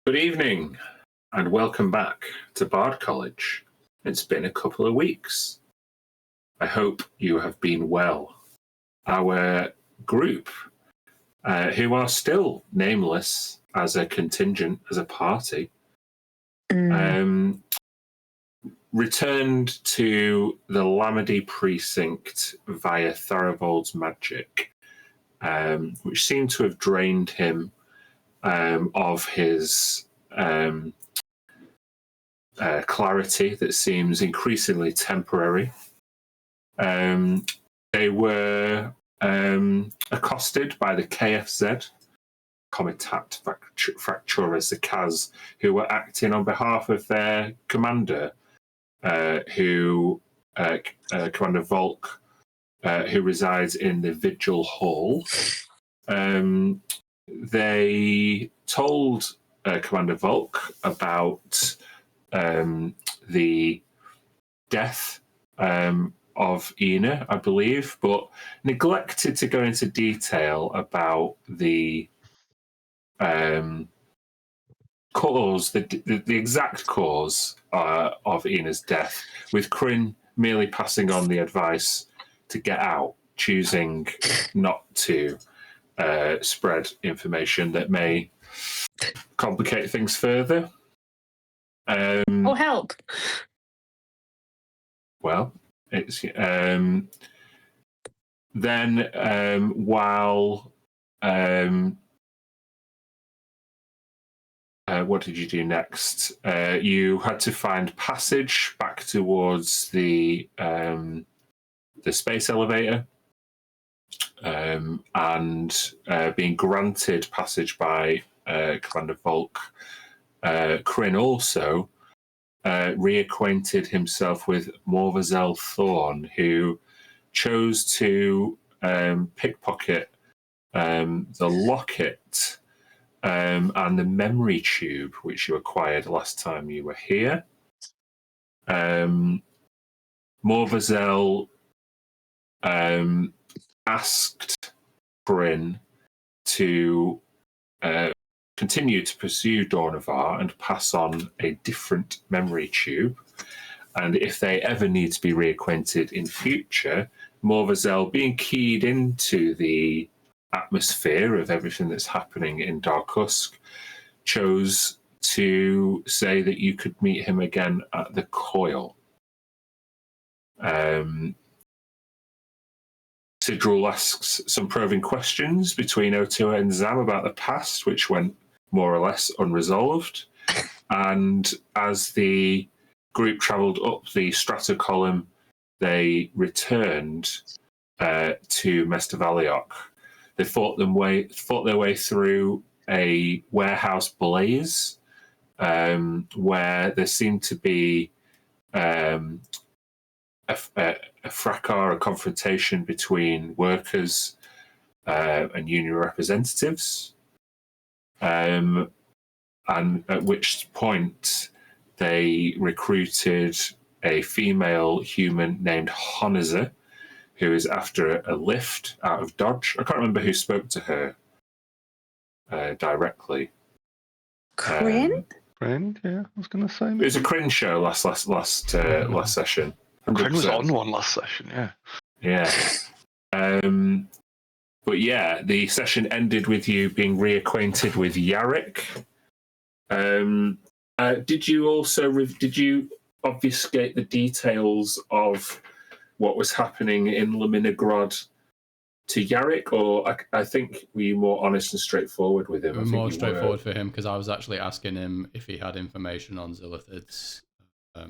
Good evening, and welcome back to Bard College. It's been a couple of weeks. I hope you have been well. Our group, who are still nameless as a contingent, as a party, returned to the Lamedy precinct via Thoribald's magic, which seemed to have drained him of his clarity that seems increasingly temporary. They were accosted by the KFZ, Comitat Fractura Zakaz, who were acting on behalf of their commander, Commander Volk, who resides in the Vigil Hall. They told Commander Volk about the death of Ina, I believe, but neglected to go into detail about the cause, the exact cause of Ina's death, with Kryn merely passing on the advice to get out, choosing not to spread information that may complicate things further. Or help. Well, it's then while what did you do next? You had to find passage back towards the space elevator, and being granted passage by Commander Volk. Kryn also reacquainted himself with Morvazel Thorn, who chose to pickpocket the locket and the memory tube, which you acquired last time you were here. Morvazel asked Bryn to continue to pursue Dornavar and pass on a different memory tube. And if they ever need to be reacquainted in future, Morvazel, being keyed into the atmosphere of everything that's happening in Darkusk, chose to say that you could meet him again at the Coil. Sidrul asks some probing questions between Otua and Zam about the past, which went more or less unresolved. And as the group travelled up the stratocolumn, they returned to Mestavaliok. They fought their way through a warehouse blaze, where there seemed to be a fracas, a confrontation between workers and union representatives, and at which point they recruited a female human named Honizer, who is after a lift out of Dodge. I can't remember who spoke to her directly. Kryn? Kryn, yeah, I was going to say. It was a Kryn show last session. Kryn was on one last session, yeah. Yeah. But yeah, the session ended with you being reacquainted with Yarrick. Did you obfuscate the details of what was happening in Laminigrod to Yarrick, or I think were you more honest and straightforward with him? More straightforward for him, because I was actually asking him if he had information on Zilithids.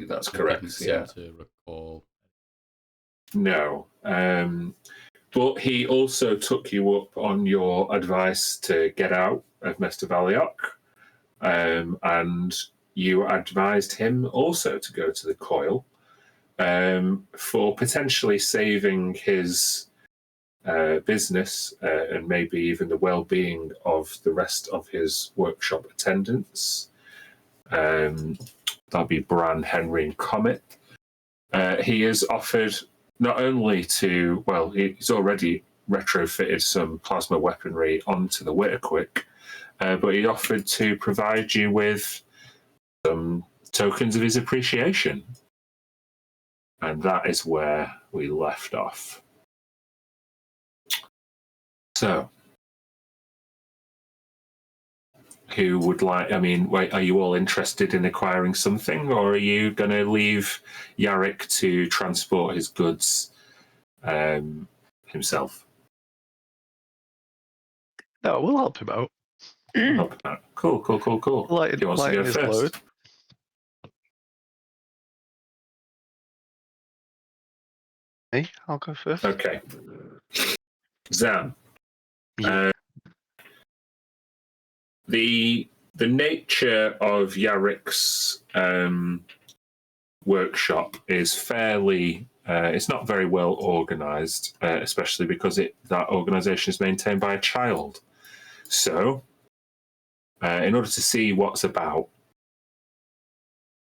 That's correct. Didn't seem to recall. No. But he also took you up on your advice to get out of Mestavaliok, and you advised him also to go to the Coil for potentially saving his business and maybe even the well-being of the rest of his workshop attendants. That'll be Bran, Henry, and Comet. He has offered not only to, well, he's already retrofitted some plasma weaponry onto the Witterquick, but he offered to provide you with some tokens of his appreciation. And that is where we left off. So, who would like, I mean, wait, are you all interested in acquiring something, or are you going to leave Yarrick to transport his goods himself? No, we'll help him out. Cool. He wants to go his first. load. Me? I'll go first. Okay. Zam. Yeah. The nature of Yarrick's workshop is fairly. It's not very well organised, especially because that organisation is maintained by a child. So, in order to see what's about,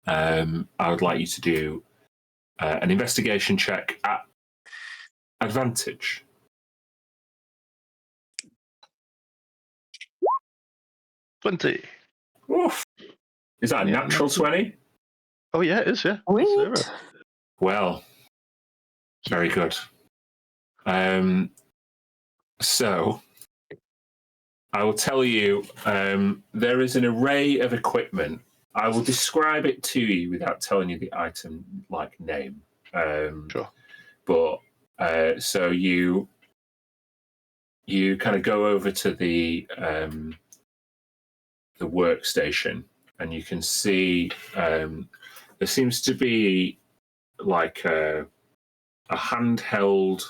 I would like you to do an investigation check at advantage. $20. Oof. Is that a natural 20? Oh yeah, it is. Yeah. Sweet. 0. Well, very good. So, I will tell you, there is an array of equipment. I will describe it to you without telling you the item name. Sure. But so you kind of go over to the workstation, and you can see there seems to be like a handheld.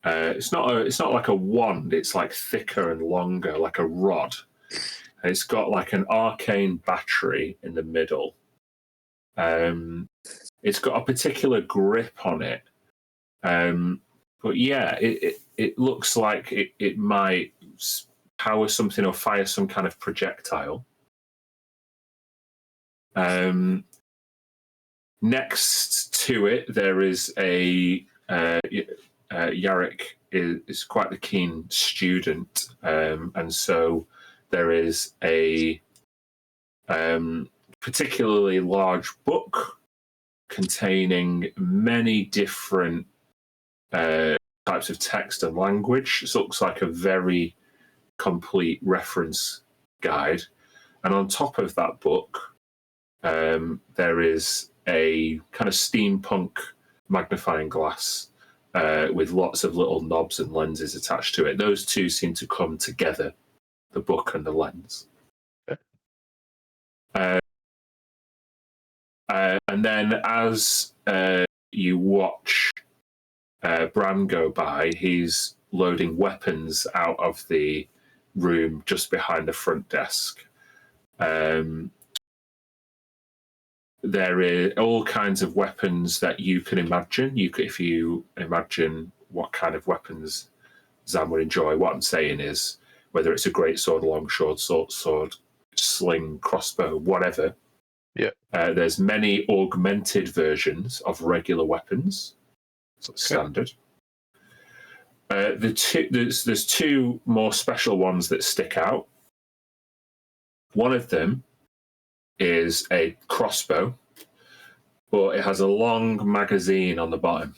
It's not like a wand. It's like thicker and longer, like a rod. It's got like an arcane battery in the middle. It's got a particular grip on it. But yeah, it looks like it might power something or fire some kind of projectile. Next to it, there is a Yarrick is quite the keen student, and so there is a particularly large book containing many different types of text and language. It looks like a very complete reference guide. And on top of that book, there is a kind of steampunk magnifying glass with lots of little knobs and lenses attached to it. Those two seem to come together, the book and the lens. And then as you watch Bram go by, he's loading weapons out of the room just behind the front desk. There are all kinds of weapons that you can imagine. If you imagine what kind of weapons Zam would enjoy, what I'm saying is whether it's a great sword, long sword, sling, crossbow, whatever. Yeah. There's many augmented versions of regular weapons. So it's standard. There's two more special ones that stick out. One of them is a crossbow, but it has a long magazine on the bottom.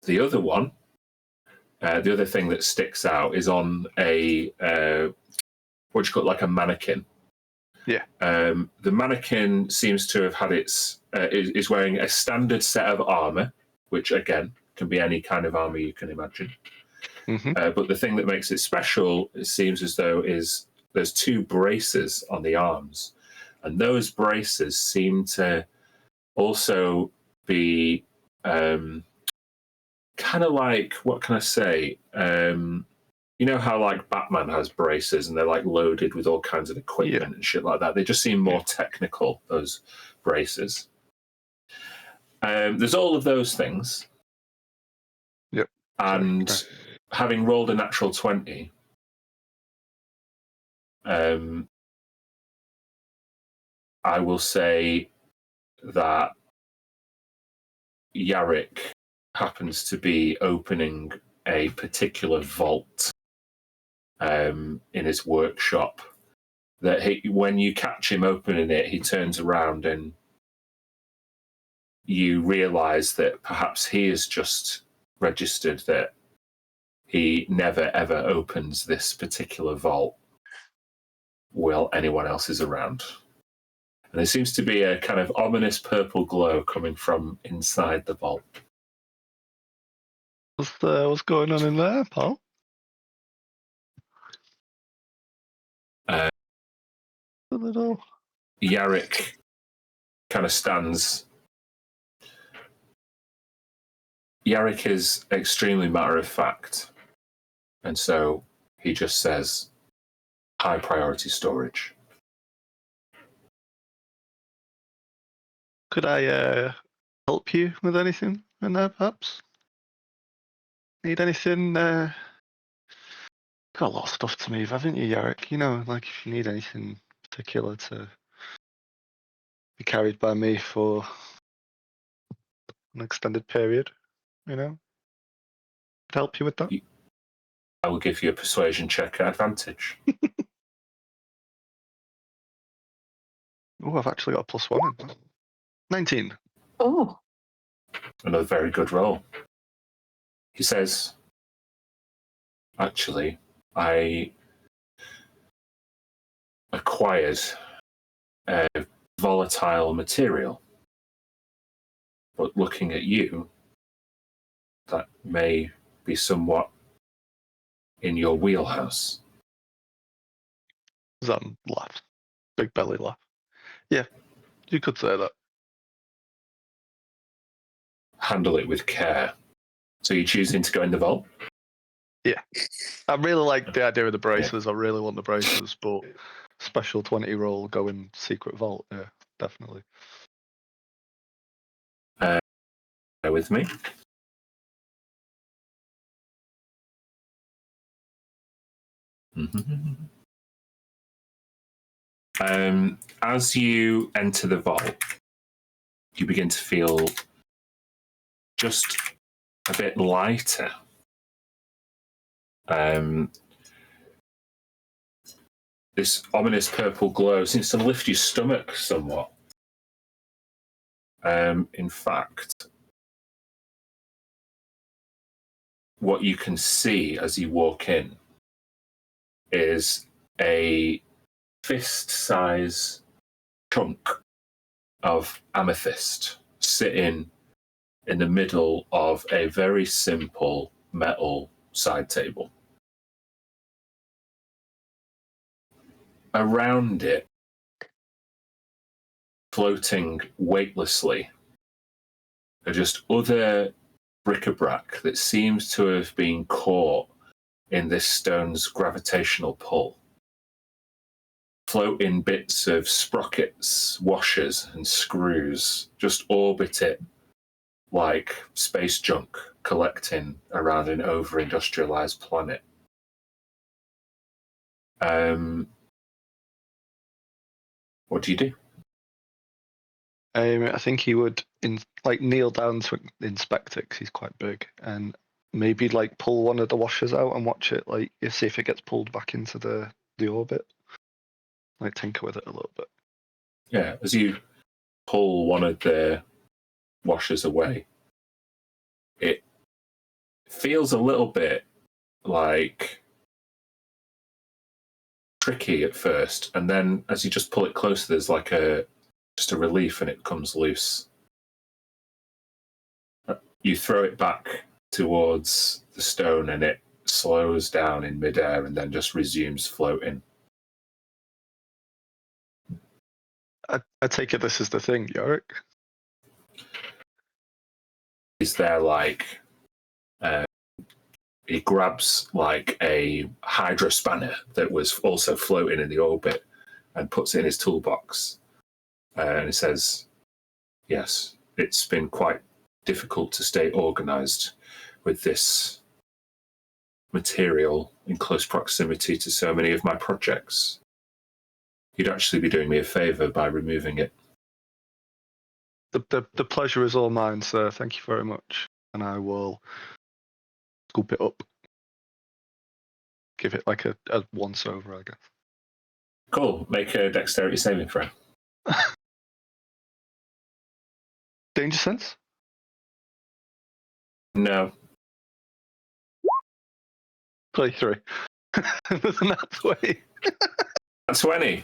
The other one, the other thing that sticks out is on a what you call like a mannequin. Yeah. The mannequin seems to have had is wearing a standard set of armor, which again can be any kind of armor you can imagine. Mm-hmm. But the thing that makes it special, it seems as though, is there's two braces on the arms, and those braces seem to also be kind of like, what can I say? You know how like Batman has braces and they're like loaded with all kinds of equipment and shit like that. They just seem more technical, those braces. There's all of those things. Yep. And having rolled a natural 20, I will say that Yarrick happens to be opening a particular vault in his workshop that when you catch him opening it, he turns around and you realise that perhaps he has just registered that he never ever opens this particular vault while anyone else is around. And there seems to be a kind of ominous purple glow coming from inside the vault. What's going on in there, pal? A little. Yarrick kind of stands. Yarrick is extremely matter of fact, and so he just says, high priority storage. Could I help you with anything in there, perhaps? Need anything? Got a lot of stuff to move, haven't you, Yarrick? You know, like if you need anything particular to be carried by me for an extended period, you know, could help you with that. I will give you a persuasion check at advantage. Oh, I've actually got a +1 in that. 19. Oh. Another very good roll. He says, actually, I acquired a volatile material, but looking at you, that may be somewhat in your wheelhouse. Zan laughed. Big belly laugh. Yeah, you could say that. Handle it with care. So you're choosing to go in the vault? Yeah. I really like the idea of the braces. Yeah. I really want the braces, but special 20 roll going secret vault. Yeah, definitely. Bear with me. As you enter the vault, you begin to feel just a bit lighter. This ominous purple glow seems to lift your stomach somewhat. In fact, what you can see as you walk in is a fist-size chunk of amethyst sitting in the middle of a very simple metal side table. Around it, floating weightlessly, are just other bric-a-brac that seems to have been caught in this stone's gravitational pull. Floating bits of sprockets, washers, and screws just orbit it like space junk collecting around an over-industrialized planet. What do you do? I think he would kneel down to inspect it because he's quite big, and maybe pull one of the washers out and watch it, see if it gets pulled back into the orbit. Tinker with it a little bit. Yeah, as you pull one of the washers away, it feels a little bit tricky at first, and then as you just pull it closer, there's just a relief and it comes loose. You throw it back towards the stone and it slows down in midair and then just resumes floating. I take it this is the thing, Yorick. Is there he grabs a hydro spanner that was also floating in the orbit and puts it in his toolbox. And he says, yes, it's been quite difficult to stay organized with this material in close proximity to so many of my projects. You'd actually be doing me a favor by removing it. The pleasure is all mine, sir. Thank you very much. And I will scoop it up. Give it like a once over, I guess. Cool. Make a dexterity saving throw. Danger sense? No. Play 3. There's a nat 20. Nat 20.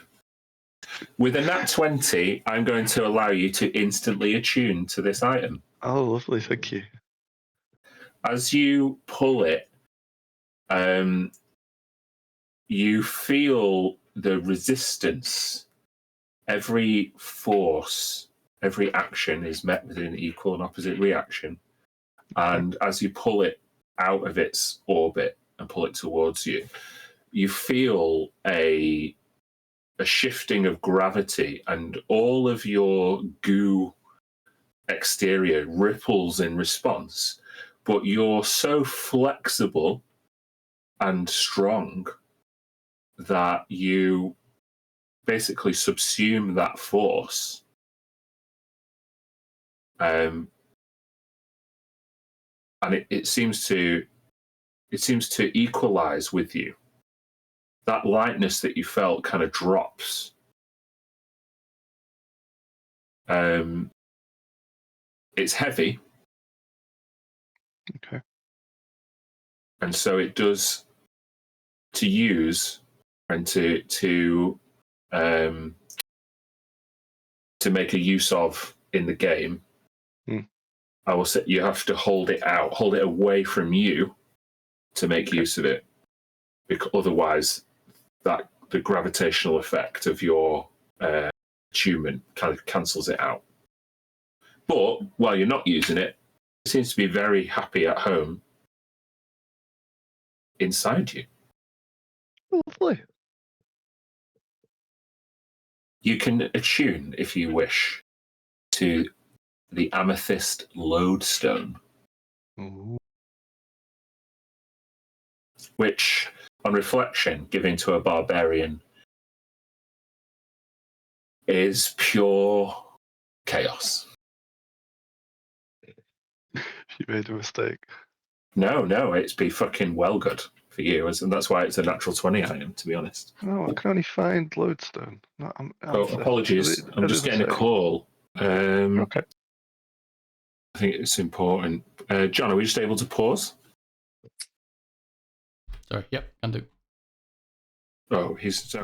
With a nat 20, I'm going to allow you to instantly attune to this item. Oh, lovely. Thank you. As you pull it, you feel the resistance. Every force, every action is met with an equal and opposite reaction. And as you pull it out of its orbit and pull it towards you, you feel a shifting of gravity, and all of your goo exterior ripples in response. But you're so flexible and strong that you basically subsume that force. And it seems to equalize with you. That lightness that you felt kind of drops. It's heavy. Okay. And so it does to use and to make a use of in the game. I will say you have to hold it out, hold it away from you to make use of it, because otherwise the gravitational effect of your attunement kind of cancels it out. But while you're not using it, it seems to be very happy at home inside you. Lovely. You can attune, if you wish, to the amethyst lodestone, which, on reflection, given to a barbarian, is pure chaos. She made a mistake. No, it's be fucking well good for you, and that's why it's a natural 20 item, to be honest. No, I can only find lodestone. Apologies, I'm just getting a call. Okay. I think it's important. John, are we just able to pause? Sorry, yep, can do. Oh, he's so.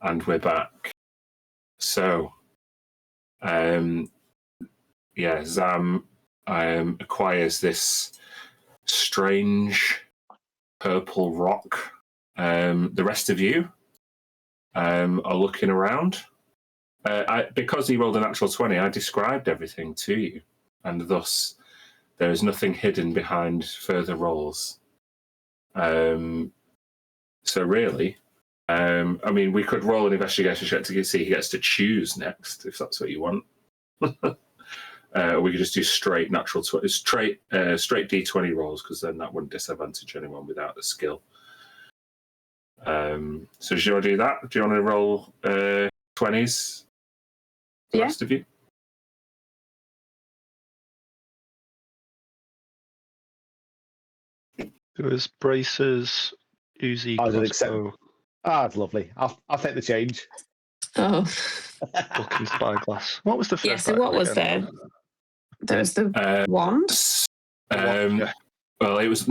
And we're back. So, Zam acquires this strange purple rock. The rest of you are looking around. Because he rolled a natural 20, I described everything to you, and thus there is nothing hidden behind further rolls. So really, we could roll an investigation check to see he gets to choose next, if that's what you want. We could just do straight natural 20, straight D20 rolls, because then that wouldn't disadvantage anyone without the skill. So do you want to do that? Do you want to roll 20s? The rest of you? There was braces, Uzi, I would accept. crossbow, That's lovely. I'll take the change. Oh. Bucky, spyglass. What was the first? Yeah, so what was there? There was the wand? Well, it was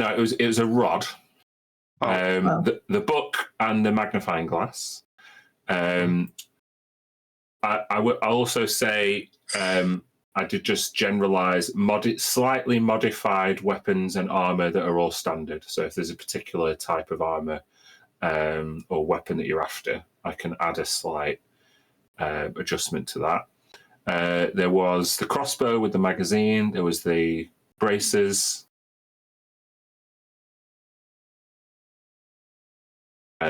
a rod. Oh. The book and the magnifying glass. I'll also say I did just generalize slightly modified weapons and armor that are all standard. So if there's a particular type of armor or weapon that you're after, I can add a slight adjustment to that. There was the crossbow with the magazine. There was the braces.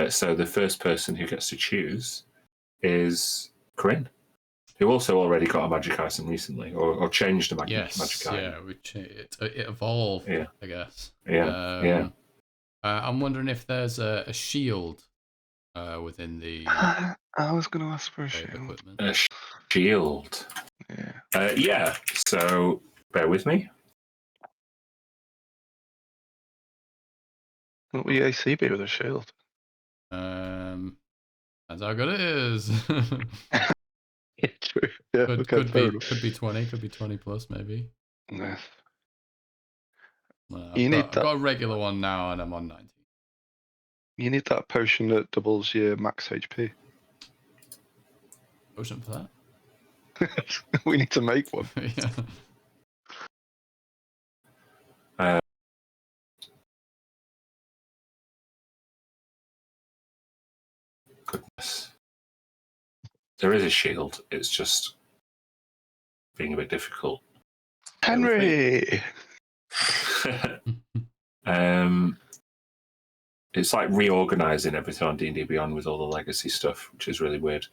So the first person who gets to choose is Corinne, who also already got a magic item recently, or changed a magic item. Yeah, which it evolved, I guess. Yeah. I'm wondering if there's a shield within the I was going to ask for a shield. Equipment. A shield. Yeah. So bear with me. What will your AC be with a shield? That's how good it is. Yeah, true. Yeah, could be 20, could be 20 plus maybe. Yeah. I've got a regular one now, and I'm on 90. You need that potion that doubles your max HP. Potion for that? We need to make one. Yeah. Goodness. There is a shield. It's just being a bit difficult. Henry! It's like reorganizing everything on D&D Beyond with all the legacy stuff, which is really weird.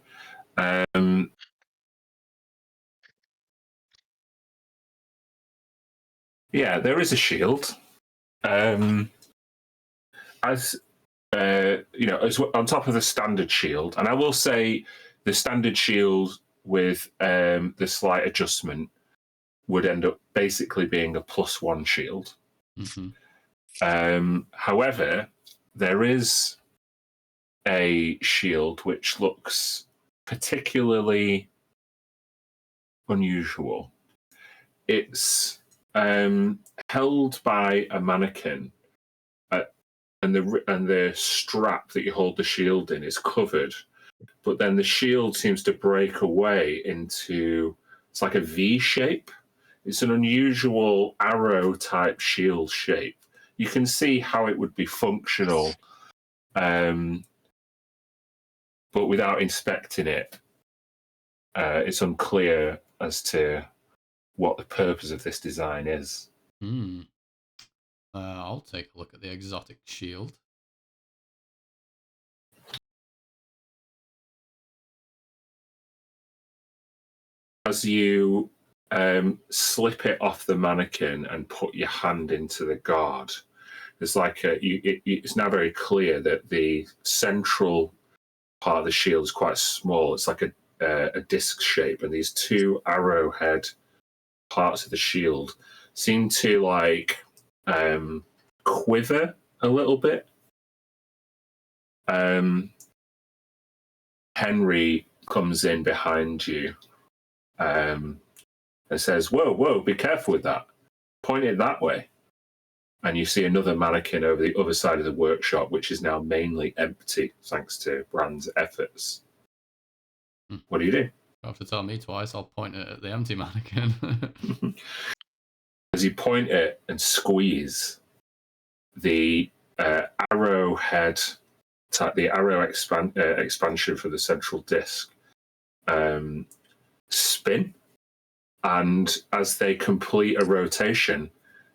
Yeah, there is a shield. As on top of the standard shield, and I will say the standard shield with the slight adjustment would end up basically being a +1 shield. Mm-hmm. However, there is a shield which looks particularly unusual. It's held by a mannequin, and the strap that you hold the shield in is covered, but then the shield seems to break away into, it's like a V shape. It's an unusual arrow type shield shape. You can see how it would be functional, but without inspecting it, it's unclear as to what the purpose of this design is. I'll take a look at the exotic shield. As you slip it off the mannequin and put your hand into the guard, there's like it's now very clear that the central part of the shield is quite small. It's like a disc shape, and these two arrowhead parts of the shield seem to like quiver a little bit. Henry comes in behind you and says, whoa, be careful with that. Point it that way. And you see another mannequin over the other side of the workshop, which is now mainly empty, thanks to Brand's efforts. What do you do? You have to tell me twice. I'll point it at the empty mannequin. As you point it and squeeze, the arrowhead, the arrow expansion for the central disc, spin, and as they complete a rotation,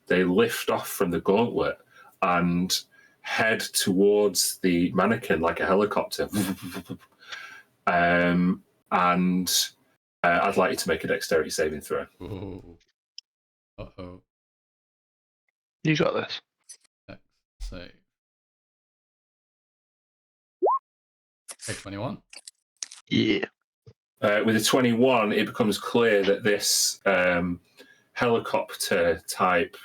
they lift off from the gauntlet and head towards the mannequin like a helicopter. And I'd like you to make a dexterity saving throw. Ooh. Uh-oh. You got this. Dex save. Okay, 21. Yeah. With a 21, it becomes clear that this helicopter type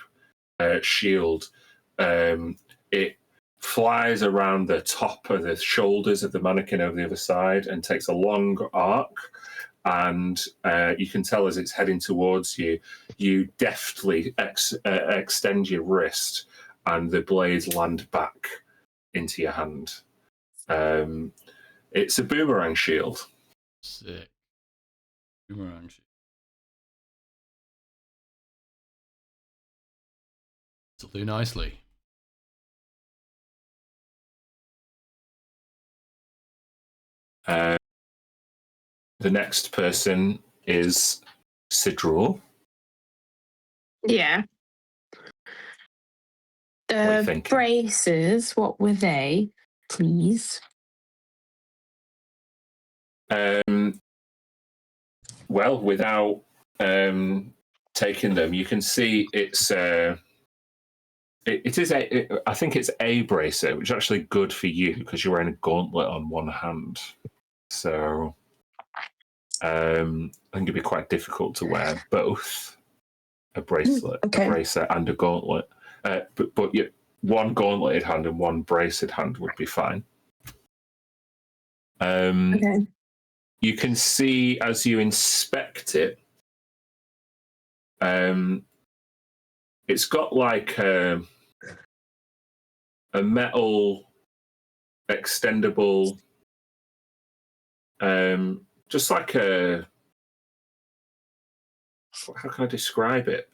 shield, it flies around the top of the shoulders of the mannequin over the other side and takes a long arc. And you can tell as it's heading towards you, you deftly extend your wrist and the blades land back into your hand. It's a boomerang shield. Sick. Boomerang shield. It'll do nicely. The next person is Sidrul. Yeah. What are you The thinking? braces, what were they, please? Well, without taking them, you can see it's I think it's a bracer, which is actually good for you because you're wearing a gauntlet on one hand. So I think it'd be quite difficult to wear both a bracelet, Okay. a bracer, and a gauntlet. But one gauntleted hand and one braced hand would be fine. Okay. You can see as you inspect it, it's got like a metal extendable, just like a, how can I describe it?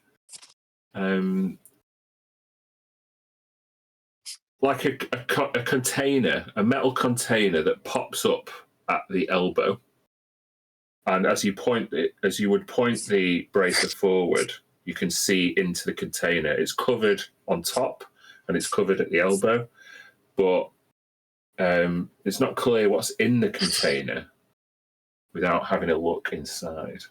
Like a container, a metal container that pops up at the elbow. And as you would point the bracer forward, you can see into the container. It's covered on top and it's covered at the elbow, but it's not clear what's in the container without having a look inside.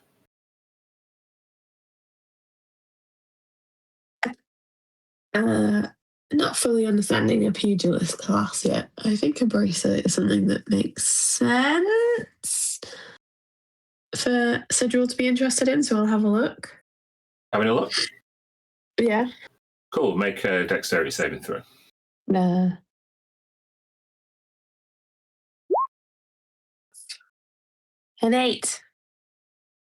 Not fully understanding a pugilist class yet. I think a bracer is something that makes sense for Sidrul to be interested in, so I'll have a look. Having a look? Yeah. Cool. Make a dexterity saving throw. An 8.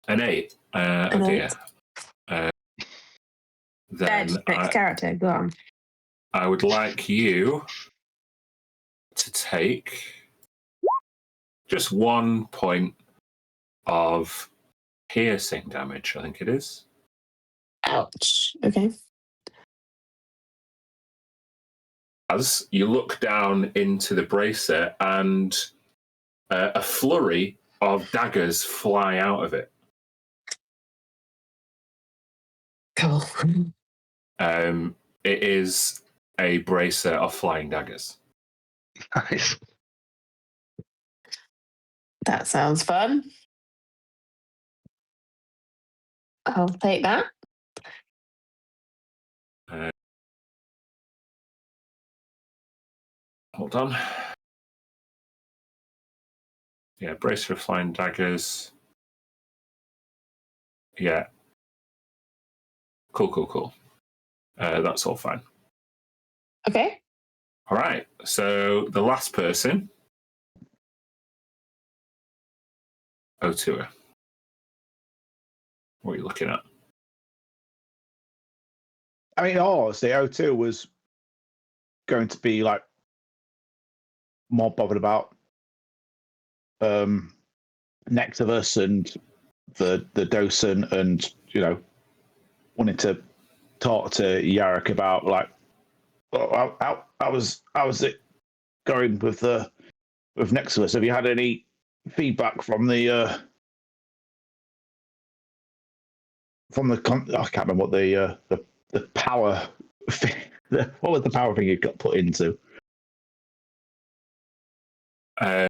An 8. An Oh dear. 8. Then Next character, go on. I would like you to take just 1 point of piercing damage, I think it is. Ouch. Okay. As you look down into the bracer and a flurry of daggers fly out of it. Cool. It is a bracer of flying daggers. Nice. That sounds fun. I'll take that. Hold on. Yeah, bracer of flying daggers. Yeah. Cool. That's all fine. Okay. All right. So the last person, Otua. What are you looking at? I mean, honestly, O2 was going to be like more bothered about next of us and the docent, and wanted to talk to Yarrick about like how's it going with next of us. Have you had any feedback from the I can't remember what the power what was the power thing you got put into? I'm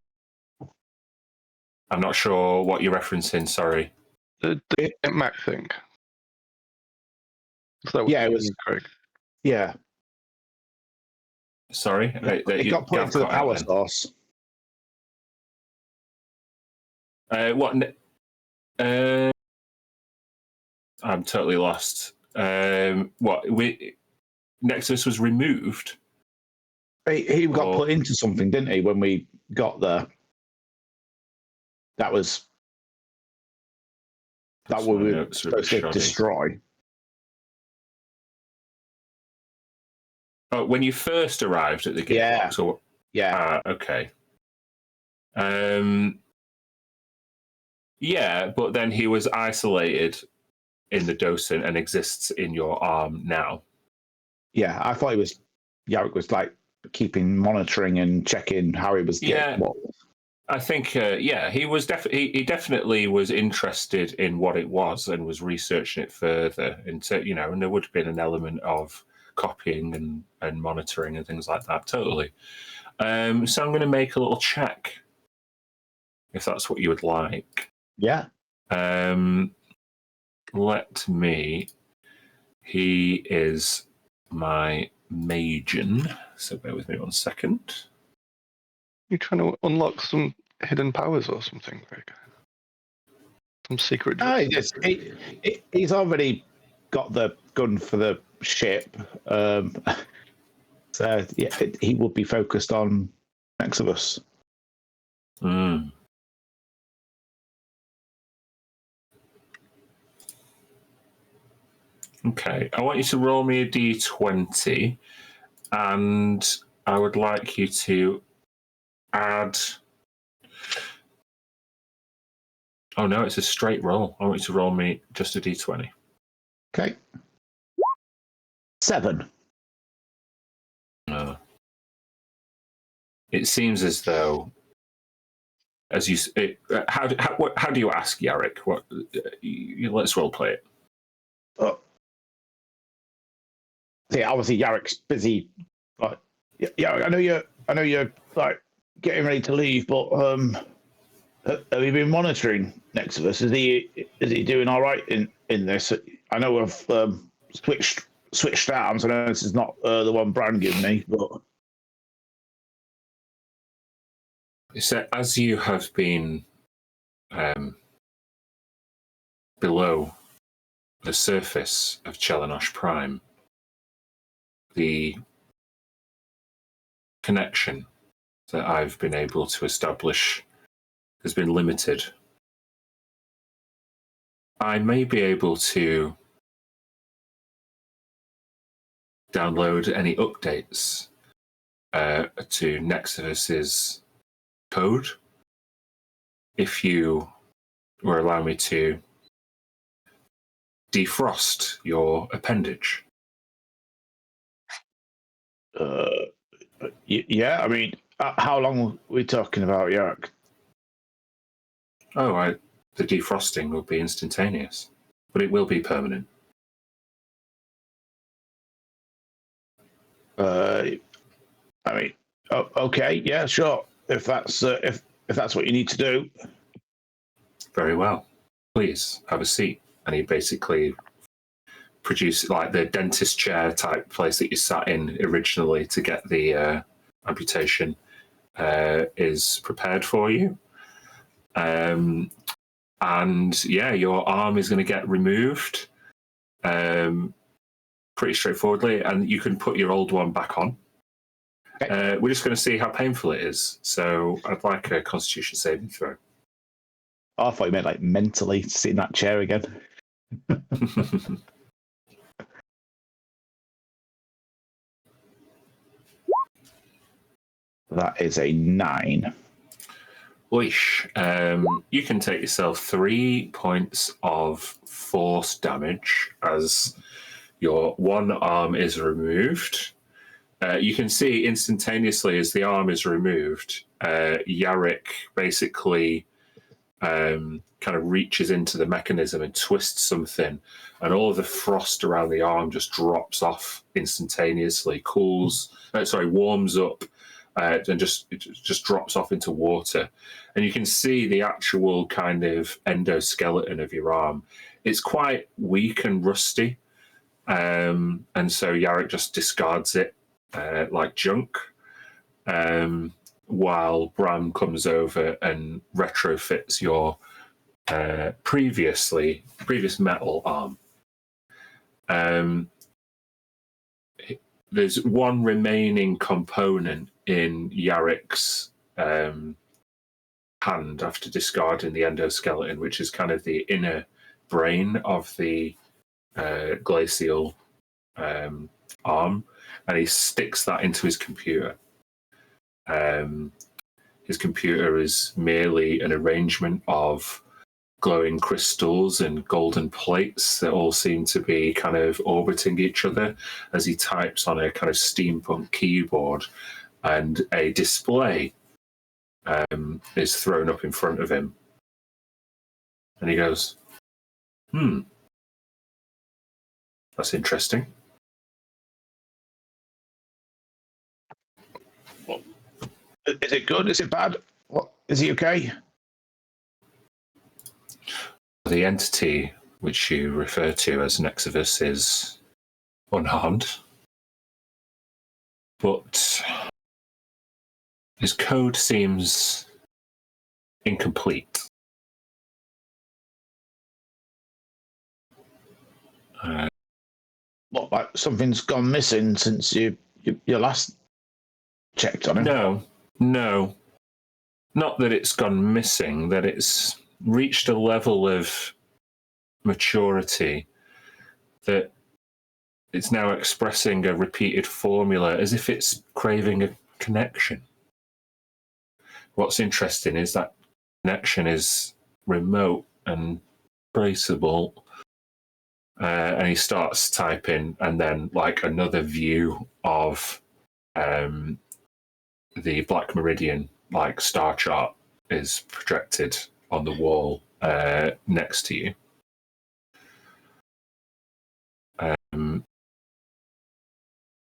not sure what you're referencing. Sorry. The Mac thing. Yeah, it was Craig. Yeah. Sorry, It got put into the power source. What? I'm totally lost. What? Nexus was removed. He got put into something, didn't he? When we got there, that was what we were supposed to destroy. Oh, when you first arrived at the gate box, or okay. Yeah, but then he was isolated in the docent and exists in your arm now. Yeah, I thought Yarrick was like monitoring and checking how he was getting what. I think, he was he definitely was interested in what it was and was researching it further. And there would have been an element of copying and monitoring and things like that. Totally. So I'm going to make a little check, if that's what you would like. Yeah. He is my Magian, so bear with me 1 second. You trying to unlock some hidden powers or something, Greg? Some secret. He's already got the gun for the ship, so yeah, he would be focused on next of us. Okay, I want you to roll me a d20, and I would like you to add. Oh no, it's a straight roll. I want you to roll me just a d20. Okay. 7. It seems as though, as you, how do you ask Yarrick? Let's role play it. See, obviously Yarrick's busy. But yeah, I know you're like getting ready to leave, but have you been monitoring next of us? Is he doing all right in this? I know we've switched arms. I know this is not the one Bran gave me, but So as you have been below the surface of Chelenosh Prime, the connection that I've been able to establish has been limited. I may be able to download any updates to Nexus's code if you will allow me to defrost your appendage. Yeah, I mean, how long are we talking about, Yarrick? The defrosting will be instantaneous, but it will be permanent. I mean, okay, yeah, sure. If that's what you need to do. Very well. Please have a seat. And he basically produced like the dentist chair type place that you sat in originally to get the amputation is prepared for you. And yeah, your arm is going to get removed pretty straightforwardly, and you can put your old one back on. Okay. We're just going to see how painful it is. So I'd like a Constitution saving throw. Oh, I thought you meant like mentally sit in that chair again. That is a 9. Oish. You can take yourself 3 points of force damage as your one arm is removed. You can see instantaneously as the arm is removed, Yarrick basically kind of reaches into the mechanism and twists something, and all of the frost around the arm just drops off instantaneously, warms up, and just drops off into water. And you can see the actual kind of endoskeleton of your arm. It's quite weak and rusty, and so Yarrick just discards it like junk, while Bram comes over and retrofits your previous metal arm. There's one remaining component in Yarrick's hand after discarding the endoskeleton, which is kind of the inner brain of the glacial arm, and he sticks that into his computer. His computer is merely an arrangement of glowing crystals and golden plates that all seem to be kind of orbiting each other as he types on a kind of steampunk keyboard, and a display is thrown up in front of him. And he goes, that's interesting. Is it good? Is it bad? What, is he okay? The entity which you refer to as Nexivus is unharmed, but his code seems incomplete. What, like something's gone missing since you last checked on him? No. Not that it's gone missing, that it's reached a level of maturity that it's now expressing a repeated formula as if it's craving a connection. What's interesting is that connection is remote and traceable. And he starts typing, and then like another view of the Black Meridian, like star chart, is projected on the wall next to you.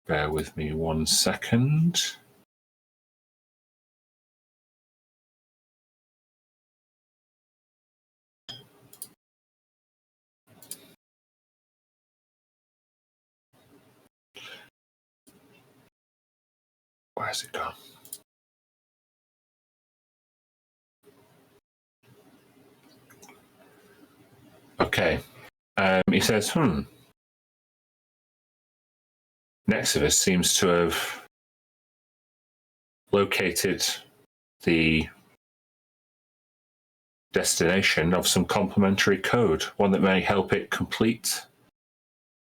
Bear with me 1 second. Where's it gone? Okay. He says, Nexivus seems to have located the destination of some complementary code, one that may help it complete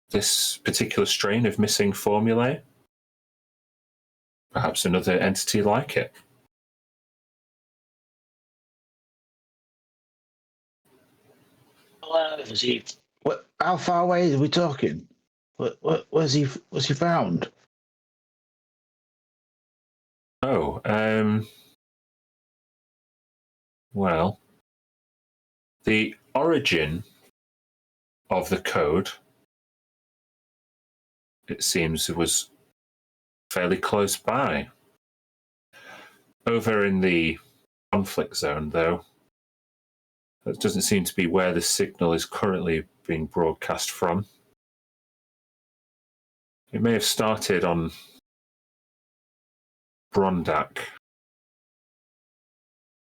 this particular strain of missing formulae. Perhaps another entity like it. How far away are we talking? Was he found? Oh, well, the origin of the code, it seems, was fairly close by. Over in the conflict zone, though, that doesn't seem to be where the signal is currently being broadcast from. It may have started on Brondak,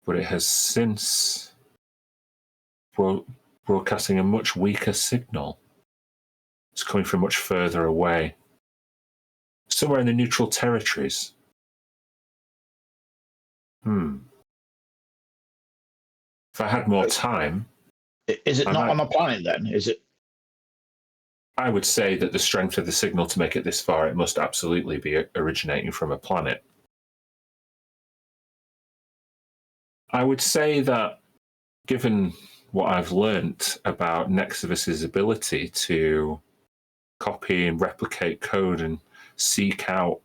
but it has since broadcasting a much weaker signal. It's coming from much further away. Somewhere in the neutral territories. If I had more time... Is it not on a planet then? Is it? I would say that the strength of the signal to make it this far, it must absolutely be originating from a planet. I would say that given what I've learnt about Nexivus's ability to copy and replicate code and seek out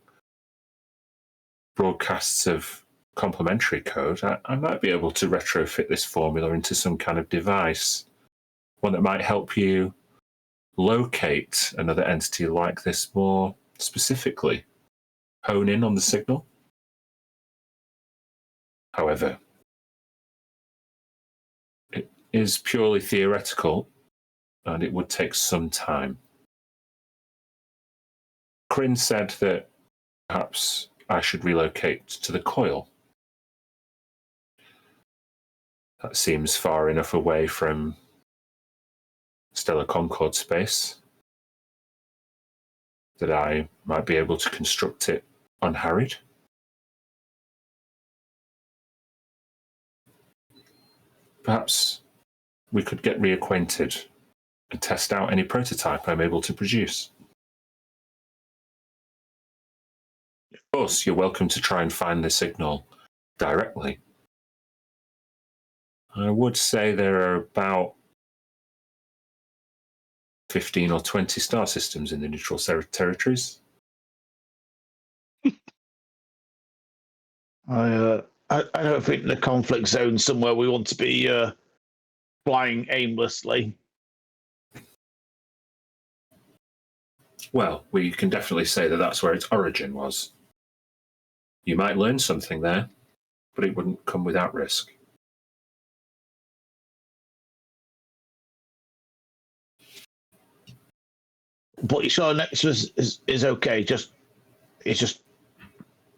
broadcasts of complementary code, I might be able to retrofit this formula into some kind of device, one that might help you locate another entity like this more specifically, hone in on the signal. However, it is purely theoretical, and it would take some time. Kryn said that perhaps I should relocate to the coil. That seems far enough away from Stellar Concord space that I might be able to construct it unharried. Perhaps we could get reacquainted and test out any prototype I'm able to produce. Of course, you're welcome to try and find the signal directly. I would say there are about 15 or 20 star systems in the neutral territories. I don't think the conflict zone's somewhere we want to be flying aimlessly. Well, we can definitely say that that's where its origin was. You might learn something there, but it wouldn't come without risk. But you sure Nexus is okay? It's just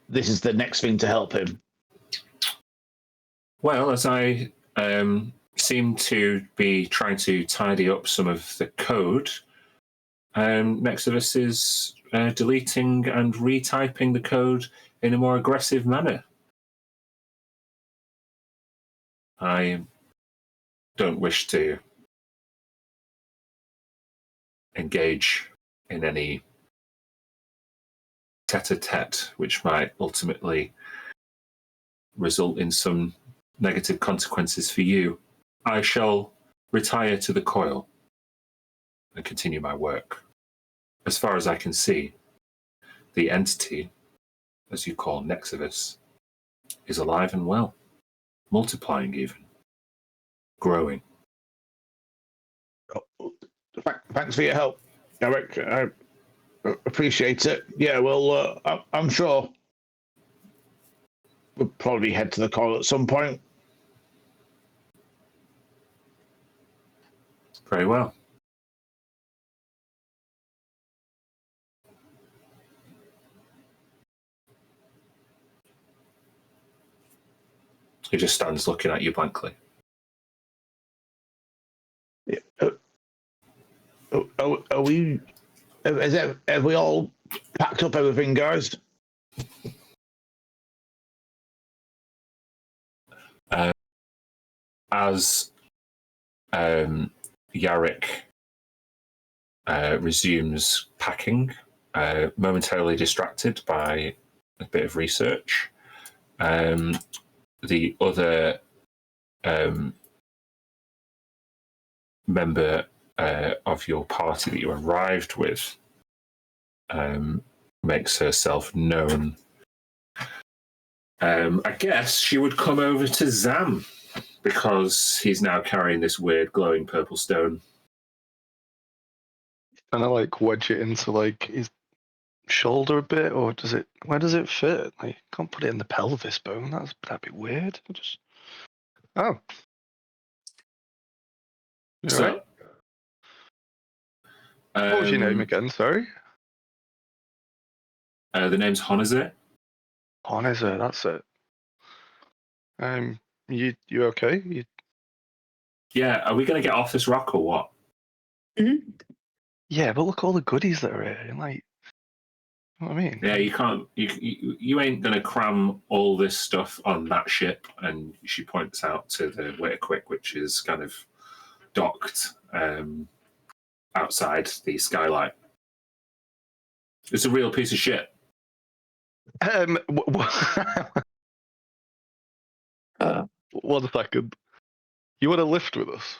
this is the next thing to help him. Well, as I seem to be trying to tidy up some of the code, Nexivus is deleting and retyping the code in a more aggressive manner. I don't wish to engage in any tete-a-tete, which might ultimately result in some negative consequences for you. I shall retire to the coil and continue my work. As far as I can see, the entity, as you call Nexivus, is alive and well, multiplying even, growing. Thanks for your help, Eric. I appreciate it. Yeah, well, I'm sure we'll probably head to the coil at some point. Very well. He just stands looking at you blankly. Yeah. Are we? Have we all packed up everything, guys? As Yarrick resumes packing, momentarily distracted by a bit of research, the other member of your party that you arrived with makes herself known. I guess she would come over to Zam, because he's now carrying this weird glowing purple stone. Kind of like wedge it into like his shoulder a bit, or does it? Where does it fit? Like, can't put it in the pelvis bone. That'd be weird. Oh, you So, alright? What was your name again? Sorry. The name's Honazer. Honazer, that's it. You okay? Yeah, are we going to get off this rock or what? Mm-hmm. Yeah, but look all the goodies that are here. Like, you know what I mean? Yeah, you can't. You ain't going to cram all this stuff on that ship. And she points out to the Witterquick, which is kind of docked outside the skylight. It's a real piece of shit. 1 second. You want to lift with us?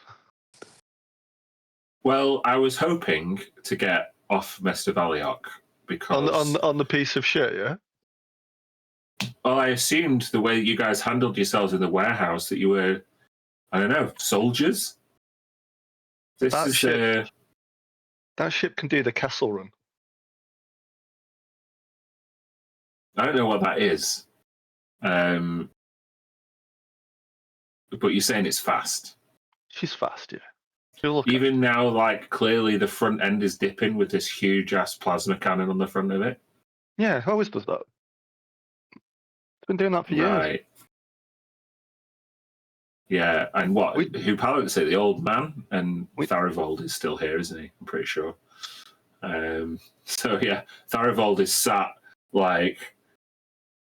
Well, I was hoping to get off Mr. Valiok because On the piece of shit, yeah? well, I assumed the way you guys handled yourselves in the warehouse that you were, I don't know, soldiers. This That is ship- That ship can do the castle run. I don't know what that is. But you're saying it's fast. She's fast, yeah. She'll look Even now, like, clearly the front end is dipping with this huge-ass plasma cannon on the front of it. Yeah, it always does that. It's been doing that for years. Right. Yeah, and what? Who pilots it? The old man? And Tharivold is still here, isn't he? I'm pretty sure. So, yeah, Tharivold is sat, like,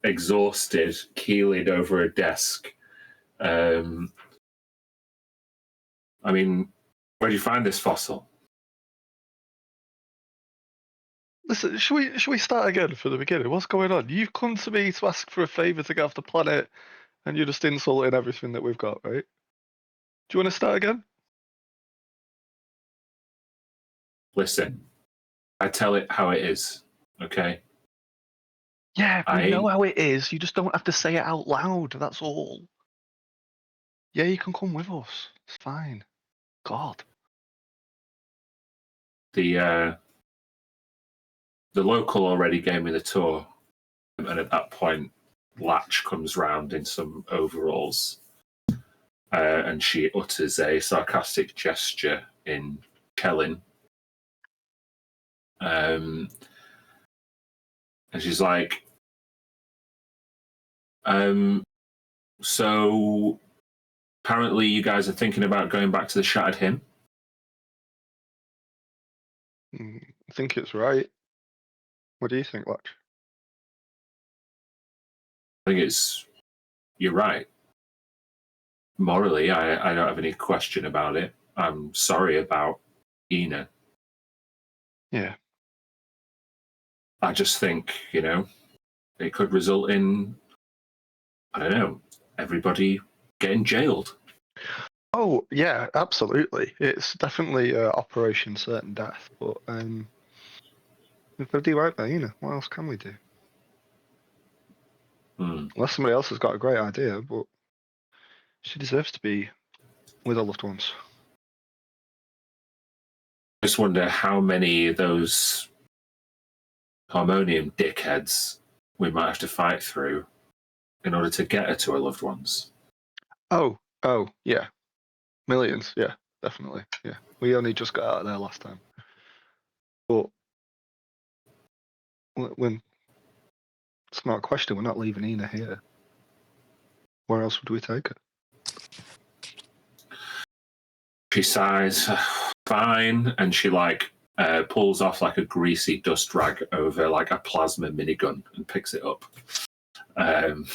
exhausted, keeling over a desk. I mean, where do you find this fossil? Listen, should we start again from the beginning? What's going on? You've come to me to ask for a favour to get off the planet, and you're just insulting everything that we've got, right? Do you want to start again? Listen, I tell it how it is, okay? Yeah, we know how it is. You just don't have to say it out loud. That's all. Yeah, you can come with us. It's fine. God. The local already gave me the tour, and at that point, Latch comes round in some overalls, and she utters a sarcastic gesture in Kellen. And she's like, so apparently you guys are thinking about going back to the Shattered Hymn? I think it's right. What do you think, Latch? I think you're right. Morally, I don't have any question about it. I'm sorry about Ina. Yeah. I just think, it could result in, I don't know, everybody getting jailed. Oh, yeah, absolutely. It's definitely Operation Certain Death, but we've got to do right by Ina. What else can we do? Unless somebody else has got a great idea, but she deserves to be with her loved ones. I just wonder how many of those harmonium dickheads we might have to fight through in order to get her to her loved ones. Oh, yeah. Millions, yeah, definitely. Yeah. We only just got out of there last time. But when it's not a question, we're not leaving Ina here. Where else would we take her? She sighs, fine, and she pulls off like a greasy dust rag over like a plasma minigun and picks it up, and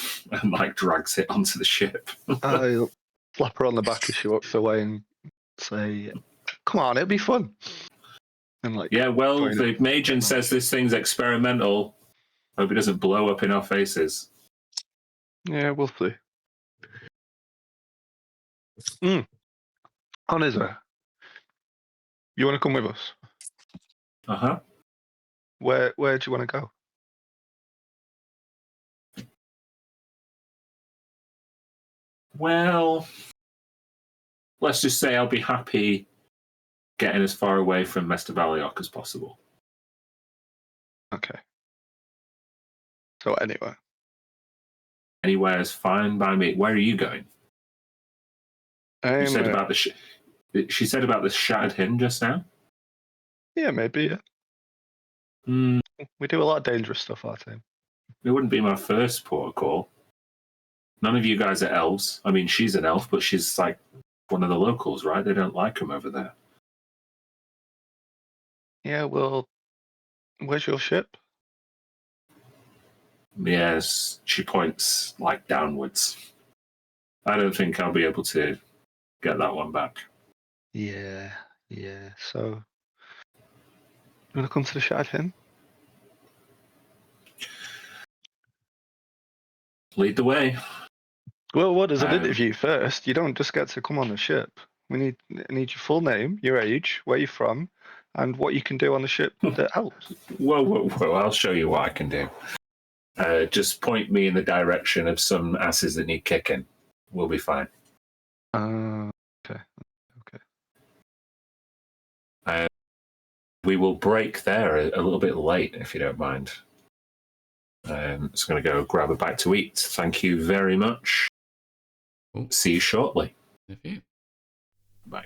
drags it onto the ship. I slap her on the back as she walks away and say, "Come on, it'll be fun." And yeah, well, the Magian says this thing's experimental. Hope it doesn't blow up in our faces. Yeah, we'll see. Oniza, you want to come with us? Uh-huh. Where do you want to go? Well, let's just say I'll be happy getting as far away from Mr. Valiok as possible. Okay. So anywhere. Anywhere is fine by me. Where are you going? You said about she said about the Shattered Hymn just now? Yeah, maybe, yeah. We do a lot of dangerous stuff, our team. It wouldn't be my first port of call. None of you guys are elves. I mean, she's an elf, but she's like one of the locals, right? They don't like him over there. Yeah, well, where's your ship? Yes, she points downwards. I don't think I'll be able to get that one back. Yeah. So, you want to come to the Shattered Hymn? Lead the way. Well, what is an Um, interview first? You don't just get to come on the ship. I need your full name, your age, where you're from, and what you can do on the ship that helps. Whoa, I'll show you what I can do. Just point me in the direction of some asses that need kicking. We'll be fine. Okay. We will break there a little bit late, if you don't mind. Just going to go grab a bite to eat. Thank you very much. Cool. See you shortly. If you. Bye.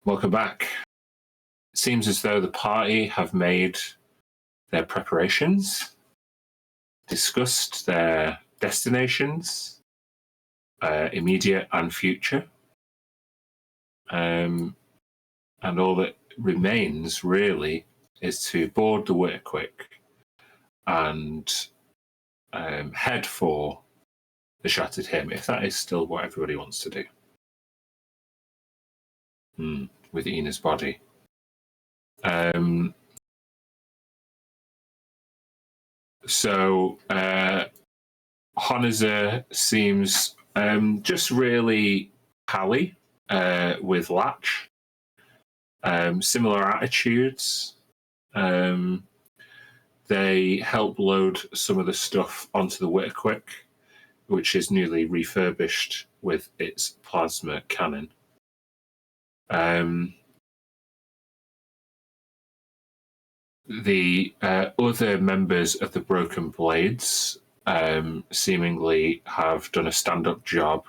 Welcome back. It seems as though the party have made their preparations, discussed their destinations, immediate and future. And all that remains really is to board the Witterquick and head for the Shattered Hymn, if that is still what everybody wants to do. With Ina's body. So Honazer seems just really pally with Latch. Similar attitudes. They help load some of the stuff onto the Witterquick, which is newly refurbished with its plasma cannon. The other members of the Broken Blades seemingly have done a stand-up job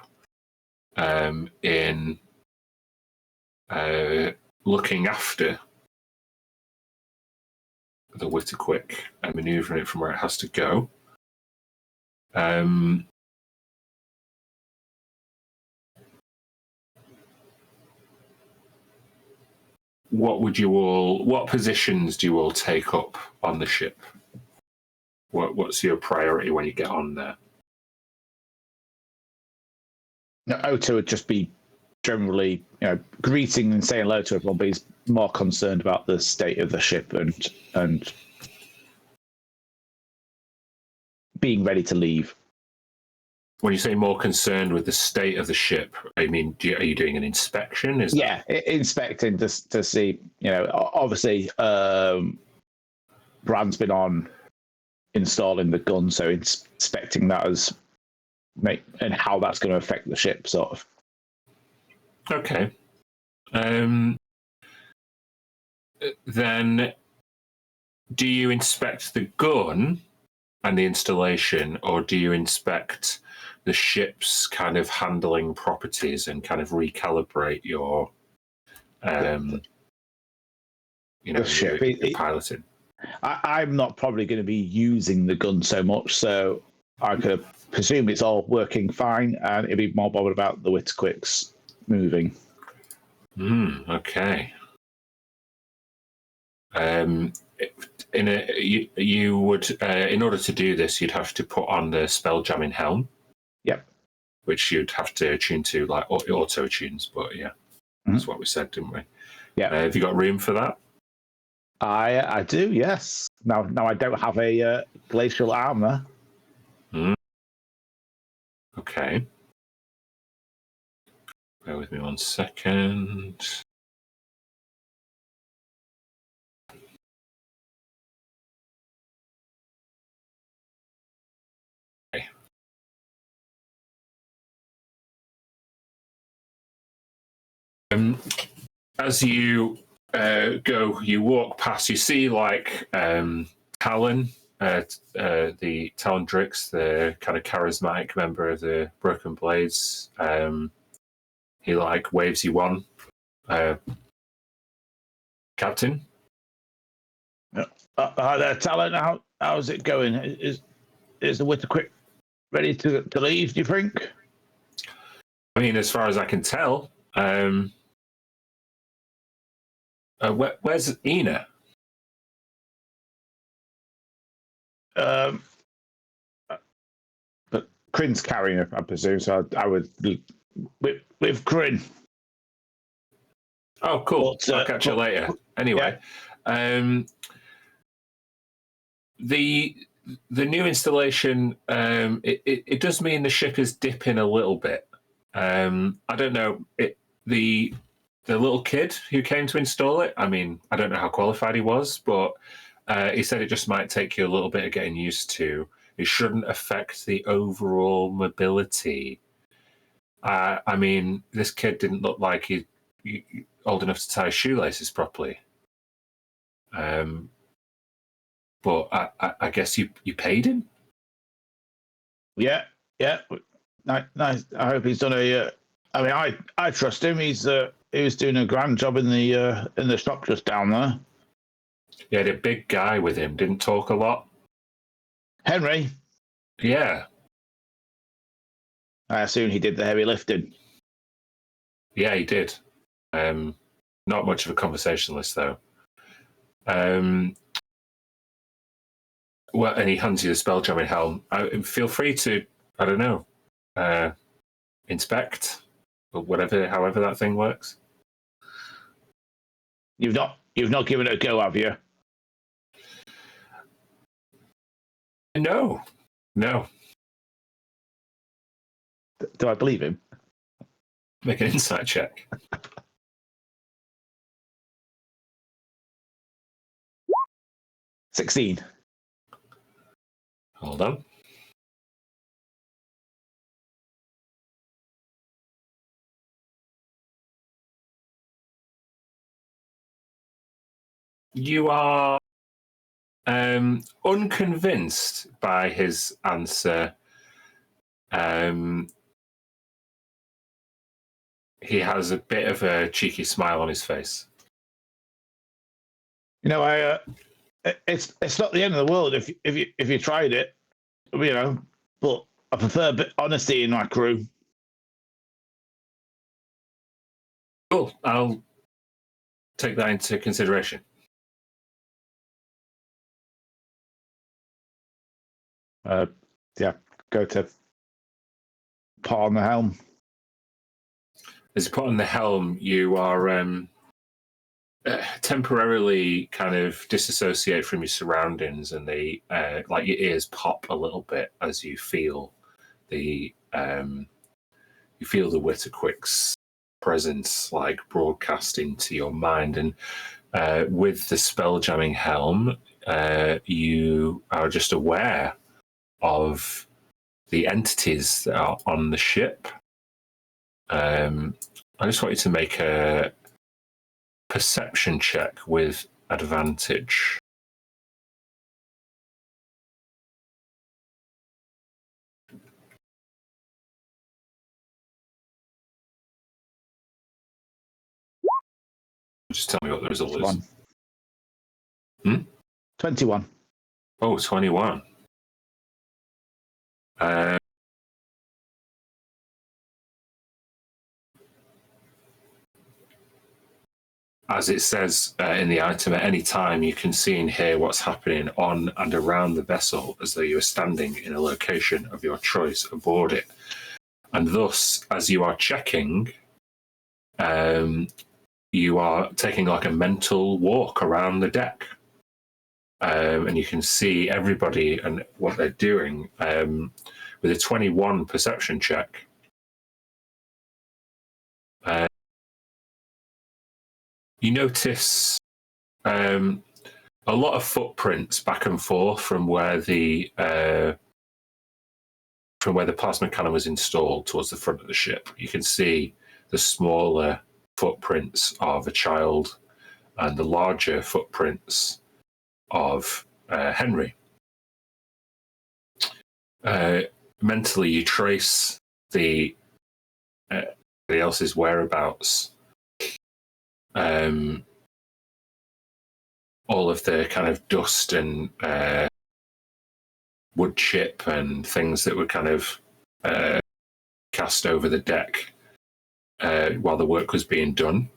in looking after the Witterquick and manoeuvring it from where it has to go. What positions do you all take up on the ship? What's your priority when you get on there? No, Otto would just be generally, greeting and saying hello to everyone, but he's more concerned about the state of the ship and being ready to leave. When you say more concerned with the state of the ship, I mean, are you doing an inspection? Inspecting to see, obviously Brand's been on installing the gun, so inspecting that and how that's going to affect the ship, sort of. Okay. Then do you inspect the gun and the installation, or do you inspect the ship's kind of handling properties and kind of recalibrate your, the ship, your piloting? I'm not probably going to be using the gun so much, so I could presume it's all working fine, and it'd be more bothered about the Witterquicks moving. Okay. You would, in order to do this, you'd have to put on the spelljamming helm. Yep. Which you'd have to tune to, like auto tunes, but yeah, that's what we said, didn't we? Yeah. Have you got room for that? I do, yes. Now I don't have a glacial armor. Okay. Bear with me 1 second. Okay. As you go, you walk past, you see like Talon, the Talon Drix, the kind of charismatic member of the Broken Blades. He like waves you on. Captain? Hi there, Talon. How's it going? Is the Witterquick ready to leave, do you think? I mean, as far as I can tell. Where's Ina? But Crin's carrying her, I presume, so I would with Crin. Oh, cool. I'll catch you later. Anyway, the new installation, it does mean the ship is dipping a little bit. I don't know. The little kid who came to install it, I mean, I don't know how qualified he was, but he said it just might take you a little bit of getting used to. It shouldn't affect the overall mobility. I mean, this kid didn't look like he old enough to tie his shoelaces properly. But I guess you paid him? Yeah. Nice. I hope he's done I mean, I trust him. He's he was doing a grand job in the shop just down there. He had a big guy with him, didn't talk a lot. Henry, Yeah, I assume he did the heavy lifting. yeah, he did. Not much of a conversationalist, though. Well, and he hands you the spelljamming helm. Feel free to, I don't know, inspect or whatever, however that thing works. You've not given it a go, have you? No. Do I believe him? Make an insight check. 16. Hold on. You are unconvinced by his answer. He has a bit of a cheeky smile on his face. You know, it's not the end of the world if you tried it, you know. But I prefer a bit honesty in my crew. Cool. I'll take that into consideration. Yeah, go to pot on the helm. As you put on the helm, you are temporarily kind of disassociate from your surroundings, and they like your ears pop a little bit as you feel the Witterquick's presence like broadcasting to your mind. And with the spelljamming helm, you are just aware of the entities that are on the ship. I just want you to make a perception check with advantage. Just tell me what the result is. 21. Oh, 21. As it says in the item, at any time you can see and hear what's happening on and around the vessel as though you are standing in a location of your choice aboard it. And thus, as you are checking, you are taking like a mental walk around the deck. And you can see everybody and what they're doing with a 21 perception check. You notice a lot of footprints back and forth from where the plasma cannon was installed towards the front of the ship. You can see the smaller footprints of a child and the larger footprints of Henry. Mentally, you trace the everybody else's whereabouts. All of the kind of dust and wood chip and things that were kind of cast over the deck while the work was being done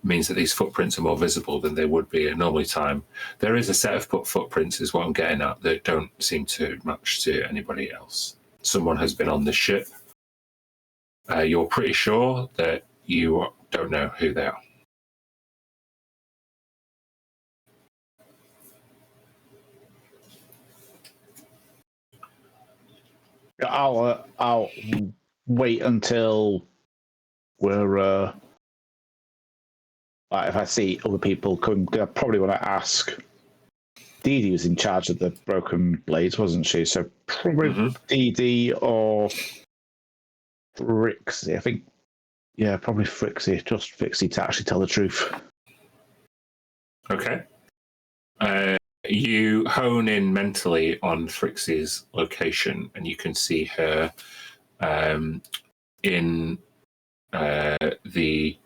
means that these footprints are more visible than they would be at normally time. There is a set of footprints, is what I'm getting at, that don't seem to match to anybody else. Someone has been on the ship. You're pretty sure that you don't know who they are. I'll wait until we're like if I see other people come. I probably want to ask. Dee Dee was in charge of the broken blades, wasn't she? So probably Dee Dee or Frixie. I think, yeah, probably Frixie. Just Frixie to actually tell the truth. Okay. You hone in mentally on Frixie's location, and you can see her in the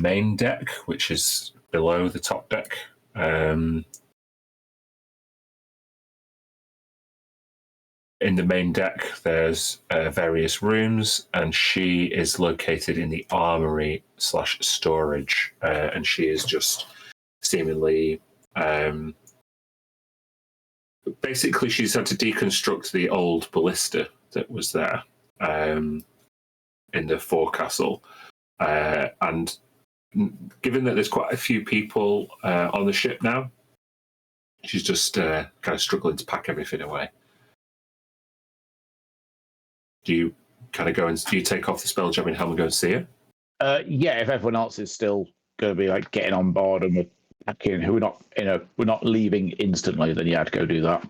main deck, which is below the top deck. In the main deck, there's various rooms, and she is located in the armory / storage, and she is just seemingly basically she's had to deconstruct the old ballista that was there in the forecastle, and given that there's quite a few people on the ship now, she's just kind of struggling to pack everything away. Do you kind of go and do you take off the spelljamming helm and go and see her? Yeah, if everyone else is still going to be like getting on board and we're packing, we're not leaving instantly, then yeah, I'd go do that.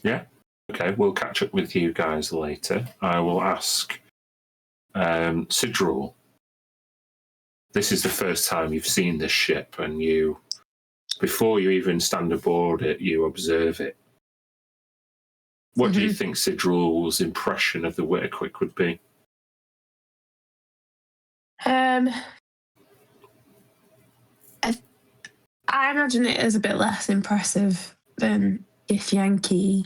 Yeah. Okay, we'll catch up with you guys later. I will ask Sidrul. This is the first time you've seen this ship, and before you even stand aboard it, you observe it. What do you think Sidrul's impression of the Witterquick would be? I imagine it is a bit less impressive than Githyanki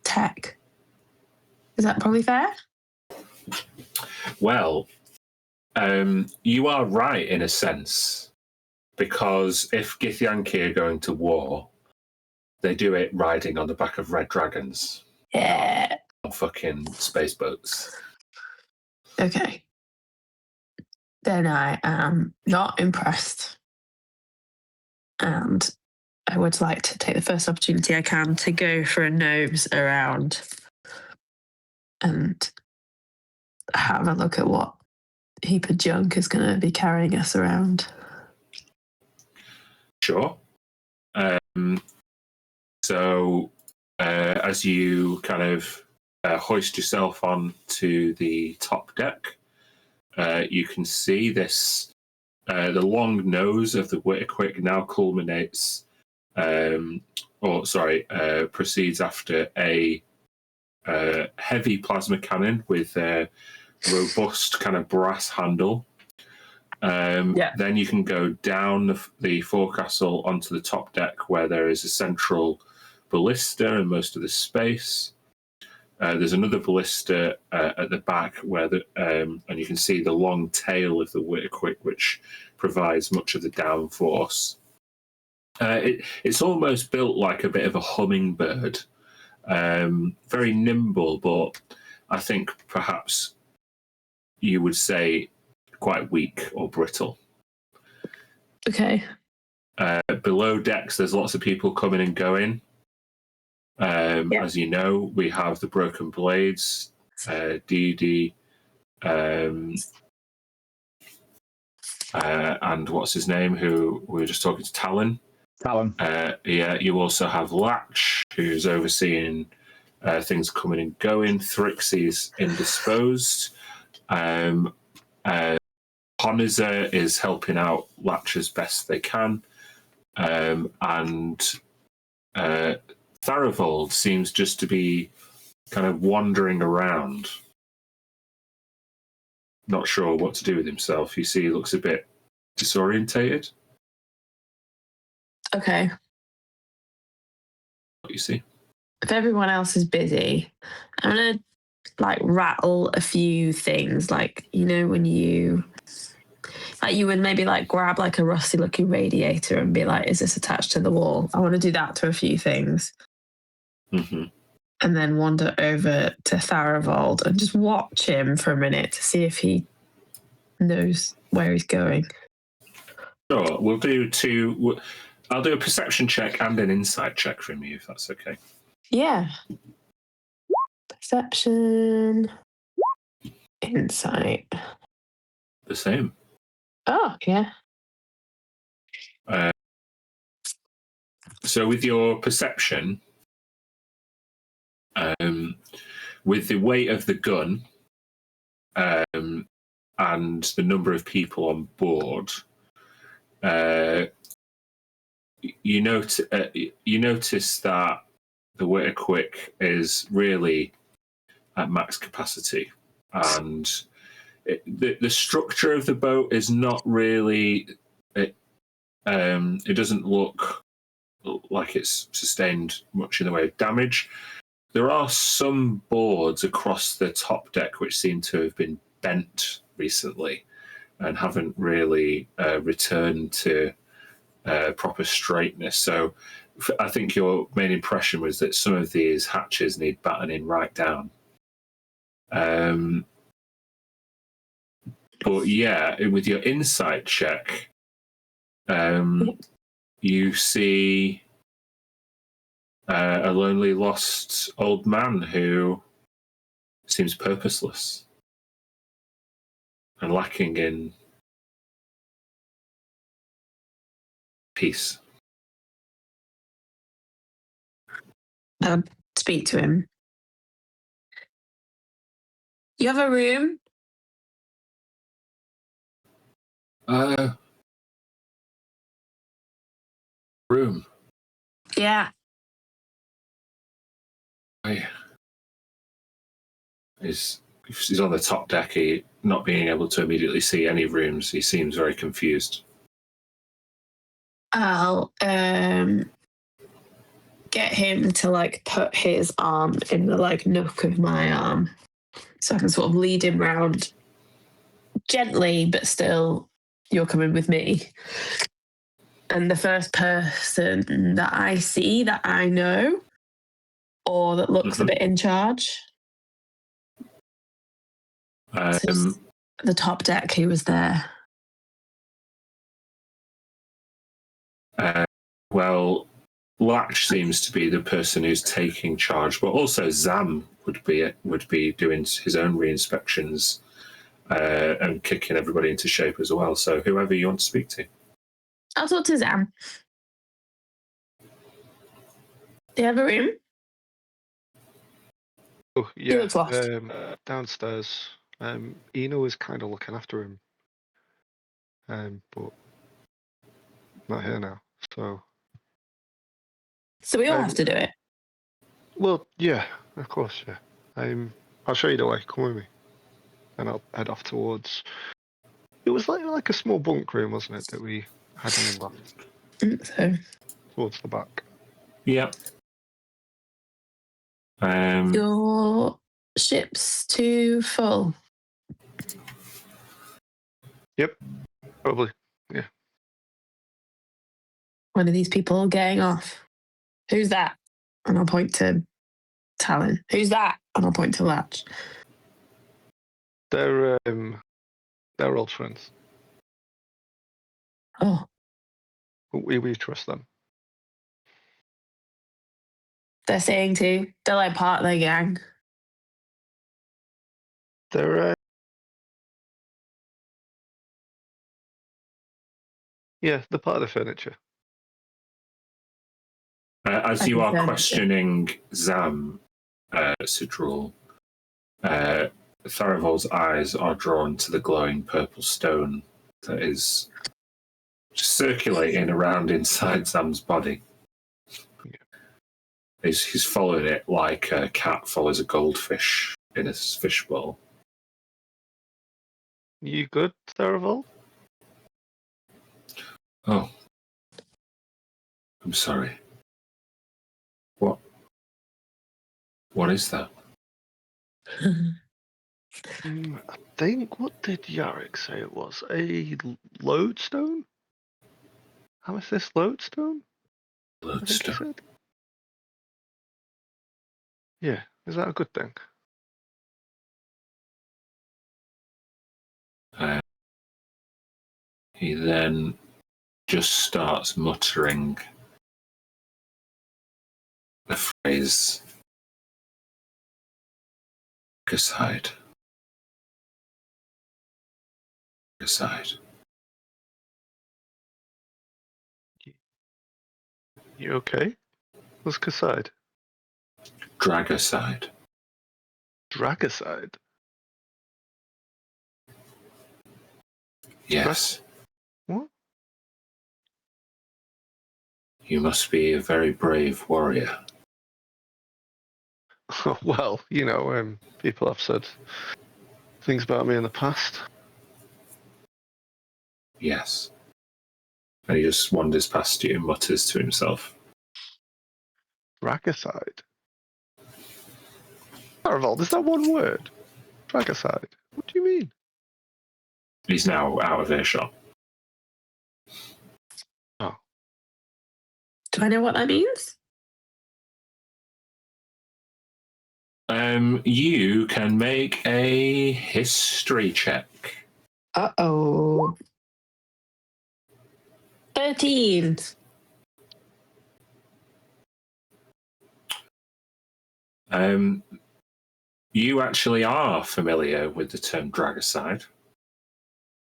tech. Is that probably fair? Well, you are right in a sense, because if Githyanki are going to war, they do it riding on the back of red dragons. Yeah. On fucking space boats. Okay. Then I am not impressed. And I would like to take the first opportunity I can to go for a nose around and have a look at what heap of junk is going to be carrying us around. Sure. So as you kind of hoist yourself on to the top deck, you can see this. The long nose of the Witterquick now culminates, proceeds after a heavy plasma cannon with a robust kind of brass handle. Then you can go down the forecastle onto the top deck, where there is a central ballista and most of the space. There's another ballista at the back and you can see the long tail of the Witterquick, which provides much of the downforce. It's almost built like a bit of a hummingbird, very nimble, but I think perhaps you would say quite weak or brittle. Okay. Below decks, there's lots of people coming and going. As you know, we have the Broken Blades, Dee, and what's his name, who we were just talking to, Talon. You also have Latch, who's overseeing things coming and going. Thrixie's indisposed. Honizer is helping out Latch as best they can. And Tharivold seems just to be kind of wandering around, not sure what to do with himself. You see, he looks a bit disorientated. Okay. What you see? If everyone else is busy, I'm going to rattle a few things. When you would maybe grab a rusty looking radiator and be like, is this attached to the wall? I want to do that to a few things. Mm-hmm. And then wander over to Tharivold and just watch him for a minute to see if he knows where he's going. Sure, we'll do two. I'll do a perception check and an insight check from you, if that's okay. Yeah. Perception. Insight. The same. Oh, yeah. So with your perception, with the weight of the gun and the number of people on board, you notice that the Witterquick is really at max capacity, and the structure of the boat is not really. It doesn't look like it's sustained much in the way of damage. There are some boards across the top deck which seem to have been bent recently and haven't really returned to proper straightness. So I think your main impression was that some of these hatches need battening right down. But yeah, with your insight check, you see a lonely, lost old man who seems purposeless and lacking in peace. I'll speak to him. You have a room? Room. Yeah. He's on the top deck. He not being able to immediately see any rooms. He seems very confused. I'll get him to like put his arm in the like nook of my arm, so I can sort of lead him round gently, but still, you're coming with me. And the first person that I see that I know, or that looks a bit in charge, the top deck, who was there. Well, Latch seems to be the person who's taking charge, but also Zam would be doing his own re-inspections and kicking everybody into shape as well. So whoever you want to speak to. I'll talk to Zam. Do you have a room? Oh, yeah. looks lost. Downstairs. Eno is kind of looking after him. But not here now. So we all have to do it. Well, yeah, of course, yeah. I'll show you the way. Come with me. And I'll head off towards... It was like a small bunk room, wasn't it, that we had in the last? I think so. Towards the back. Yep. Your ship's too full. Yep, probably. Yeah. One of these people getting off. Who's that? And I'll point to Talon. Who's that? And I'll point to Latch. They're old friends. Oh, We trust them. they're saying too. They're like part of their gang. They're yeah, they're part of the furniture. As you are questioning Zam, Sidrul, Tharavol's eyes are drawn to the glowing purple stone that is just circulating around inside Zam's body. Yeah. He's followed it like a cat follows a goldfish in a fishbowl. You good, Tharavol? Oh. I'm sorry. What is that? I think, what did Yarrick say it was? A lodestone? Amethyst lodestone? I think he Lodestone. said. Yeah, is that a good thing? He then just starts muttering the phrase, aside. Aside. You okay? What's Kaside? Drag aside. Drag aside? Yes. What? You must be a very brave warrior. Well, people have said Things about me in the past. Yes. And he just wanders past you and mutters to himself. Dragicide. Arvold, is that one word? Dragicide. What do you mean? He's now out of earshot. Oh. Do I know what that means? You can make a history check. Uh-oh. 13. You actually are familiar with the term dragicide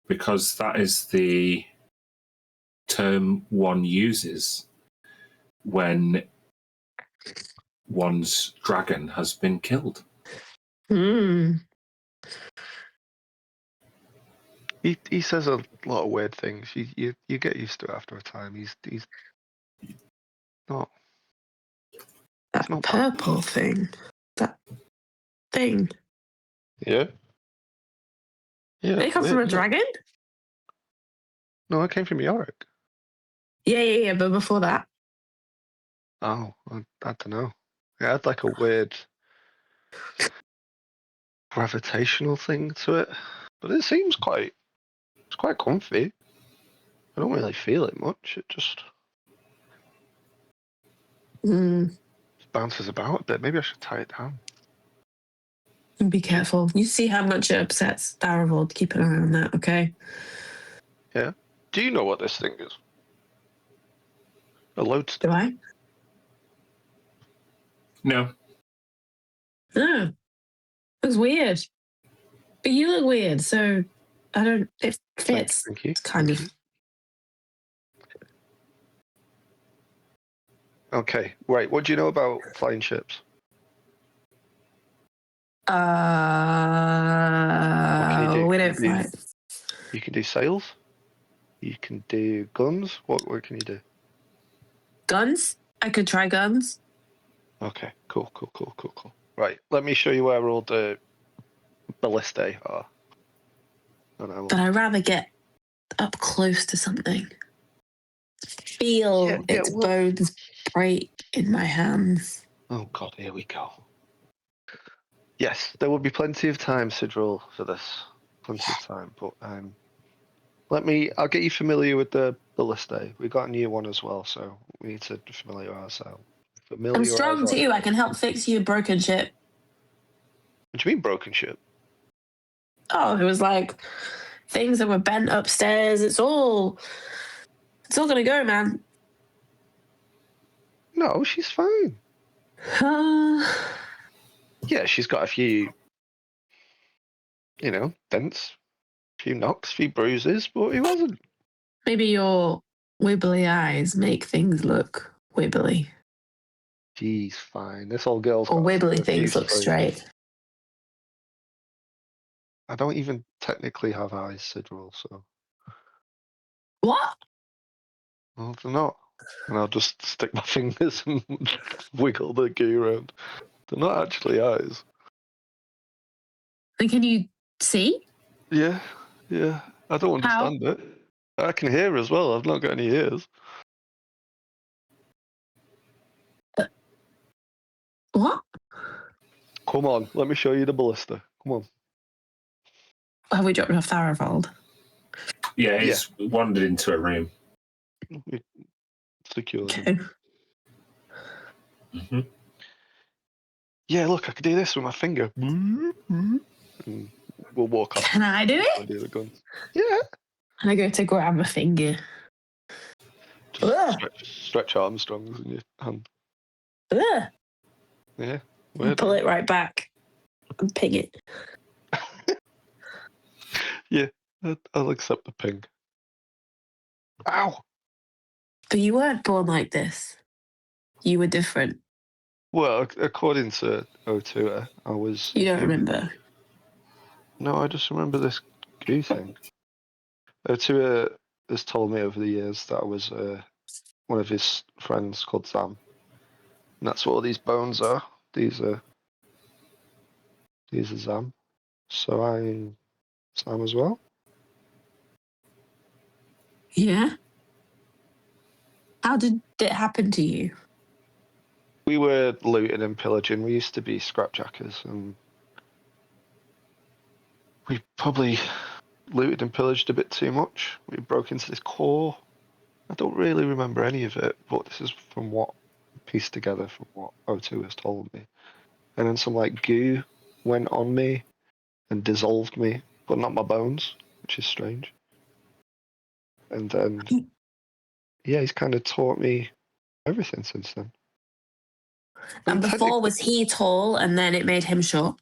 because that is the term one uses when one's dragon has been killed. Hmm. He says a lot of weird things. You get used to it after a time. He's not. That It's not bad. purple thing. That thing. Yeah. Yeah. Did it come weird, from a isn't it? dragon? No, it came from Yorick. Yeah, but before that. Oh, I don't know. It had like a weird gravitational thing to it, but it seems it's quite comfy. I don't really feel it much. It just bounces about a bit. Maybe I should tie it down. Be careful. You see how much it upsets Daravold. Keep an eye on that, okay? Yeah. Do you know what this thing is? A lodestone. Do I? No. No. Looks weird. But you look weird, so I don't. It fits. Thank you. Kind Thank of. you. Okay, right. What do you know about flying ships? What can you do? We Can don't you do- fight. You can do sails. You can do guns. What can you do? Guns? I could try guns. Okay, cool. Right, let me show you where all the ballistae are. And I will... But I'd rather get up close to something. Feel its bones break in my hands. Oh God, here we go. Yes, there will be plenty of time, Sidril, for this. Plenty of time, but I'll get you familiar with the ballistae. We got a new one as well, so we need to familiarize ourselves. I'm strong too. I can help fix your broken ship. What do you mean broken ship? Oh, it was like things that were bent upstairs. It's all gonna go, man. No, she's fine. Yeah, she's got a few, dents, a few knocks, a few bruises, but he wasn't. Maybe your wibbly eyes make things look wibbly. She's fine. This old girl's Or got a wibbly few things look sprays. straight. I don't even technically have eyes, Sidril, so. What? Well, they're not. And I'll just stick my fingers and wiggle the goo around. They're not actually eyes. And can you see? Yeah. I don't understand it. I can hear as well. I've not got any ears. What? Come on, let me show you the ballista. Come on. Have we dropped off Tharivold? Yeah, he's wandered into a room. Secure. Okay. Mm-hmm. Yeah, look, I could do this with my finger. And we'll walk off. Can I do it? Do the guns. Yeah. And I go to grab my finger. Just stretch Armstrongs in your hand. Ugh. Yeah. And pull it right back and ping it. Yeah, I'll accept the ping. Ow! But you weren't born like this. You were different. Well, according to O2, I was... You don't remember? No, I just remember this goo thing. O2 has told me over the years that I was one of his friends called Sam. And that's what all these bones are. These are Zam. So Sam as well. Yeah. How did it happen to you? We were looting and pillaging. We used to be scrapjackers, and we probably looted and pillaged a bit too much. We broke into this core. I don't really remember any of it, but this is from what pieced together from what O2 has told me. And then some like goo went on me and dissolved me, but not my bones, which is strange. And then, yeah, he's kind of taught me everything since then. And before, was he tall and then it made him short?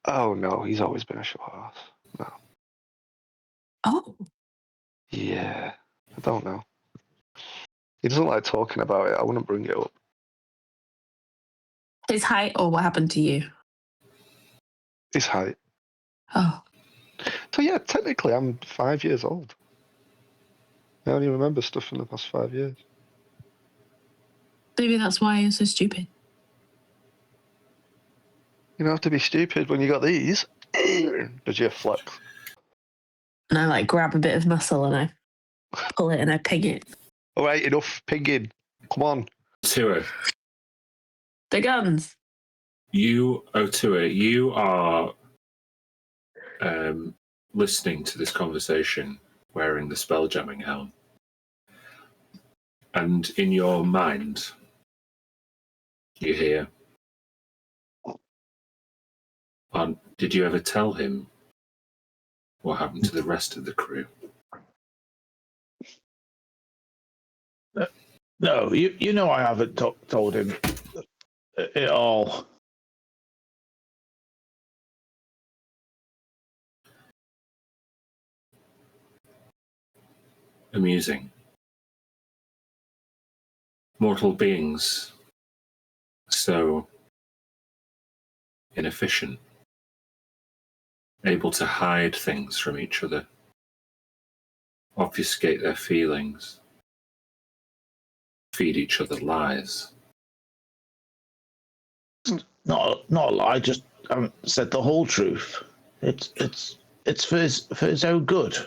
Oh no, he's always been a short ass. No. Oh. Yeah, I don't know. He doesn't like talking about it. I wouldn't bring it up. His height or what happened to you? His height. Oh. So yeah, technically I'm 5 years old. I only remember stuff from the past 5 years. Maybe that's why you're so stupid. You don't have to be stupid when you got these. Does you flex? And I like grab a bit of muscle and I pull it and I ping it. All right, enough pigging. Come on. Otua, The guns. Otua, you are listening to this conversation wearing the spelljamming helm. And in your mind, you hear, did you ever tell him what happened to the rest of the crew? No, you know I haven't told him it all. Amusing. Mortal beings, so inefficient, able to hide things from each other, obfuscate their feelings, feed each other lies. Not a lie. Just haven't said the whole truth. It's for his own good.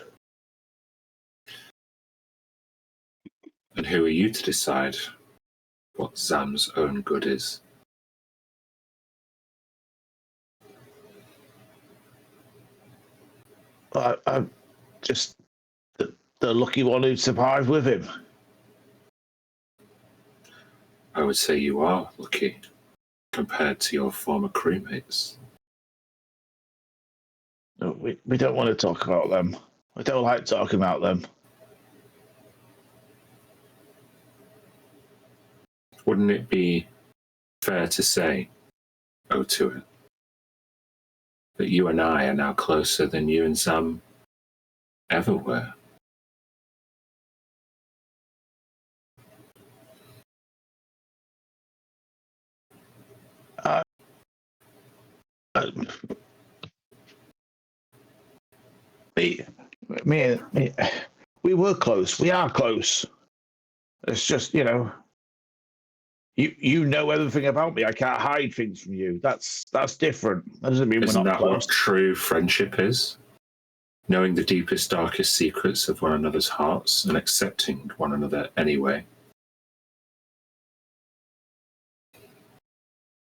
And who are you to decide what Zam's own good is? I'm just the lucky one who survived with him. I would say you are lucky compared to your former crewmates. No, we don't want to talk about them. We don't like talking about them. Wouldn't it be fair to say, Otua, that you and I are now closer than you and Zam ever were? Me, we were close. We are close. It's just, you know everything about me. I can't hide things from you. That's different. That doesn't mean Isn't we're not that close. what true friendship is? Knowing the deepest, darkest secrets of one another's hearts and accepting one another anyway.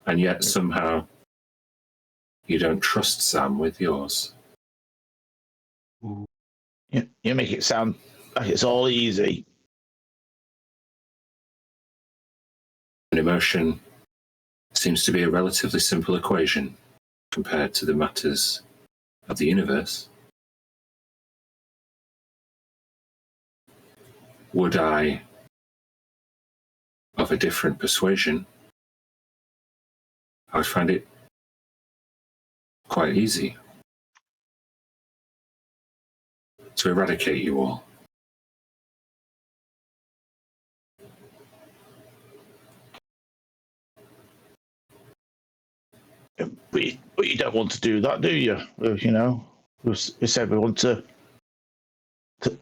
And yet somehow you don't trust Sam with yours. You make it sound like it's all easy. An emotion seems to be a relatively simple equation compared to the matters of the universe. Would I, of a different persuasion, I would find it quite easy to eradicate you all. But you don't want to do that, do you? You know, we said we want to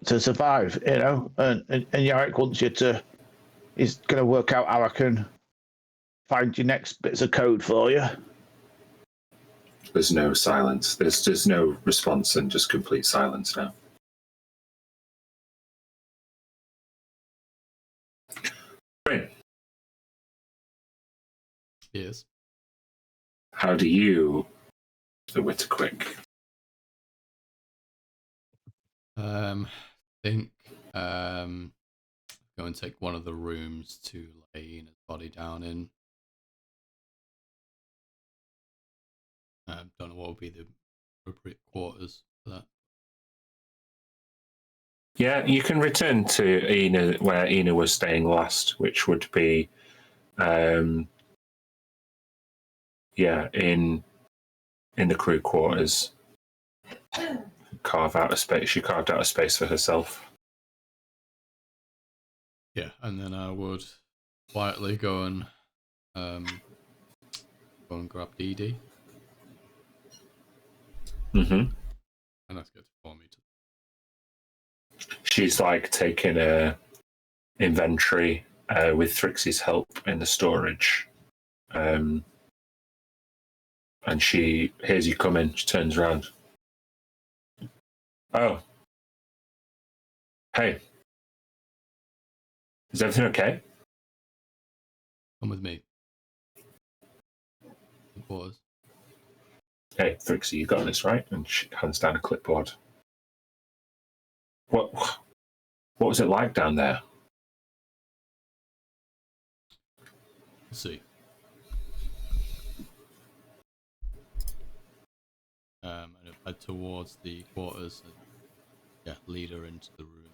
survive, you know, and Yarrick wants you to. He's going to work out how I can find your next bits of code for you. There's no silence. There's just no response and just complete silence now. Bryn, Yes. how do you the Witterquick? Think go and take one of the rooms to lay Ina's body down in. Don't know what would be the appropriate quarters for that. Yeah, you can return to Ina where Ina was staying last, which would be in the crew quarters. Carve out a space. She carved out a space for herself. Yeah, and then I would quietly go and grab Dee Dee. Mm-hmm. And that's good for me. She's like taking a inventory with Thrixie's help in the storage. And she hears you come in. She turns around. Oh. Hey. Is everything okay? Come with me. The quarters. Hey, Thrixie, you got this, right? And she hands down a clipboard. What was it like down there? Let's see. And head towards the quarters and lead her into the room.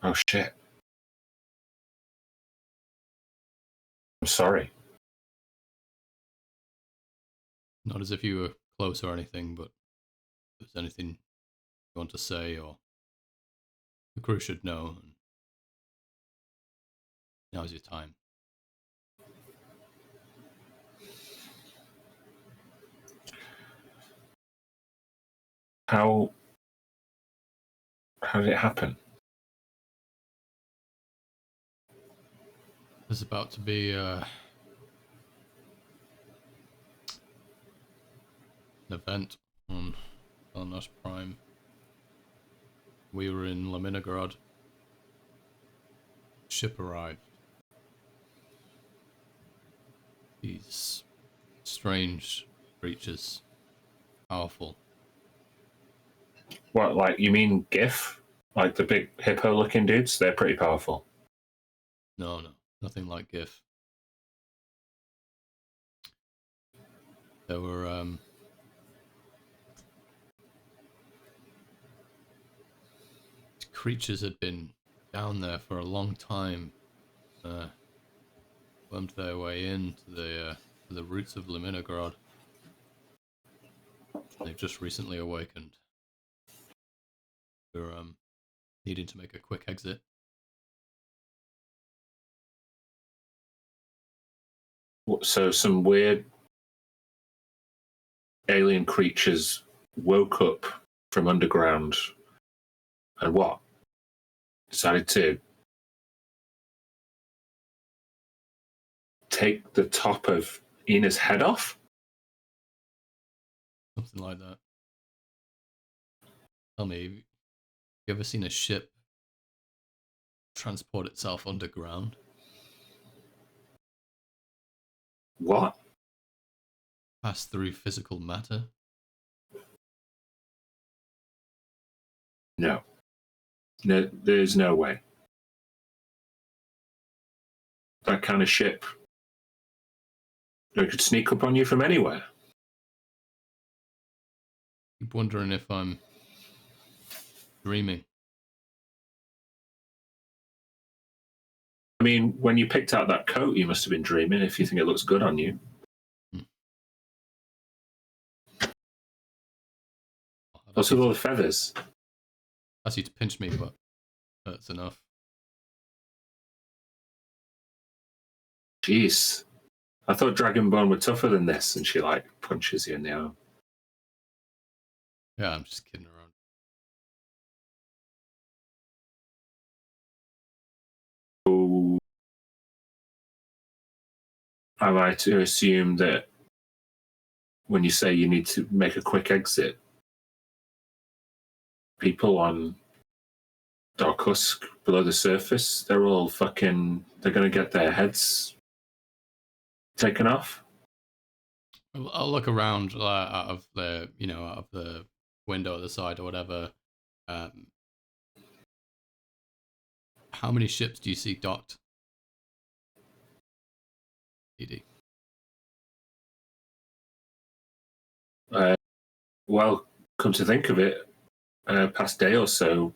Oh shit. I'm sorry. Not as if you were close or anything, but if there's anything you want to say or the crew should know, now's your time. How did it happen? There's about to be an event on Nash Prime. We were in Laminigrad. Ship arrived. These strange creatures, powerful. What, like, you mean GIF? Like the big hippo-looking dudes? They're pretty powerful. No, nothing like GIF. There were creatures had been down there for a long time, wormed their way into the roots of Laminigrad. They've just recently awakened. We're needing to make a quick exit. So some weird alien creatures woke up from underground and what? Decided to take the top of Ina's head off? Something like that. Tell me, have you ever seen a ship transport itself underground? What? Pass through physical matter? No, there's no way. That kind of ship, they could sneak up on you from anywhere. Keep wondering if I'm dreaming. I mean, when you picked out that coat, you must have been dreaming if you think it looks good on you. What's with all the feathers? Ask you to pinch me, but that's enough. Jeez. I thought Dragonborn were tougher than this, and she, like, punches you in the arm. Yeah, I'm just kidding around. Oh. am I to assume that when you say you need to make a quick exit, people on Dark Husk below the surface, they're all fucking, they're going to get their heads taken off? I'll look around out of the, out of the window at the side or whatever. How many ships do you see docked? ED. Well, come to think of it, past day or so,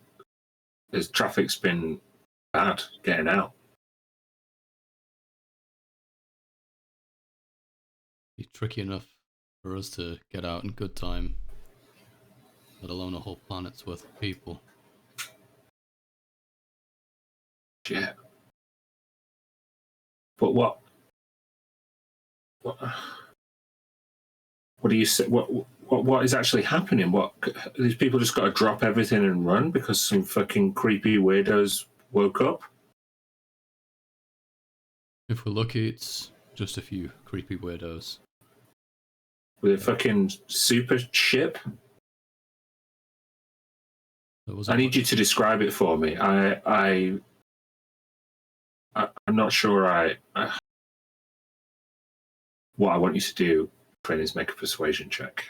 the traffic's been bad getting out. Be tricky enough for us to get out in good time, let alone a whole planet's worth of people. Yeah. But what do you say? What is actually happening? What, these people just got to drop everything and run because some fucking creepy weirdos woke up? If we're lucky, it's just a few creepy weirdos. With a fucking super ship? I need you to describe it for me. I'm not sure what I want you to do, Quinn, is make a persuasion check.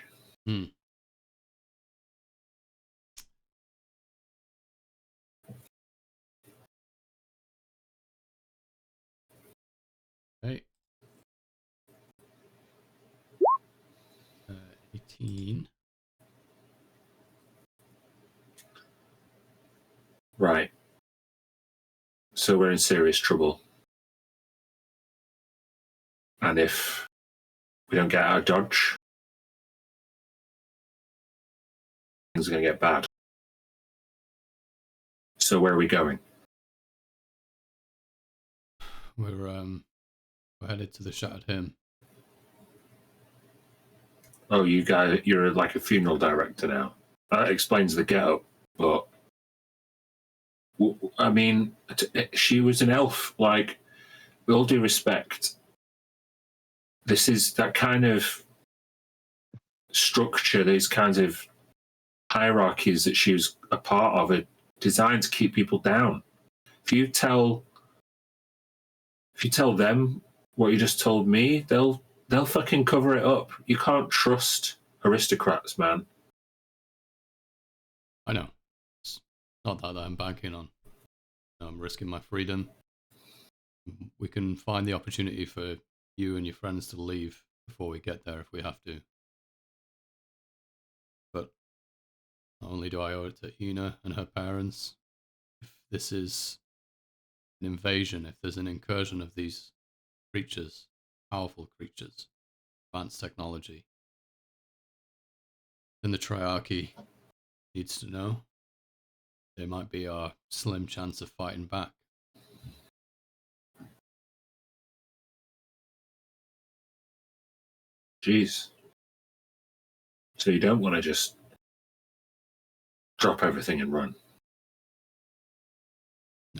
Okay. 18. Right. So we're in serious trouble. And if we don't get out of Dodge, things are going to get bad. So where are we going? We're headed to the Shattered Hymn. Oh, you're like a funeral director now. That explains the get-up, but I mean, she was an elf. Like, with all due respect, this is that kind of structure, these kinds of hierarchies that she was a part of are designed to keep people down. If you tell them what you just told me, they'll fucking cover it up. You can't trust aristocrats, man. I know. It's not that I'm banking on. I'm risking my freedom. We can find the opportunity for you and your friends to leave before we get there if we have to. But not only do I owe it to Ina and her parents, if this is an invasion, if there's an incursion of these creatures, powerful creatures, advanced technology, then the Triarchy needs to know. There might be our slim chance of fighting back. Jeez. So you don't want to just drop everything and run?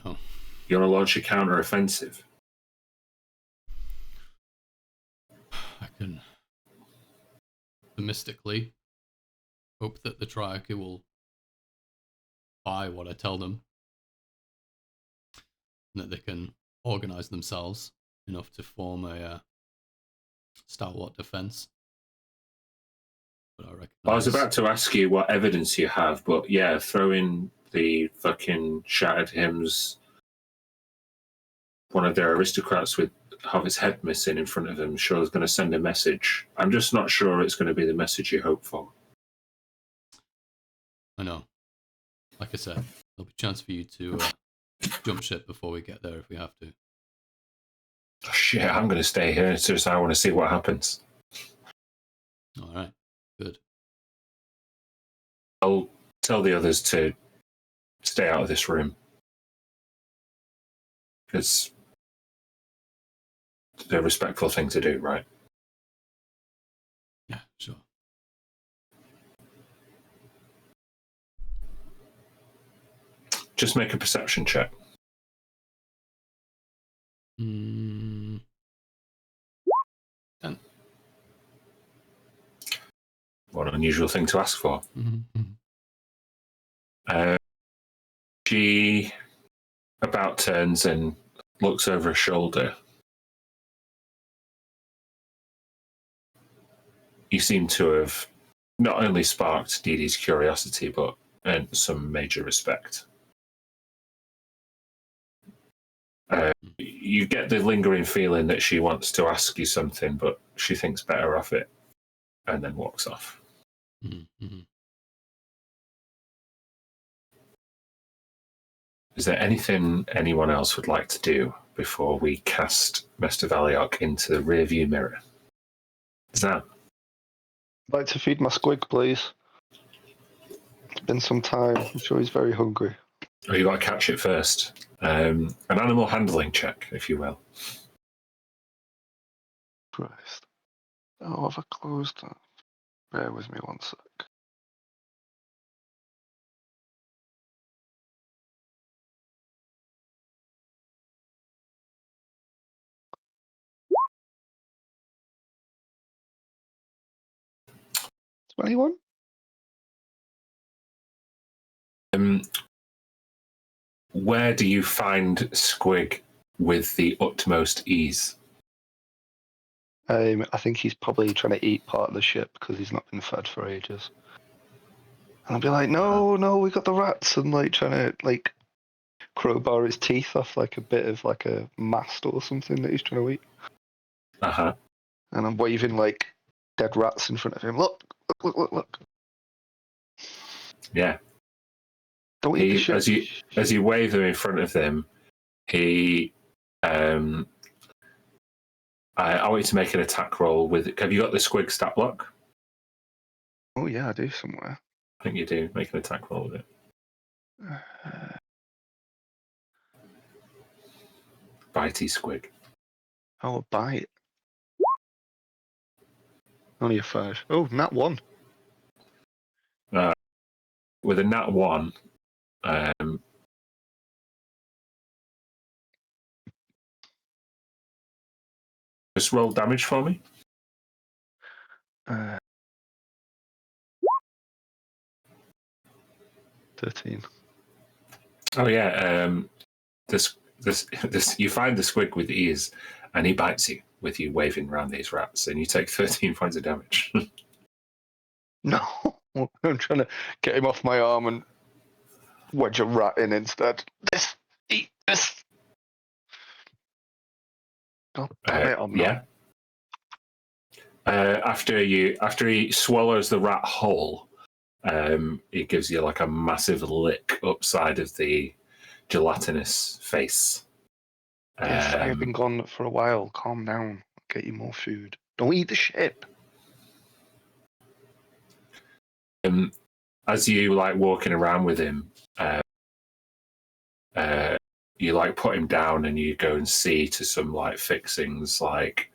No. You want to launch a counter-offensive? I can optimistically hope that the Triarchy will buy what I tell them, and that they can organize themselves enough to form a stalwart defense. But I was about to ask you what evidence you have, but yeah, throw in the fucking Shattered Hymns, one of their aristocrats with half his head missing in front of him, sure is going to send a message. I'm just not sure it's going to be the message you hope for. I know. Like I said, there'll be a chance for you to jump ship before we get there if we have to. Oh, shit, I'm going to stay here. It's just I want to see what happens. All right. Good. I'll tell the others to stay out of this room. It's the respectful thing to do, right? Yeah, sure. Just make a perception check. What an unusual thing to ask for. Mhm. She about turns and looks over her shoulder. You seem to have not only sparked Dee Dee's curiosity, but earned some major respect. You get the lingering feeling that she wants to ask you something, but she thinks better of it and then walks off. Mhm. Is there anything anyone else would like to do before we cast Mr. Valiok into the rearview mirror? Zam? I'd like to feed my squig, please. It's been some time. I'm sure he's very hungry. Oh, you got to catch it first. An animal handling check, if you will. Christ. Oh, have I closed that? Bear with me one sec. $21? Where do you find Squig with the utmost ease? I think he's probably trying to eat part of the ship because he's not been fed for ages. And I'll be like, no, we got the rats, and like trying to like crowbar his teeth off like a bit of like a mast or something that he's trying to eat. Uh-huh. And I'm waving like dead rats in front of him. Look. Yeah. Don't eat the ship. As you wave them in front of them, he I want you to make an attack roll with. Have you got the Squig stat block? Oh yeah, I do somewhere. I think you do. Make an attack roll with it. Bitey Squig. Oh, a bite. Only a 5. Oh, nat 1. With a nat 1, just roll damage for me. 13. Oh yeah. This you find the Squig with ease, and he bites you with you waving around these rats, and you take 13 points of damage. No, I'm trying to get him off my arm and wedge a rat in instead. Eat this. God damn it! I'm yeah. After he swallows the rat whole, he gives you like a massive lick upside of the gelatinous face. Yes, I have been gone for a while. Calm down. I'll get you more food. Don't eat the ship. As you like walking around with him, you like put him down and you go and see to some like fixings, like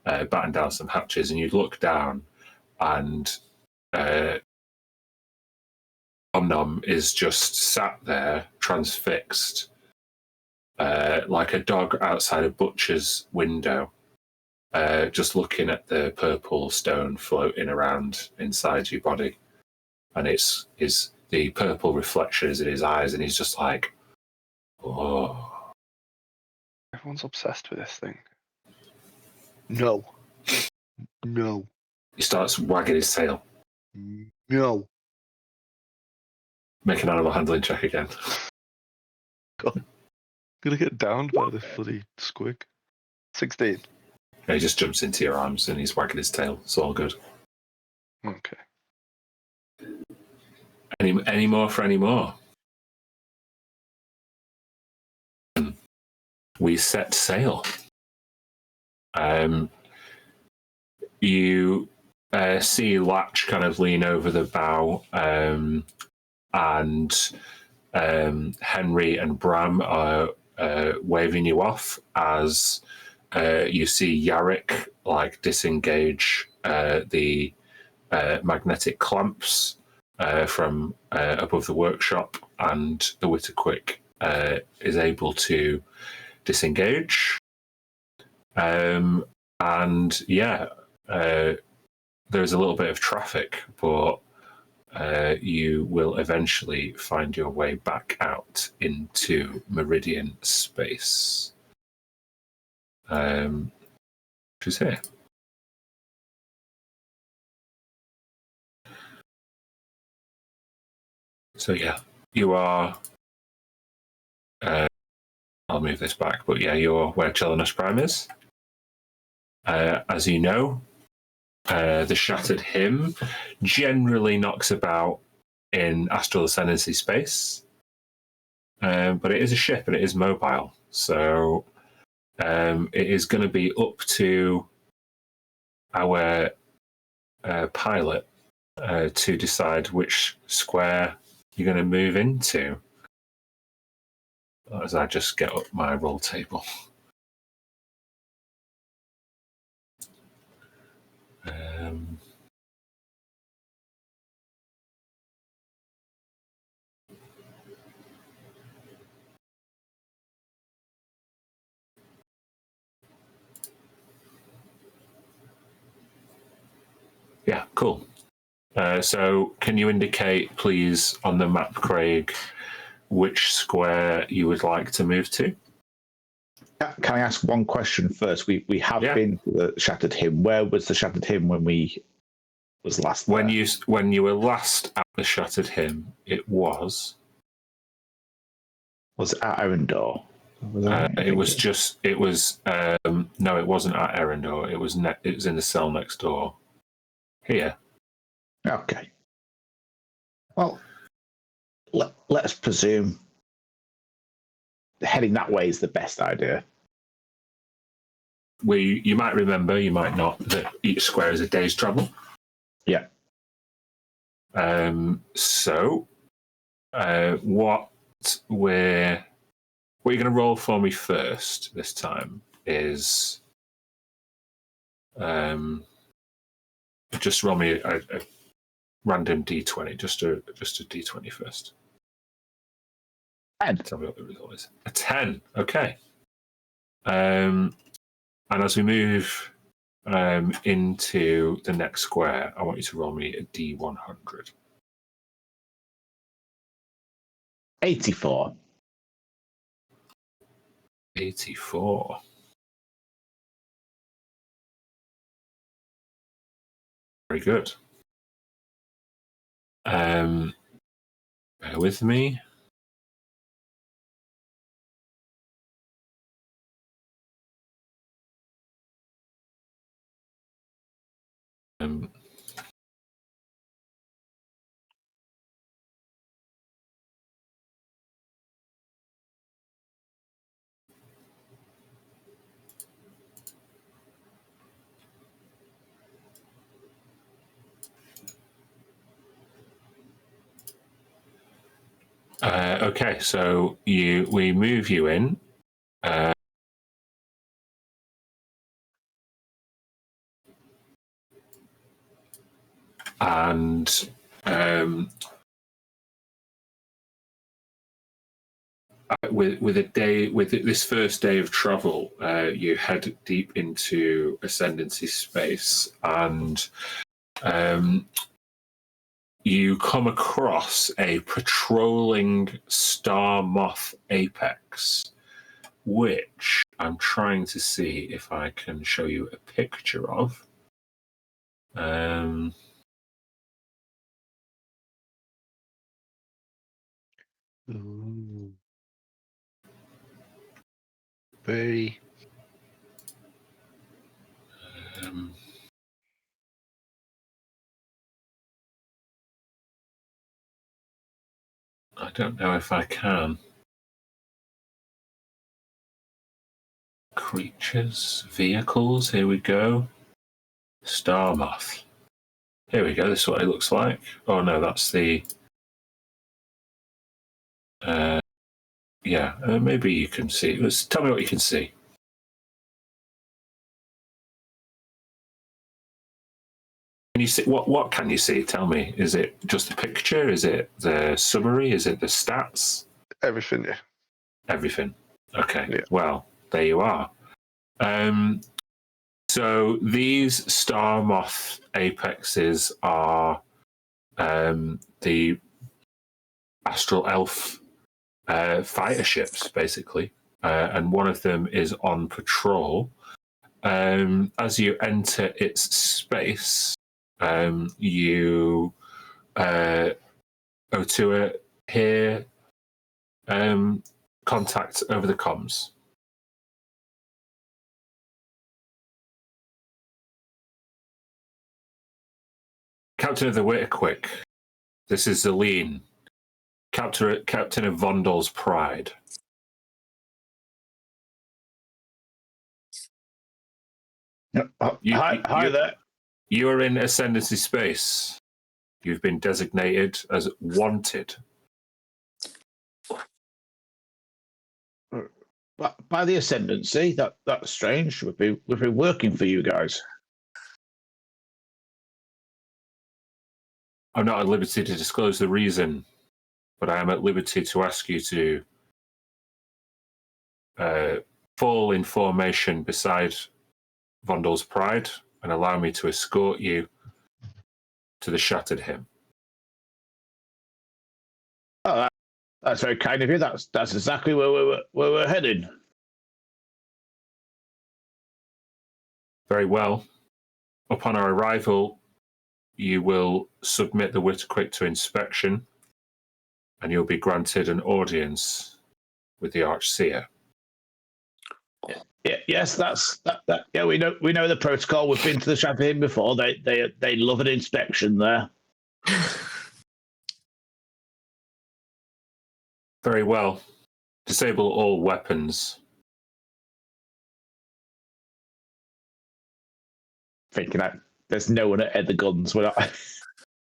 batten down some hatches, and you look down and Nom is just sat there transfixed, like a dog outside a butcher's window, just looking at the purple stone floating around inside your body. And the purple reflection is in his eyes, and he's just like, oh. Everyone's obsessed with this thing. No. No. He starts wagging his tail. No. Make an animal handling check again. God. Gonna get downed by this bloody squig. 16. And he just jumps into your arms and he's wagging his tail. It's all good. Okay. Any more for any more? We set sail. You see Latch kind of lean over the bow, and Henry and Bram are waving you off as you see Yarrick like disengage the magnetic clamps from above the workshop, and the Witterquick is able to disengage. And yeah, there's a little bit of traffic, but you will eventually find your way back out into Meridian space, which is here. So yeah, you are. I'll move this back, but yeah, you're where Chelanus Prime is. As you know, the Shattered Hymn generally knocks about in astral ascendancy space, but it is a ship and it is mobile, so it is going to be up to our pilot to decide which square you're going to move into. As I just get up my roll table. Yeah, cool. So can you indicate, please, on the map, Craig, which square you would like to move to? Can I ask one question first? We have been to the Shattered Hymn. Where was the Shattered Hymn when we was last there? When you were last at the Shattered Hymn, it was... Was it at Erendor? No, it wasn't at Erendor. It was in the cell next door. Here. Okay. Well, let's presume heading that way is the best idea. You might remember, you might not, that each square is a day's travel. Yeah. So, what you're going to roll for me first this time is just roll me a random d20, just a d20 first. 10. Tell me what the result is. A 10. Okay. And as we move into the next square, I want you to roll me a d100. 84. 84. Very good. Bear with me. Okay, so we move you in. And with this first day of travel, you head deep into ascendancy space, and you come across a patrolling star moth apex, which I'm trying to see if I can show you a picture of. Ooh. Very. I don't know if I can. Creatures, vehicles, here we go. Star moth. Here we go, this is what it looks like. Oh no, that's the... maybe you can see. Tell me what you can see. Can you see what can you see? Tell me. Is it just the picture? Is it the summary? Is it the stats? Everything, yeah. So these star moth apexes are the astral elf fighter ships, basically, and one of them is on patrol. As you enter its space, you Otua hear contact over the comms. Captain of the Witterquick, this is Zelene, Captain of Vondol's Pride. Hi there. You are in Ascendancy space. You've been designated as wanted. By the Ascendancy, that's strange. We've been working for you guys. I'm not at liberty to disclose the reason, but I am at liberty to ask you to fall in formation beside Vondol's Pride and allow me to escort you to the Shattered Hymn. Oh, that's very kind of you. That's exactly where we're heading. Very well. Upon our arrival, you will submit the Witterquick to inspection, and you'll be granted an audience with the Archseer. Yeah, yes, that's that. Yeah, we know the protocol. We've been to the Shattered Hymn before. They love an inspection there. Very well. Disable all weapons. Thinking that there's no one at the guns. We're not.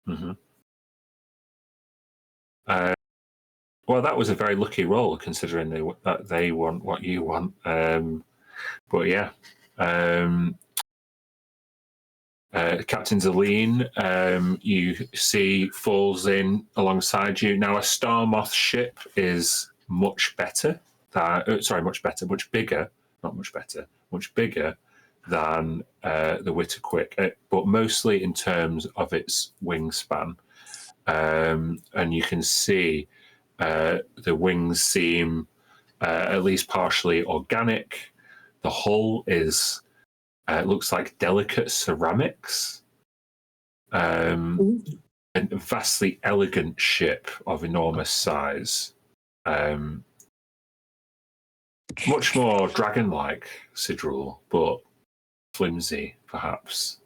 Mm-hmm. Well, that was a very lucky roll, considering that they want what you want. But yeah. Captain Zelene, you see, falls in alongside you. Now, a Star Moth ship is much bigger, not much bigger than the Witterquick, but mostly in terms of its wingspan. And you can see the wings seem at least partially organic. The hull is looks like delicate ceramics. A vastly elegant ship of enormous size. Much more dragon-like, Sidrul, but flimsy, perhaps,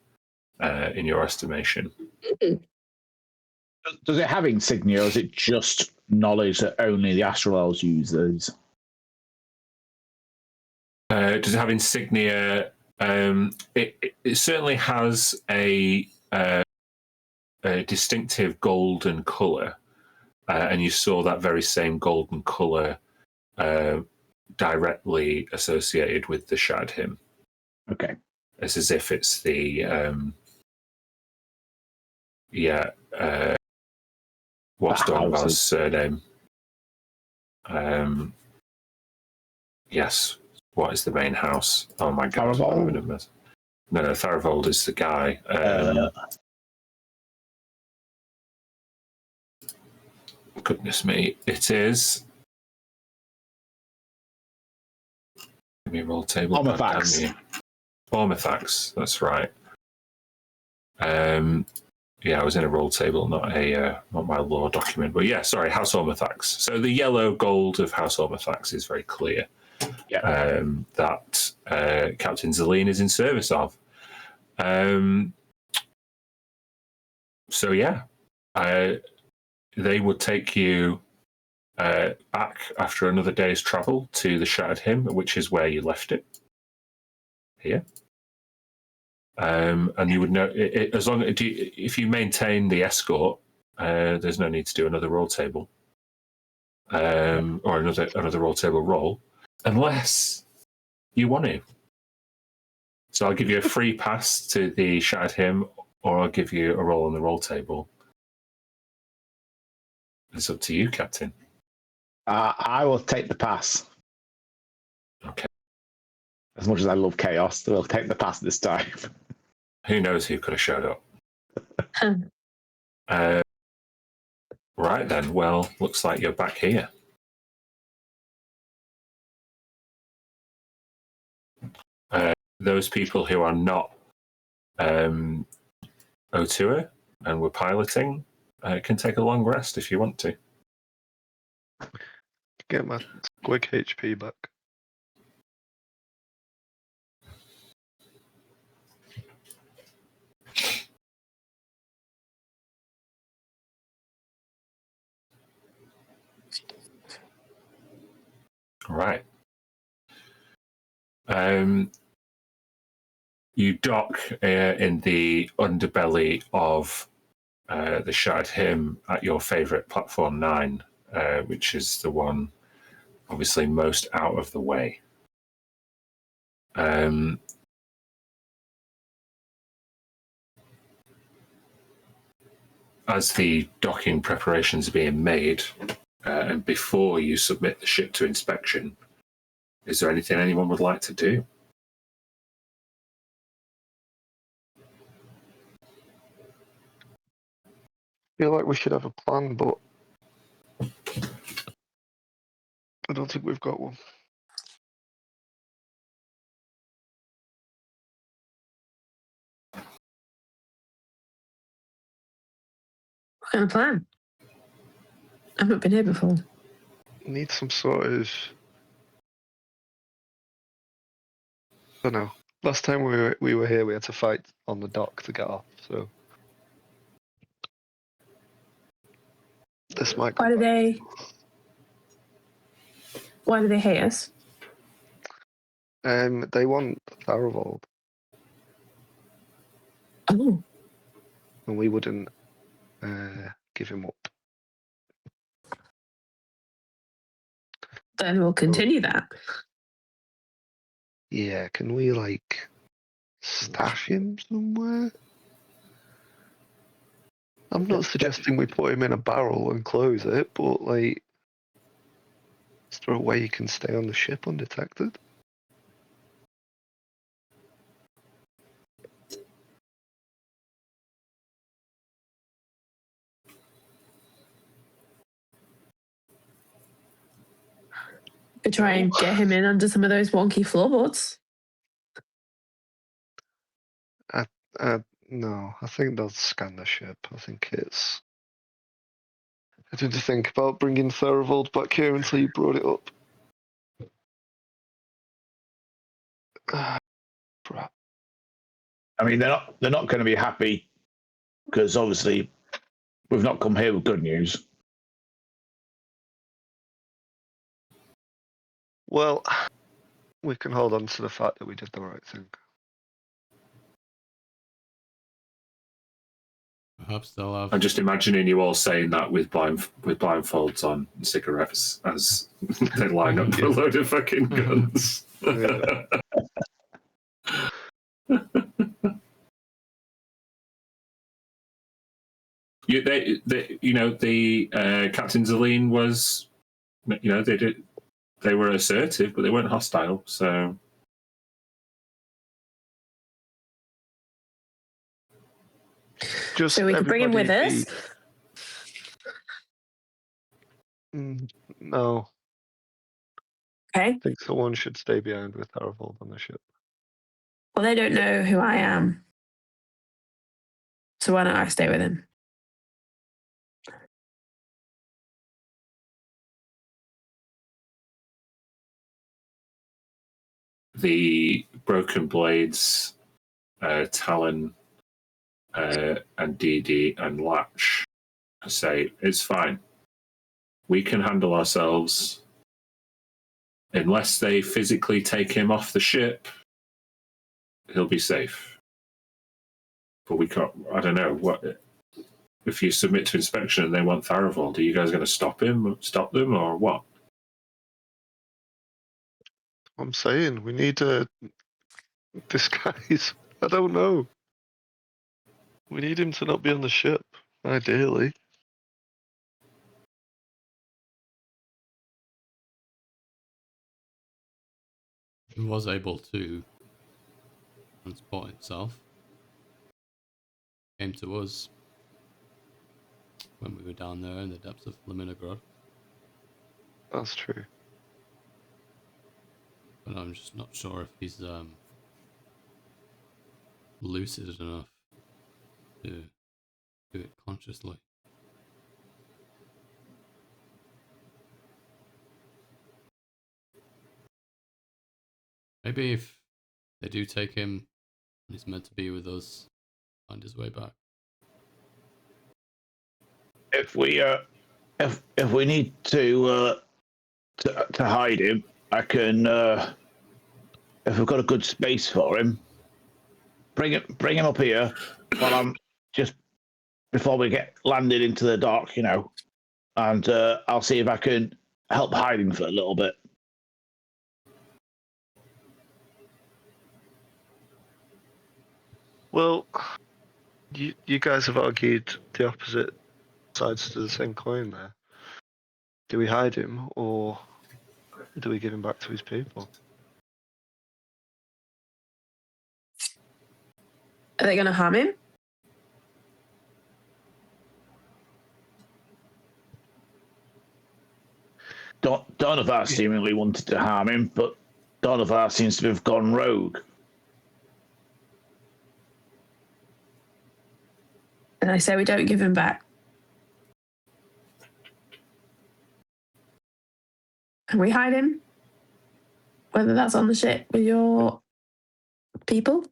in your estimation. Does it have insignia, or is it just knowledge that only the Astral Elves use these? Does it have insignia? It certainly has a distinctive golden colour, and you saw that very same golden colour directly associated with the Shattered Hymn. Okay. It's as if it's the what's Dornval's surname? Yes. What is the main house? Oh my god. Tharivold? No, Tharivold is the guy. Goodness me. It is. Give me a roll table. Ormathax, that's right. Yeah, I was in a roll table, not my lore document. But yeah, sorry, House Ormathax. So the yellow gold of House Ormathax is very clear. Yeah. That Captain Zelene is in service of. So yeah, they would take you back after another day's travel to the Shattered Hymn, which is where you left it. Here. And you would know as long as if you maintain the escort, there's no need to do another roll table, or another roll table roll, unless you want to. So I'll give you a free pass to the Shattered Hymn, or I'll give you a roll on the roll table. It's up to you, Captain. I will take the pass. Okay. As much as I love chaos, we'll take the pass this time. Who knows who could have showed up? Right then. Well, looks like you're back here. Those people who are not Otua and we're piloting can take a long rest if you want to. Get my squig HP back. All right. You dock in the underbelly of the Shattered Hymn at your favourite platform 9, which is the one obviously most out of the way. As the docking preparations are being made, and before you submit the ship to inspection, is there anything anyone would like to do? I feel like we should have a plan, but I don't think we've got one. What kind of plan? I've not been here before. Need some sort of... I don't know. Last time we were here, we had to fight on the dock to get off, so... This might... Why do they hate us? They want Tharivold, Oh, and we wouldn't give him up. then we'll continue that. Yeah, can we, like, stash him somewhere? I'm not suggesting we put him in a barrel and close it, but, like, is there a way he can stay on the ship undetected? We try and get him in under some of those wonky floorboards. No, I think they'll scan the ship. I think it's... I didn't think about bringing Tharivold back here until you brought it up. Crap. I mean, they're not going to be happy because obviously we've not come here with good news. Well, we can hold on to the fact that we did the right thing. Perhaps they'll have. I'm just imagining you all saying that with blindfolds on and cigarettes as they line up for a load of fucking guns. Yeah. Captain Zelene was, they were assertive, but they weren't hostile. So Just So we can bring him with us? No, Okay. I think someone should stay behind with Tharivold on the ship. Well, they don't know who I am. So why don't I stay with him? the Broken Blades, Talon, and DD and Latch say, it's fine. We can handle ourselves. Unless they physically take him off the ship, he'll be safe. But we can't, I don't know, what if you submit to inspection and they want Tharivold, are you guys going to stop them, or what? I'm saying we need a disguise. I don't know. We need him to not be on the ship, ideally. It was able to transport itself. Came to us when we were down there in the depths of Laminigrod. That's true. But I'm just not sure if he's lucid enough to do it consciously. Maybe if they do take him and he's meant to be with us, find his way back. If we if we need to hide him, I can. If we've got a good space for him, bring him up here while I'm just before we get landed into the dock, you know, and I'll see if I can help hide him for a little bit. Well, you guys have argued the opposite sides to the same coin there. Do we hide him, or do we give him back to his people? Are they going to harm him? Donovan seemingly wanted to harm him, but Donovan seems to have gone rogue. And I say we don't give him back. And we hide him, whether that's on the ship with your people.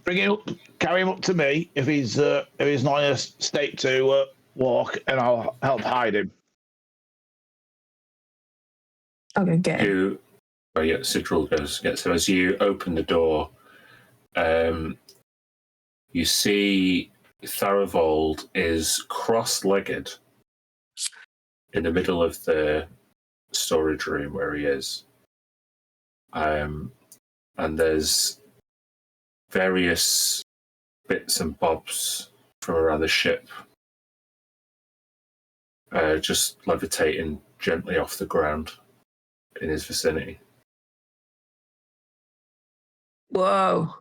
Bring him up, carry him up to me if he's not in a state to walk, and I'll help hide him. I'll go get him. Sidril goes gets him. As you open the door, you see Tharivold is cross-legged in the middle of the storage room where he is. And there's various bits and bobs from around the ship just levitating gently off the ground in his vicinity. Whoa.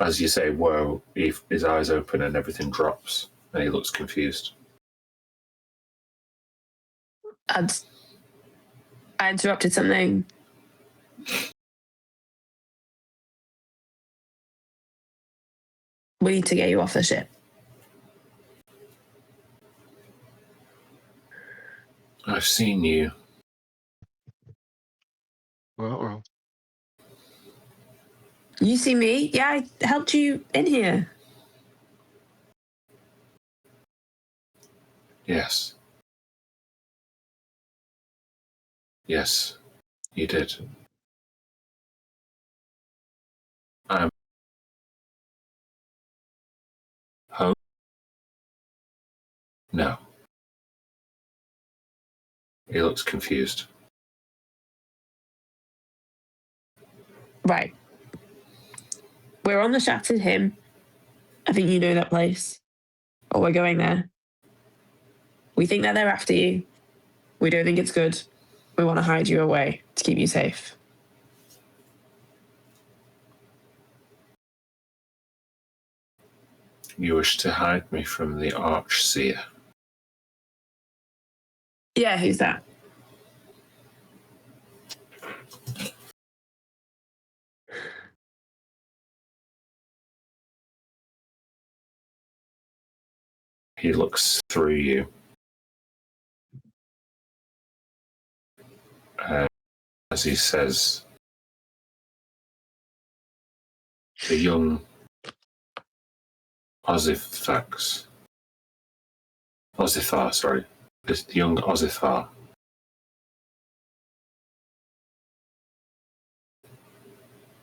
As you say, whoa, his eyes open and everything drops and he looks confused. I interrupted something. We need to get you off the ship. I've seen you. Well. You see me? Yeah, I helped you in here. Yes. Yes, you did. I'm home? No. He looks confused. Right. We're on the Shattered Hymn. I think you know that place. Or we're going there. We think that they're after you. We don't think it's good. We want to hide you away to keep you safe. You wish to hide me from the Archseer? Yeah, who's that? He looks through you. As he says, the young Ozzithar, sorry. This young Ozzithar.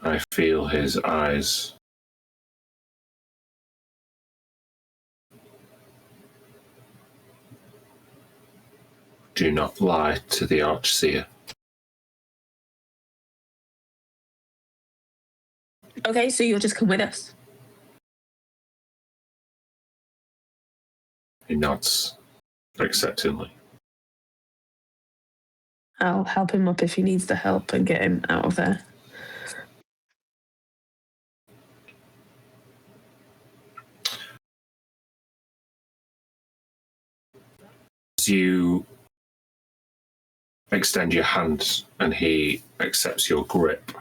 I feel his eyes. Do not lie to the Archseer. Okay, so you'll just come with us. He nods acceptingly. I'll help him up if he needs the help and get him out of there. As you extend your hand and he accepts your grip,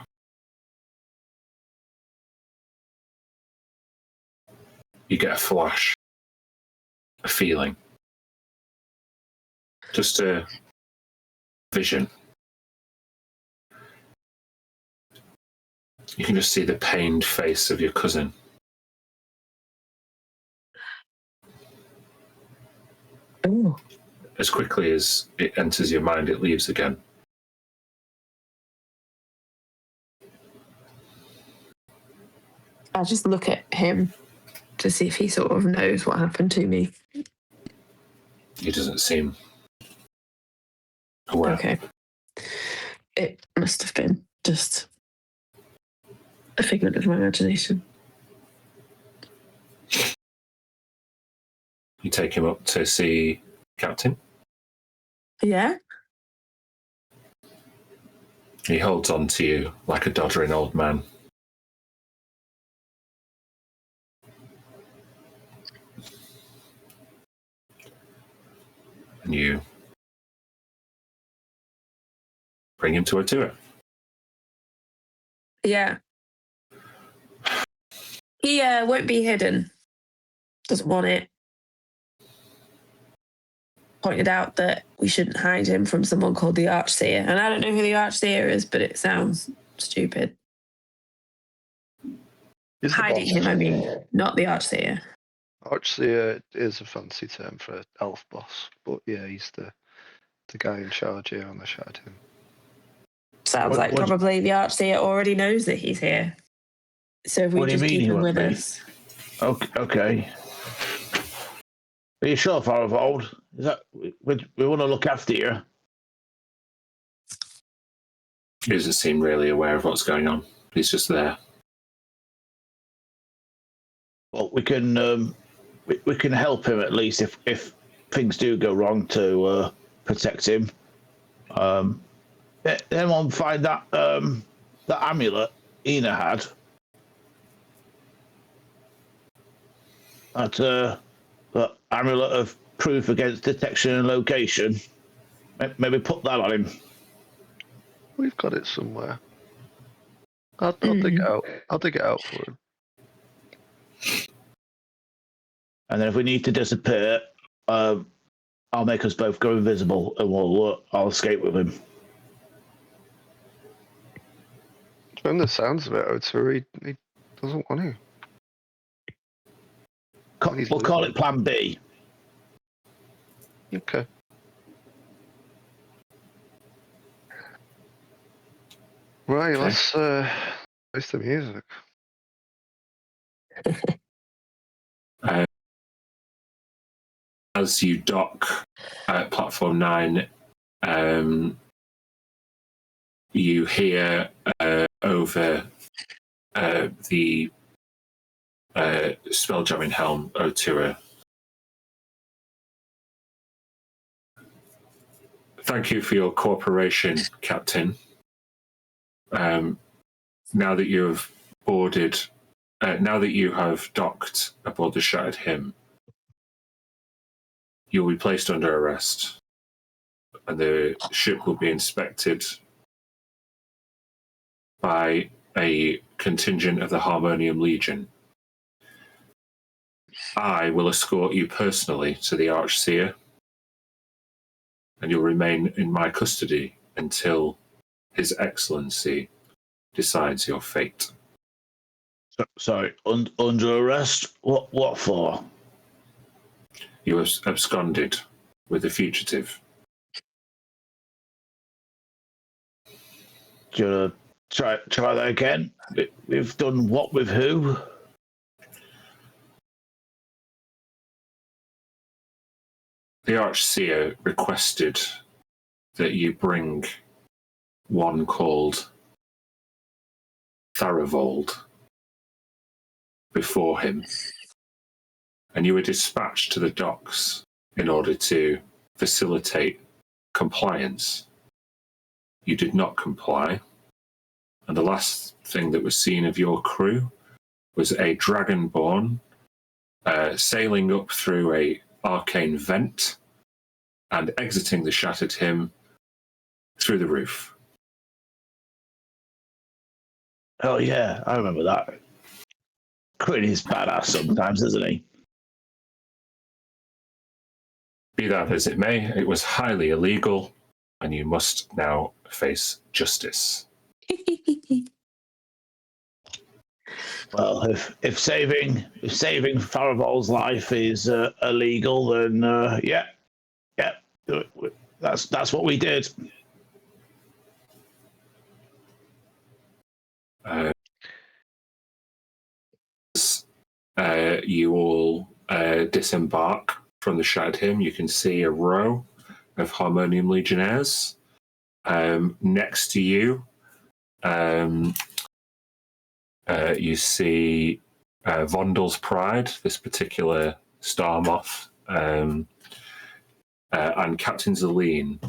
you get a flash, a feeling, just a vision. You can just see the pained face of your cousin. Oh. As quickly as it enters your mind, it leaves again. I'll just look at him to see if he sort of knows what happened to me. He doesn't seem aware. Okay. It must have been just a figment of my imagination. You take him up to see Captain. Yeah? He holds on to you like a doddering old man. And you bring him to a tour. Yeah. He won't be hidden. Doesn't want it. Pointed out that we shouldn't hide him from someone called the Archseer. And I don't know who the Archseer is, but it sounds stupid. He's the Hiding boss. him, I mean, not the Archseer. Archseer is a fancy term for an elf boss, but yeah, he's the guy in charge here on the Shard Him. Sounds like probably the Archseer already knows that he's here. So if we just keep him with us. Okay. Are you sure, Faravold? Is that we want to look after you? He doesn't seem really aware of what's going on. He's just there. Well, we can we can help him at least if things do go wrong to protect him. Anyone find that that amulet Ina had? That amulet of proof against detection and location. Maybe put that on him. We've got it somewhere. I'll dig it out. I'll dig it out for him. And then if we need to disappear, I'll make us both go invisible, and I'll escape with him. From the sounds of it, I would say he doesn't want to. We'll call it Plan B. Okay. Right, Okay. let's face the music. As you dock at platform 9, you hear over the spelljamming helm Otura. Thank you for your cooperation, Captain. Now that you have boarded, now that you have docked aboard the Shattered Hymn, you will be placed under arrest, and the ship will be inspected by a contingent of the Harmonium Legion. I will escort you personally to the Archseer, and you'll remain in my custody until His Excellency decides your fate. Sorry, under arrest? What for? You have absconded with a fugitive. Do you want to try that again? We've done what with who? The Archseer requested that you bring one called Faravold before him, and you were dispatched to the docks in order to facilitate compliance you did not comply. And the last thing that was seen of your crew was a dragonborn sailing up through a arcane vent and exiting the shattered hymn through the roof. Oh yeah, I remember that. Quinn is badass sometimes, isn't he? Be that as it may, it was highly illegal, and you must now face justice. Well, if saving Faribal's life is illegal, then yeah, that's what we did. You all disembark from the shattered hymn. You can see a row of Harmonium Legionnaires. Next to you, you see Vondel's Pride, this particular star moth, and Captain Zelene.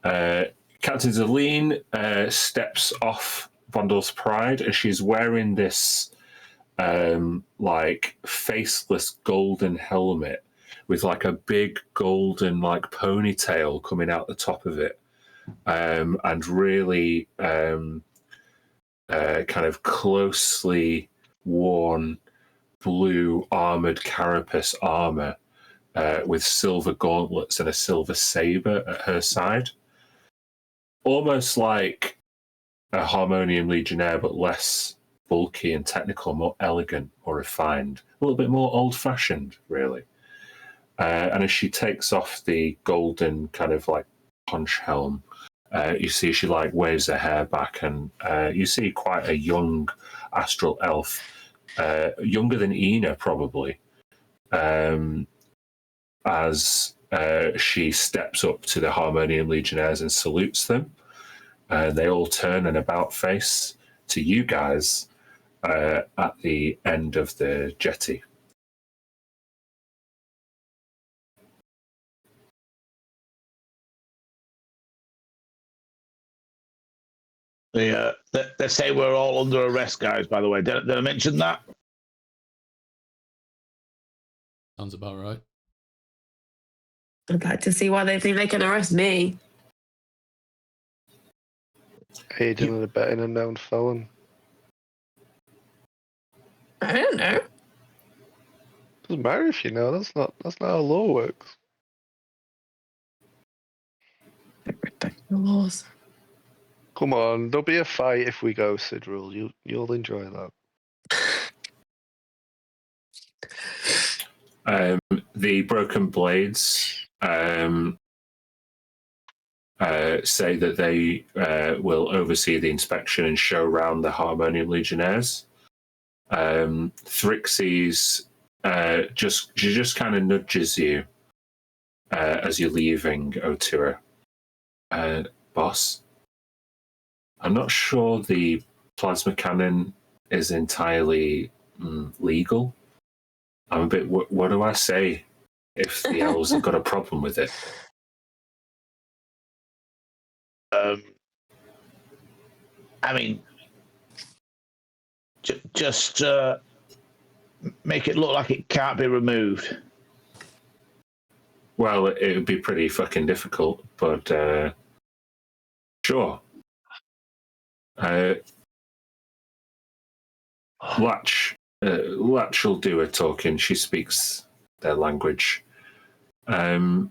Captain Zelene steps off Vondel's Pride, and she's wearing this like faceless golden helmet with like a big golden like ponytail coming out the top of it, and really kind of closely worn blue armored carapace armor with silver gauntlets and a silver saber at her side, almost like a Harmonium Legionnaire, but less bulky and technical, more elegant, more refined, a little bit more old-fashioned, really. And as she takes off the golden kind of like conch helm, you see she like waves her hair back, and you see quite a young astral elf, younger than Ina probably, as she steps up to the Harmonium Legionnaires and salutes them. They all turn an about face to you guys at the end of the jetty. They say we're all under arrest, guys. By the way, did I mention that? Sounds about right. I'd like to see why they think they can arrest me. Aiding and abetting a known felon. I don't know. Doesn't matter if you know. That's not how law works. Protect the laws. Come on, there'll be a fight if we go, Sidrul. You'll enjoy that. The Broken Blades say that they will oversee the inspection and show around the Harmonium Legionnaires. Thrixie's just kind of nudges you as you're leaving Otua. Boss, I'm not sure the plasma cannon is entirely legal. I'm a bit. What do I say if the elves have got a problem with it? I mean, just make it look like it can't be removed. Well, it would be pretty fucking difficult, but sure. Latch will do her talking. She speaks their language. As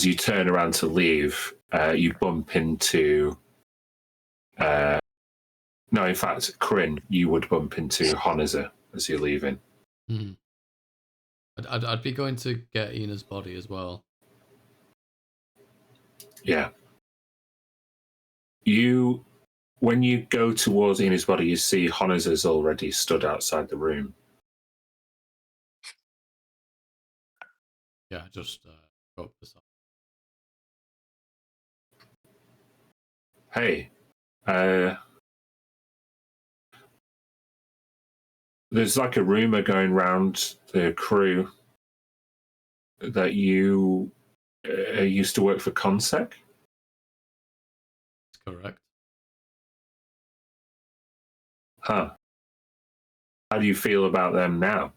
you turn around to leave, you bump into... no, in fact, Corinne, you would bump into Honazer as you're leaving. Hmm. I'd be going to get Ina's body as well. Yeah. When you go towards Ina's body, you see Honazer's already stood outside the room. Yeah, just go up the side. Hey, there's like a rumor going around the crew that you used to work for Consec. Correct. Huh. How do you feel about them now?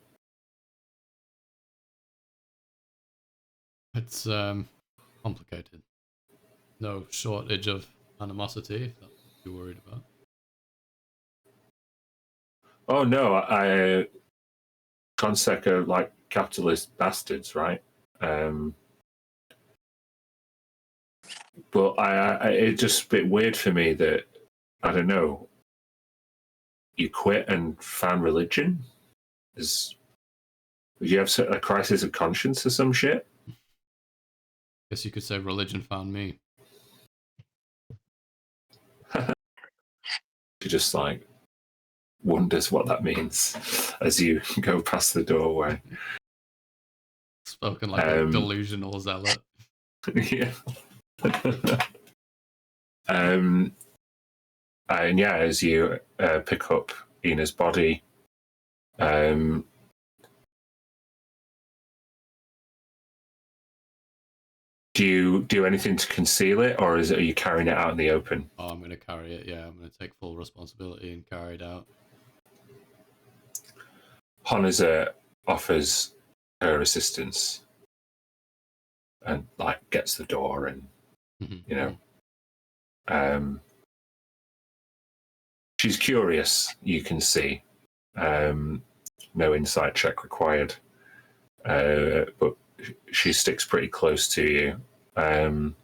It's complicated. No shortage of animosity, if that's what you're worried about. Oh no, I Consec are like capitalist bastards, right? But it's just a bit weird for me that, I don't know, you quit and found religion? Did you have a crisis of conscience or some shit? Guess you could say religion found me. She just like wonders what that means as you go past the doorway. Spoken like a delusional zealot. Yeah. And yeah, as you pick up Ina's body, do you do anything to conceal it, or are you carrying it out in the open? Oh, I'm going to carry it, yeah. I'm going to take full responsibility and carry it out. Honazer offers her assistance and like gets the door and you know she's curious, you can see. No insight check required, but she sticks pretty close to you, and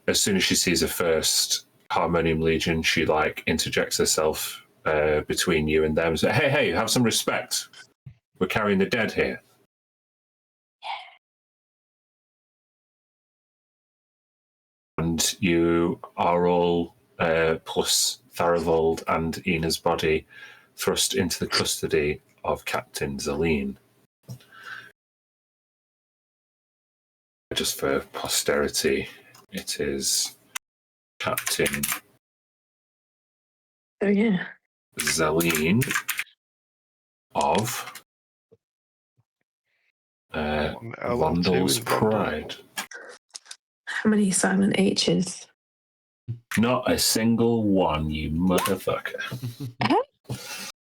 as soon as she sees a first Harmonium Legion, she like interjects herself between you and them. So hey, have some respect. We're carrying the dead here. And you are all, plus Tharivold and Ina's body, thrust into the custody of Captain Zaleen. Just for posterity, it is Captain Zaleen of Vandal's Pride. How many silent H's? Not a single one, you motherfucker.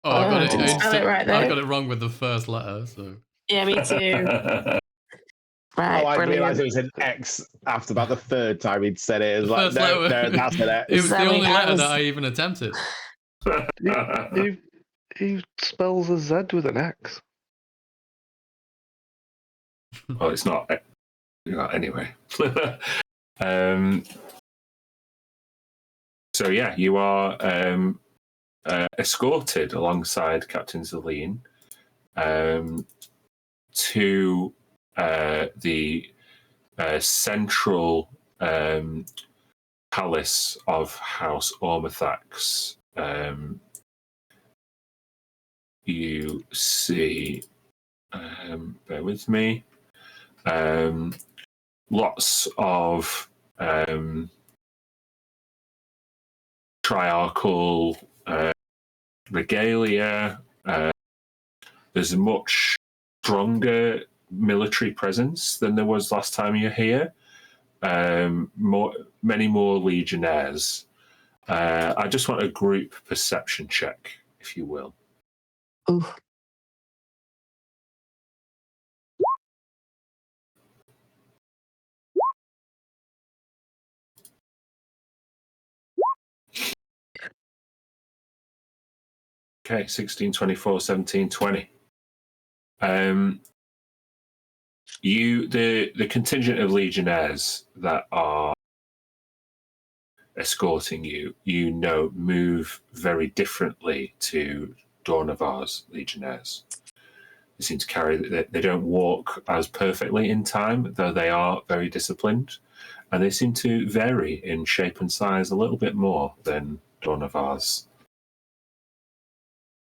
Oh, I got it. Didn't spell it right, though. I got it wrong with the first letter, so. Yeah, me too. Right, I brilliant. realised it was an X after about the third time he'd said it. It was like, no, that's an X. It was the only letter that I even attempted. He spells a Z with an X. Well, it's not. Anyway. So yeah, you are escorted alongside Captain Zaleen to the central palace of House Ormathax. You see, bear with me, lots of triarchal regalia. There's a much stronger military presence than there was last time you were here. Many more legionnaires. I just want a group perception check, if you will. Ooh. Okay, 16, 24, 17, 20. The contingent of legionnaires that are escorting you, move very differently to Dornavar's legionnaires. They seem to carry, they don't walk as perfectly in time, though they are very disciplined, and they seem to vary in shape and size a little bit more than Dornavar's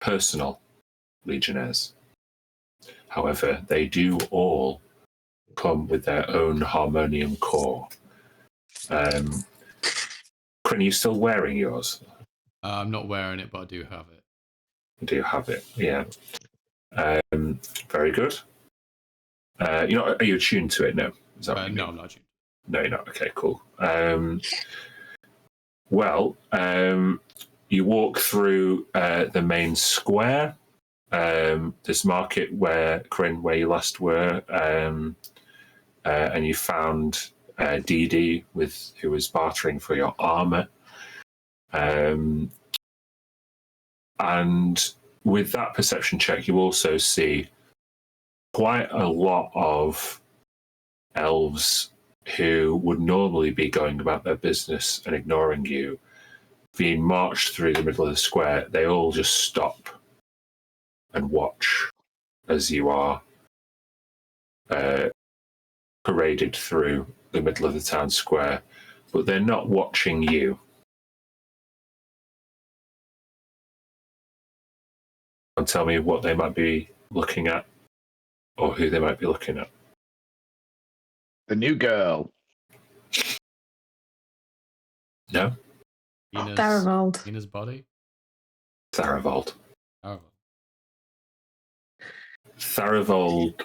personal legionnaires. However, they do all come with their own harmonium core. Crin, are you still wearing yours? I'm not wearing it, but I do have it. You do have it, yeah. Very good. Are you attuned to it? No. Is that what you no, mean? I'm not attuned. No, you're not. Okay, cool. You walk through the main square. This market where you last were, and you found Dee Dee who was bartering for your armor. And with that perception check, you also see quite a lot of elves who would normally be going about their business and ignoring you, being marched through the middle of the square. They all just stop and watch as you are paraded through the middle of the town square, but they're not watching you. And tell me what they might be looking at, or who they might be looking at. The new girl. No? Tharivold. Ina's body? Tharivold. Oh. Tharivold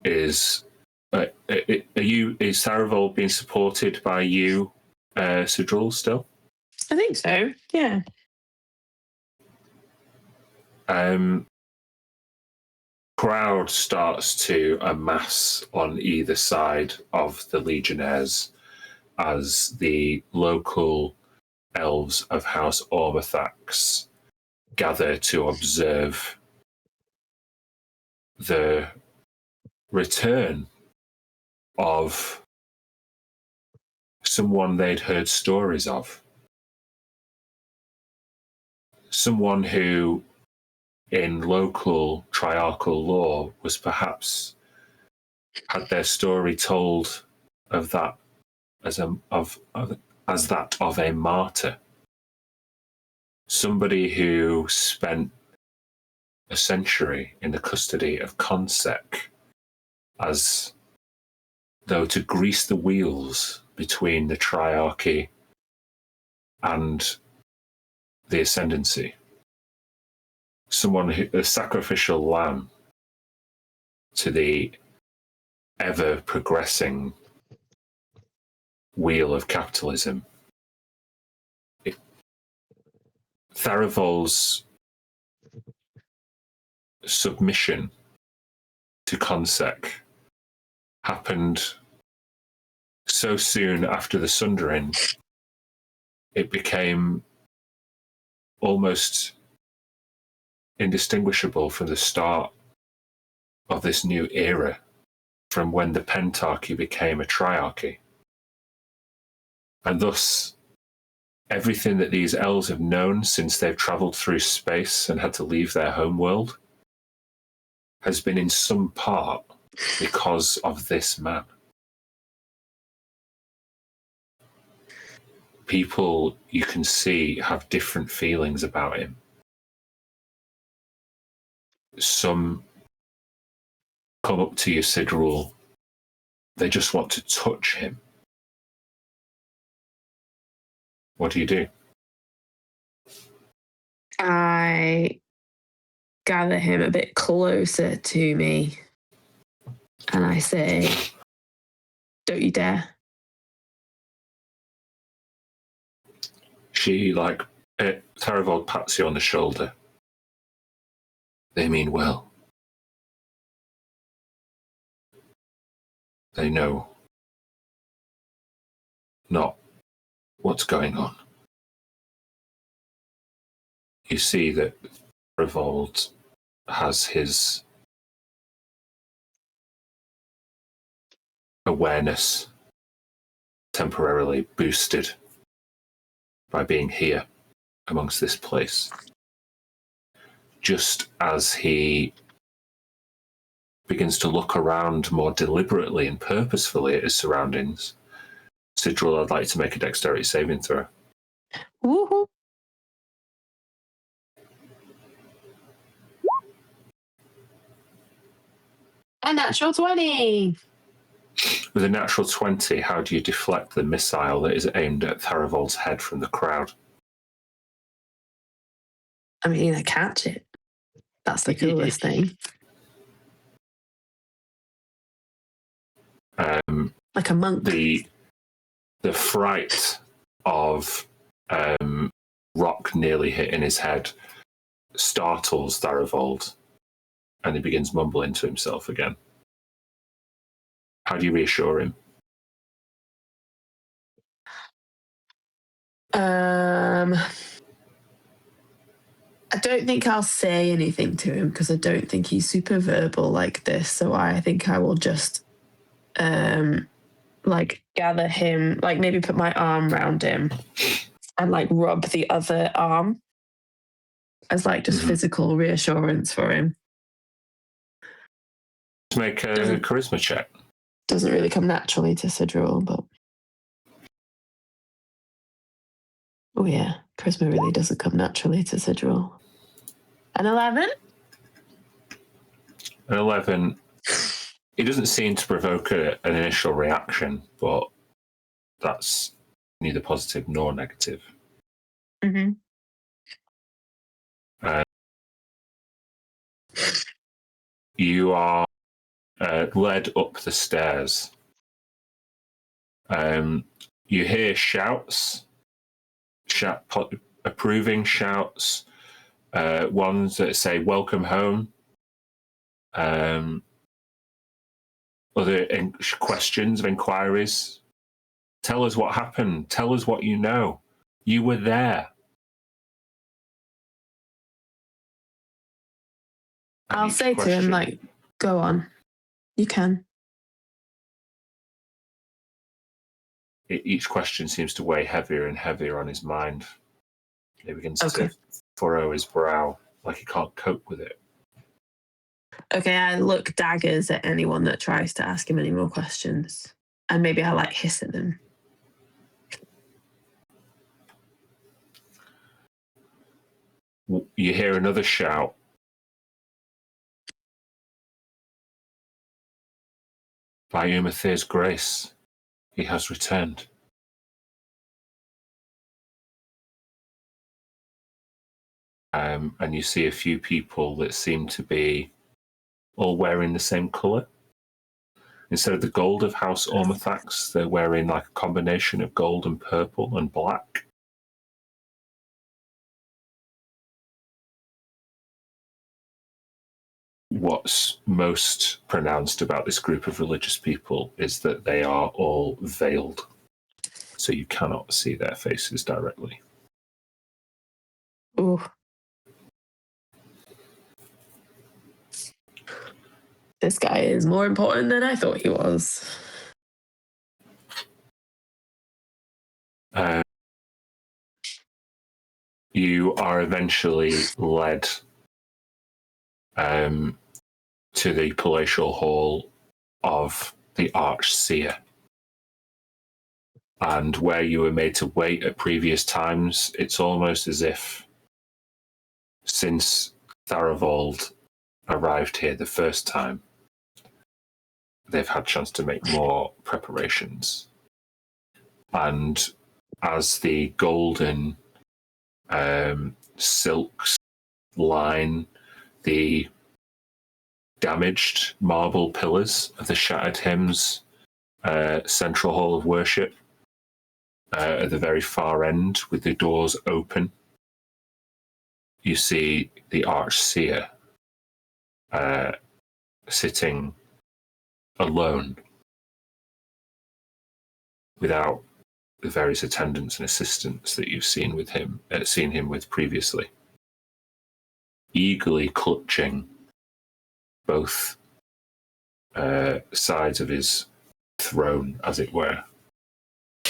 is Tharivold being supported by you, Sidrul, still? I think so, yeah. Crowd starts to amass on either side of the Legionnaires as the local elves of House Ormathax gather to observe the return of someone they'd heard stories of. Someone who, in local triarchal lore, was perhaps had their story told of that as that of a martyr. Somebody who spent a century in the custody of Consec as though to grease the wheels between the triarchy and the ascendancy. Someone who, a sacrificial lamb to the ever progressing wheel of capitalism. Tharivold's submission to Consec happened so soon after the Sundering, it became almost indistinguishable from the start of this new era, from when the Pentarchy became a triarchy. And thus, everything that these elves have known since they've travelled through space and had to leave their homeworld has been in some part because of this man. People, you can see, have different feelings about him. Some come up to you, Sidrul. They just want to touch him. What do you do? I gather him a bit closer to me and I say, "Don't you dare." She, Tharivold pats you on the shoulder. They mean well. They know not what's going on. You see that Tharivold has his awareness temporarily boosted by being here amongst this place. Just as he begins to look around more deliberately and purposefully at his surroundings, Sidrul, I'd like to make a dexterity saving throw. Woohoo! A natural 20! With a natural 20, how do you deflect the missile that is aimed at Tharivold's head from the crowd? I mean, I catch it. That's the coolest thing. Like a monk. The fright of rock nearly hitting his head startles Tharivold, and he begins mumbling to himself again. How do you reassure him? I don't think I'll say anything to him because I don't think he's super verbal like this. So I think I will just like gather him, like maybe put my arm around him and like rub the other arm as like just physical reassurance for him. To make a charisma check. Doesn't really come naturally to Sidril, but oh yeah, charisma really doesn't come naturally to Sidril. An 11? An 11. It doesn't seem to provoke an initial reaction, but that's neither positive nor negative. Mm-hmm. You are led up the stairs. You hear shouts, approving shouts, ones that say "Welcome home." Other questions of inquiries. Tell us what happened. Tell us what you know. You were there. I'll say to him, like, go on. You can. Each question seems to weigh heavier and heavier on his mind. He begins to furrow his brow like he can't cope with it. Okay, I look daggers at anyone that tries to ask him any more questions. And maybe I like hiss at them. You hear another shout. By Umathir's grace, he has returned. And you see a few people that seem to be all wearing the same colour. Instead of the gold of House Ormathax, they're wearing like a combination of gold and purple and black. What's most pronounced about this group of religious people is that they are all veiled, so you cannot see their faces directly. Ooh. This guy is more important than I thought he was. You are eventually led to the palatial hall of the Archseer. And where you were made to wait at previous times, it's almost as if since Tharivold arrived here the first time, they've had a chance to make more preparations. And as the golden silks line the damaged marble pillars of the Shattered Hymns central hall of worship, at the very far end with the doors open, you see the Archseer sitting alone without the various attendants and assistants that you've seen him with previously, eagerly clutching both sides of his throne, as it were,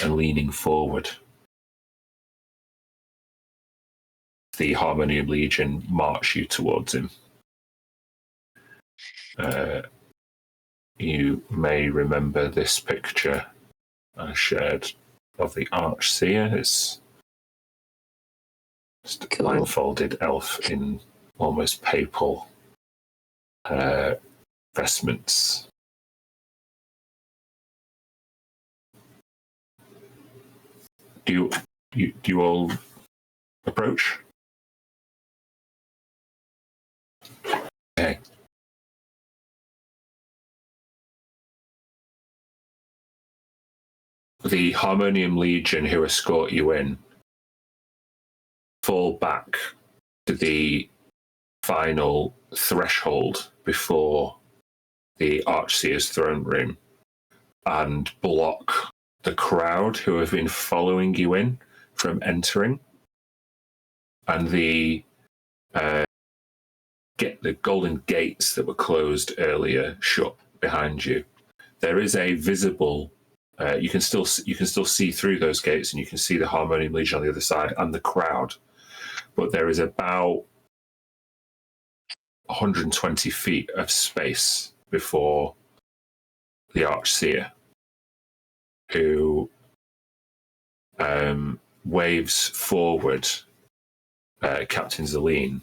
and leaning forward. The Harmonium Legion march you towards him. You may remember this picture I shared of the Archseer. It's just a blindfolded elf in almost papal vestments. Do you all approach? Okay. the Harmonium Legion who escort you in fall back to the final threshold before the Archseer's throne room and block the crowd who have been following you in from entering. And the golden gates that were closed earlier shut behind you. There is a visible. You can still see through those gates, and you can see the Harmonium Legion on the other side and the crowd. But there is about 120 feet of space before the Archseer, who waves forward Captain Zelene,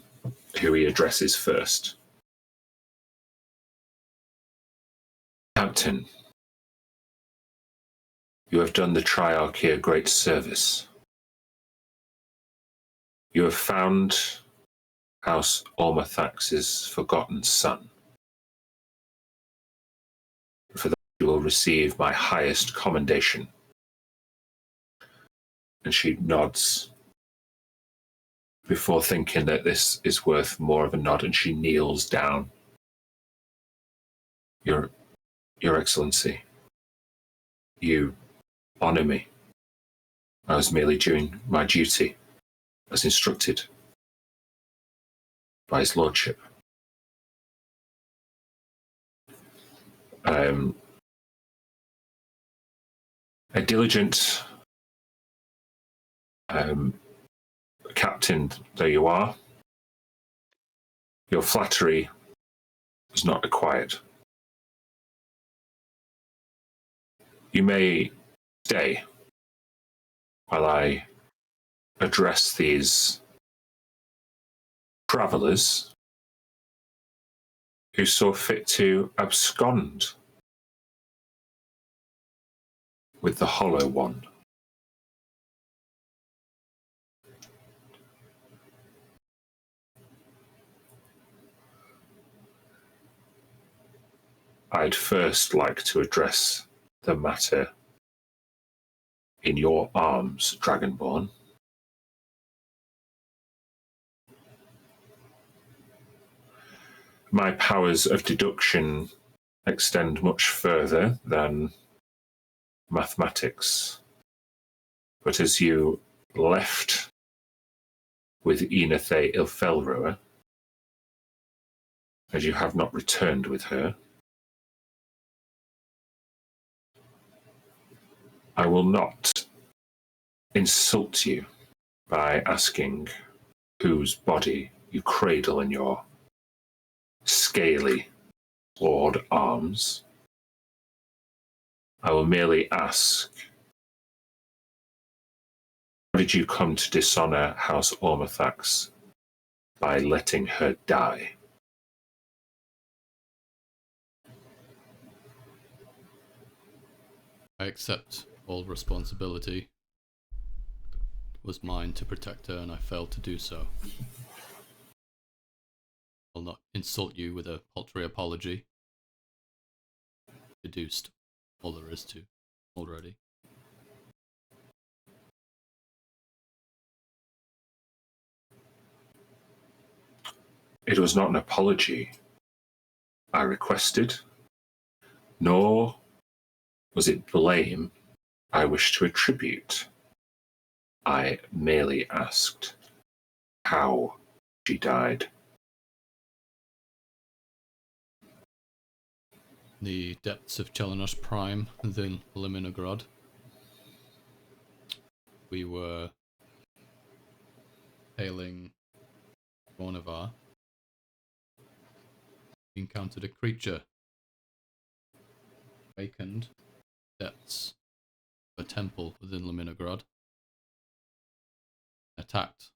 who he addresses first. Captain, you have done the Triarchy a great service. You have found House Ormathax's forgotten son. For that you will receive my highest commendation. And she nods before thinking that this is worth more of a nod, and she kneels down. Your Excellency, you honour me. I was merely doing my duty as instructed by his lordship. A diligent captain though you are, your flattery is not required. You may stay while I address these travellers who saw fit to abscond with the Hollow One. I'd first like to address the matter in your arms, Dragonborn. My powers of deduction extend much further than mathematics. But as you left with Enethe Ilfelroa, as you have not returned with her, I will not insult you by asking whose body you cradle in your scaly clawed arms. I will merely ask, how did you come to dishonour House Ormathax by letting her die? I accept all responsibility. It was mine to protect her, and I failed to do so. I'll not insult you with a paltry apology. Deduced all there is to already. It was not an apology I requested, nor was it blame I wished to attribute. I merely asked how she died. The depths of Chelenos Prime within Liminogrod. We were hailing Bornevar. We encountered a creature awakened depths of a temple within Liminogrod. Attacked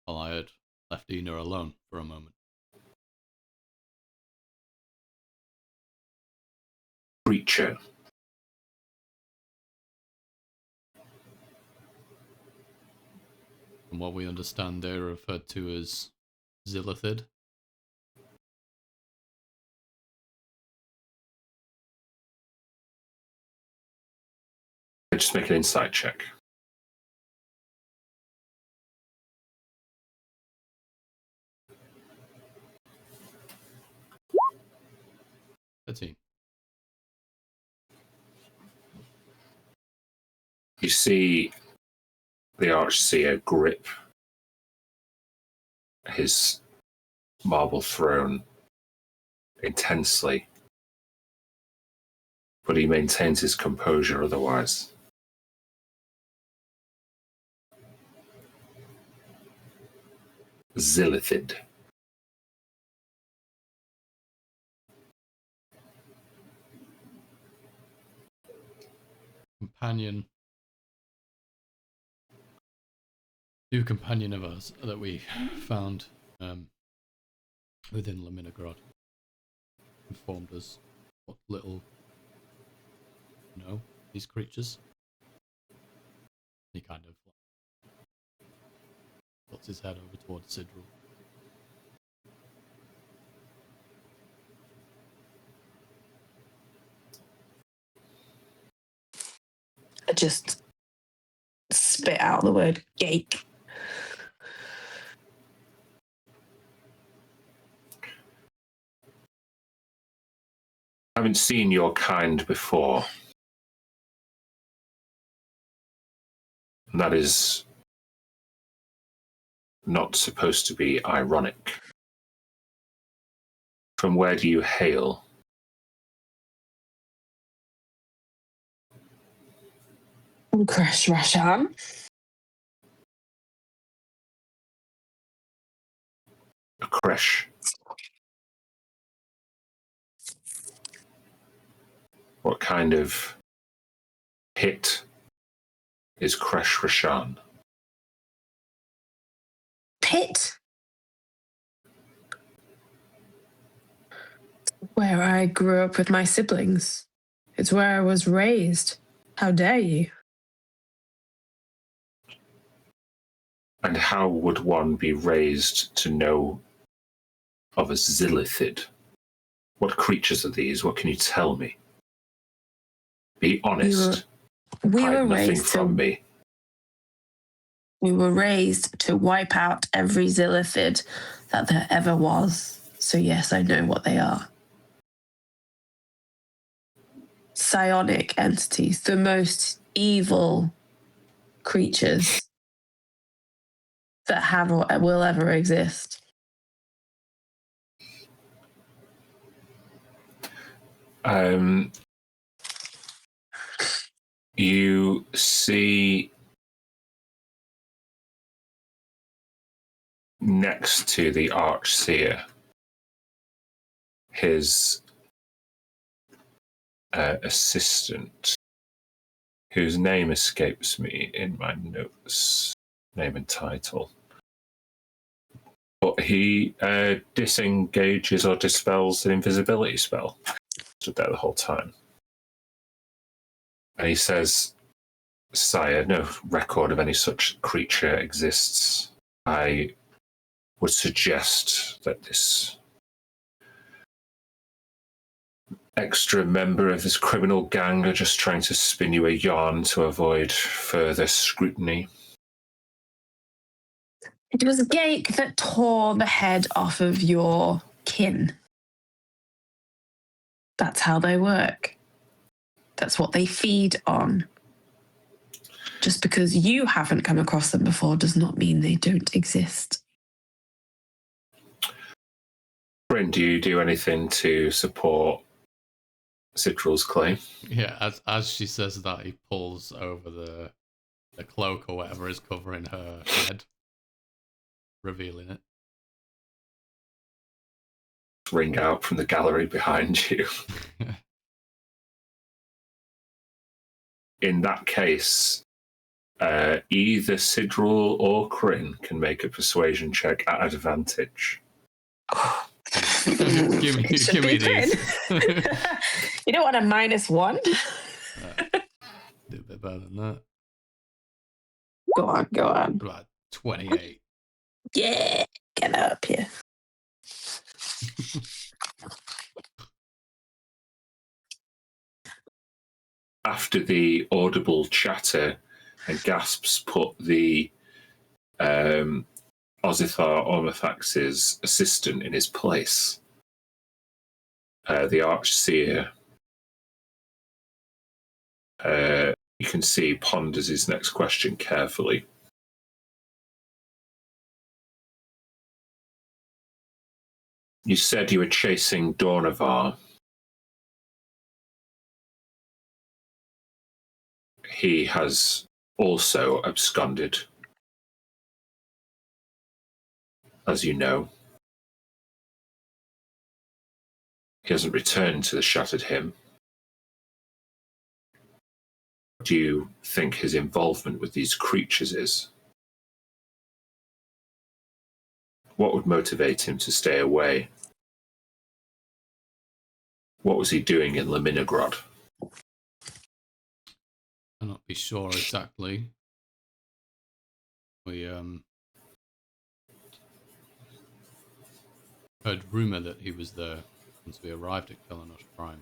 while I had left Ina alone for a moment. Creature. From what we understand, they're referred to as Zilithid. Just make an insight check. You see the Archseer grip his marble throne intensely, but he maintains his composure otherwise. Zilithid. Companion. New companion of ours that we found within Laminigrod informed us what little know these creatures. He kind of puts his head over towards Sidril. I just spit out the word geek. I haven't seen your kind before. And that is not supposed to be ironic. From where do you hail? Crash Rashan. A creche. What kind of pit is Kresh Rashan? Pit? Where I grew up with my siblings. It's where I was raised. How dare you? And how would one be raised to know of a Zilithid? What creatures are these? What can you tell me? Be honest. We Hide were nothing raised from to. me. We were raised to wipe out every Zilithid that there ever was. So yes, I know what they are. Psionic entities, the most evil creatures that have or will ever exist. You see next to the Archseer his assistant, whose name escapes me in my notes, name and title. But he disengages or dispels an invisibility spell. Stood there the whole time. And he says, "Sire, no record of any such creature exists. I would suggest that this extra member of this criminal gang are just trying to spin you a yarn to avoid further scrutiny." It was Gake that tore the head off of your kin. That's how they work. That's what they feed on. Just because you haven't come across them before does not mean they don't exist. Bryn, do you do anything to support Citril's claim? Yeah, as she says that, he pulls over the cloak or whatever is covering her head, revealing it. Ring out from the gallery behind you. In that case, either Sidril or Kryn can make a persuasion check at advantage. give me these. You don't want a -1? Do a bit better than that. Go on. About 28. Yeah, get up here. after the audible chatter and gasps put the Ozithar Ormathax's assistant in his place, the Archseer, you can see, ponders his next question carefully. You said you were chasing Dornavar. He has also absconded, as you know. He hasn't returned to the Shattered Hymn. What do you think his involvement with these creatures is? What would motivate him to stay away? What was he doing in Leminigrod? I'm not be sure exactly. We heard rumor that he was there once we arrived at Kelanosh Prime.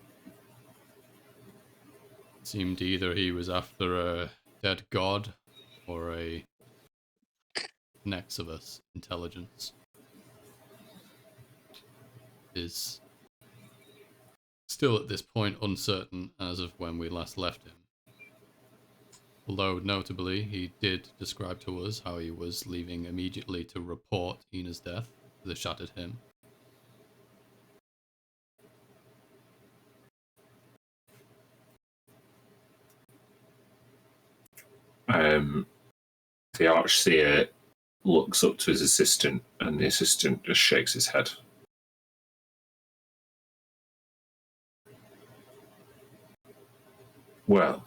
It seemed either he was after a dead god or a Nexus intelligence. Is still at this point uncertain as of when we last left him. Although, notably, he did describe to us how he was leaving immediately to report Ina's death to the Shattered Hymn. The Archseer looks up to his assistant, and the assistant just shakes his head. Well,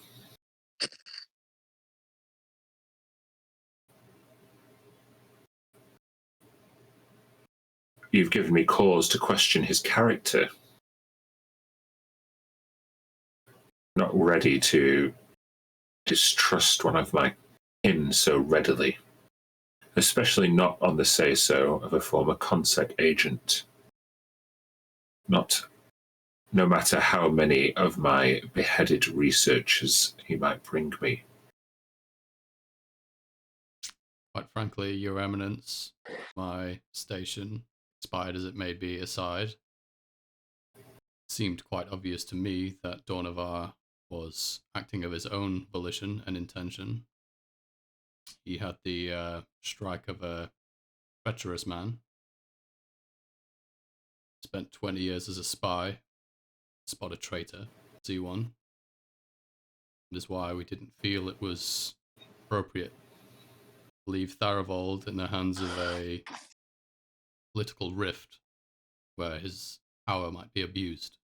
you've given me cause to question his character. Not ready to distrust one of my kin so readily, especially not on the say-so of a former Consec agent. No matter how many of my beheaded researchers he might bring me. Quite frankly, Your Eminence, my station, expired as it may be aside, seemed quite obvious to me that Dornavar was acting of his own volition and intention. He had the strike of a treacherous man. Spent 20 years as a spy. Spot a traitor, see one. That is why we didn't feel it was appropriate to leave Tharavold in the hands of a political rift where his power might be abused.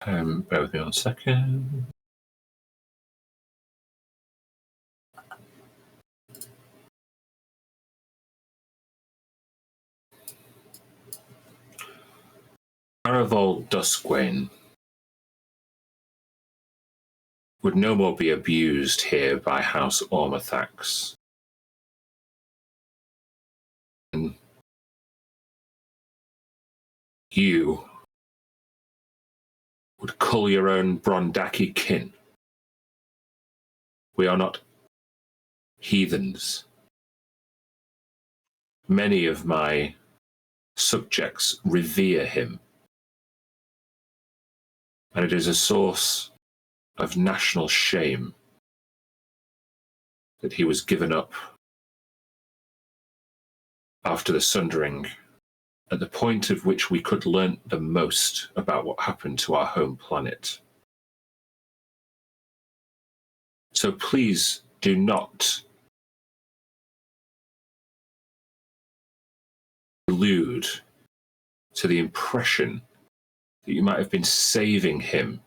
Bear with me 1 second. Tharavold Duskwane would no more be abused here by House Ormathax. And you would cull your own Brondaki kin. We are not heathens. Many of my subjects revere him, and it is a source of national shame that he was given up after the Sundering, at the point at which we could learn the most about what happened to our home planet. So please do not allude to the impression that you might have been saving him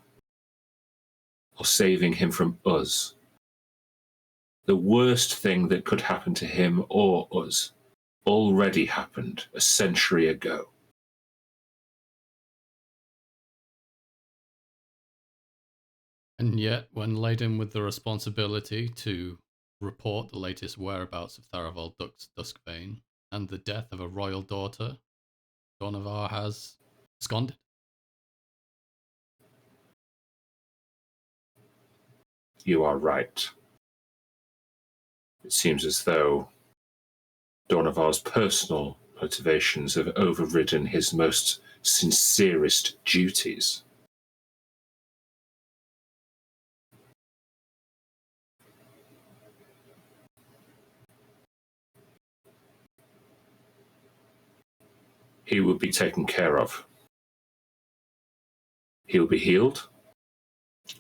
or saving him from us. The worst thing that could happen to him or us already happened a century ago. And yet, when laden with the responsibility to report the latest whereabouts of Tharaval Duskbane and the death of a royal daughter, Dornavar has absconded. You are right. It seems as though Dornavar's personal motivations have overridden his most sincerest duties. He will be taken care of. He will be healed,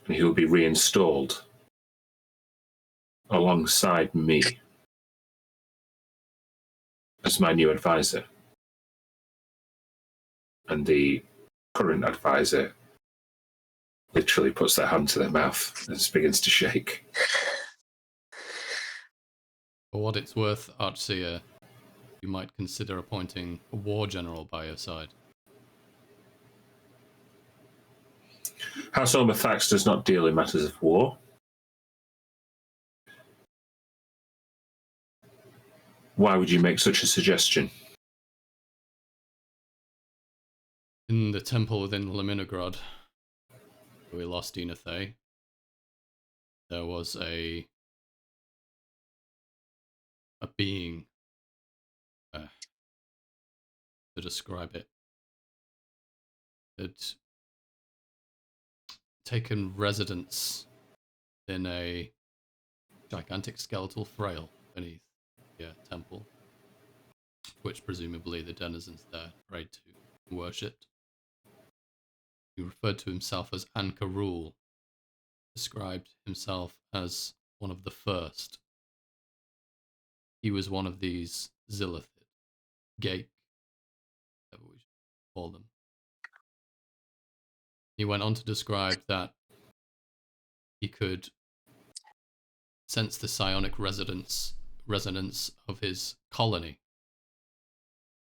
and he will be reinstalled alongside me as my new advisor. And the current advisor literally puts their hand to their mouth and begins to shake. For what it's worth, Archseer, you might consider appointing a war general by your side. House Ormathax does not deal in matters of war. Why would you make such a suggestion? In the temple within Leminigrad, where we lost Enathay, there was a being, to describe it, had taken residence in a gigantic skeletal frail beneath the temple, which presumably the denizens there prayed to and worshipped. He referred to himself as Ankarul, described himself as one of the first. He was one of these Zilithid, Gake, whatever we should call them. He went on to describe that he could sense the psionic resonance of his colony,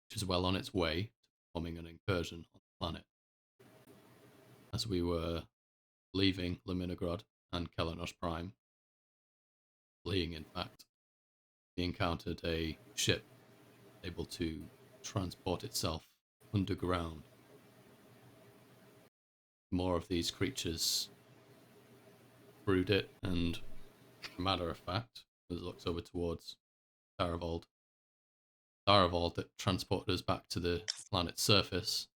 which is well on its way to forming an incursion on the planet. As we were leaving Leminigrad and Kelenosh Prime, fleeing in fact, he encountered a ship able to transport itself underground. More of these creatures brood it, and as a matter of fact, as it looks over towards Tharaval that transported us back to the planet's surface.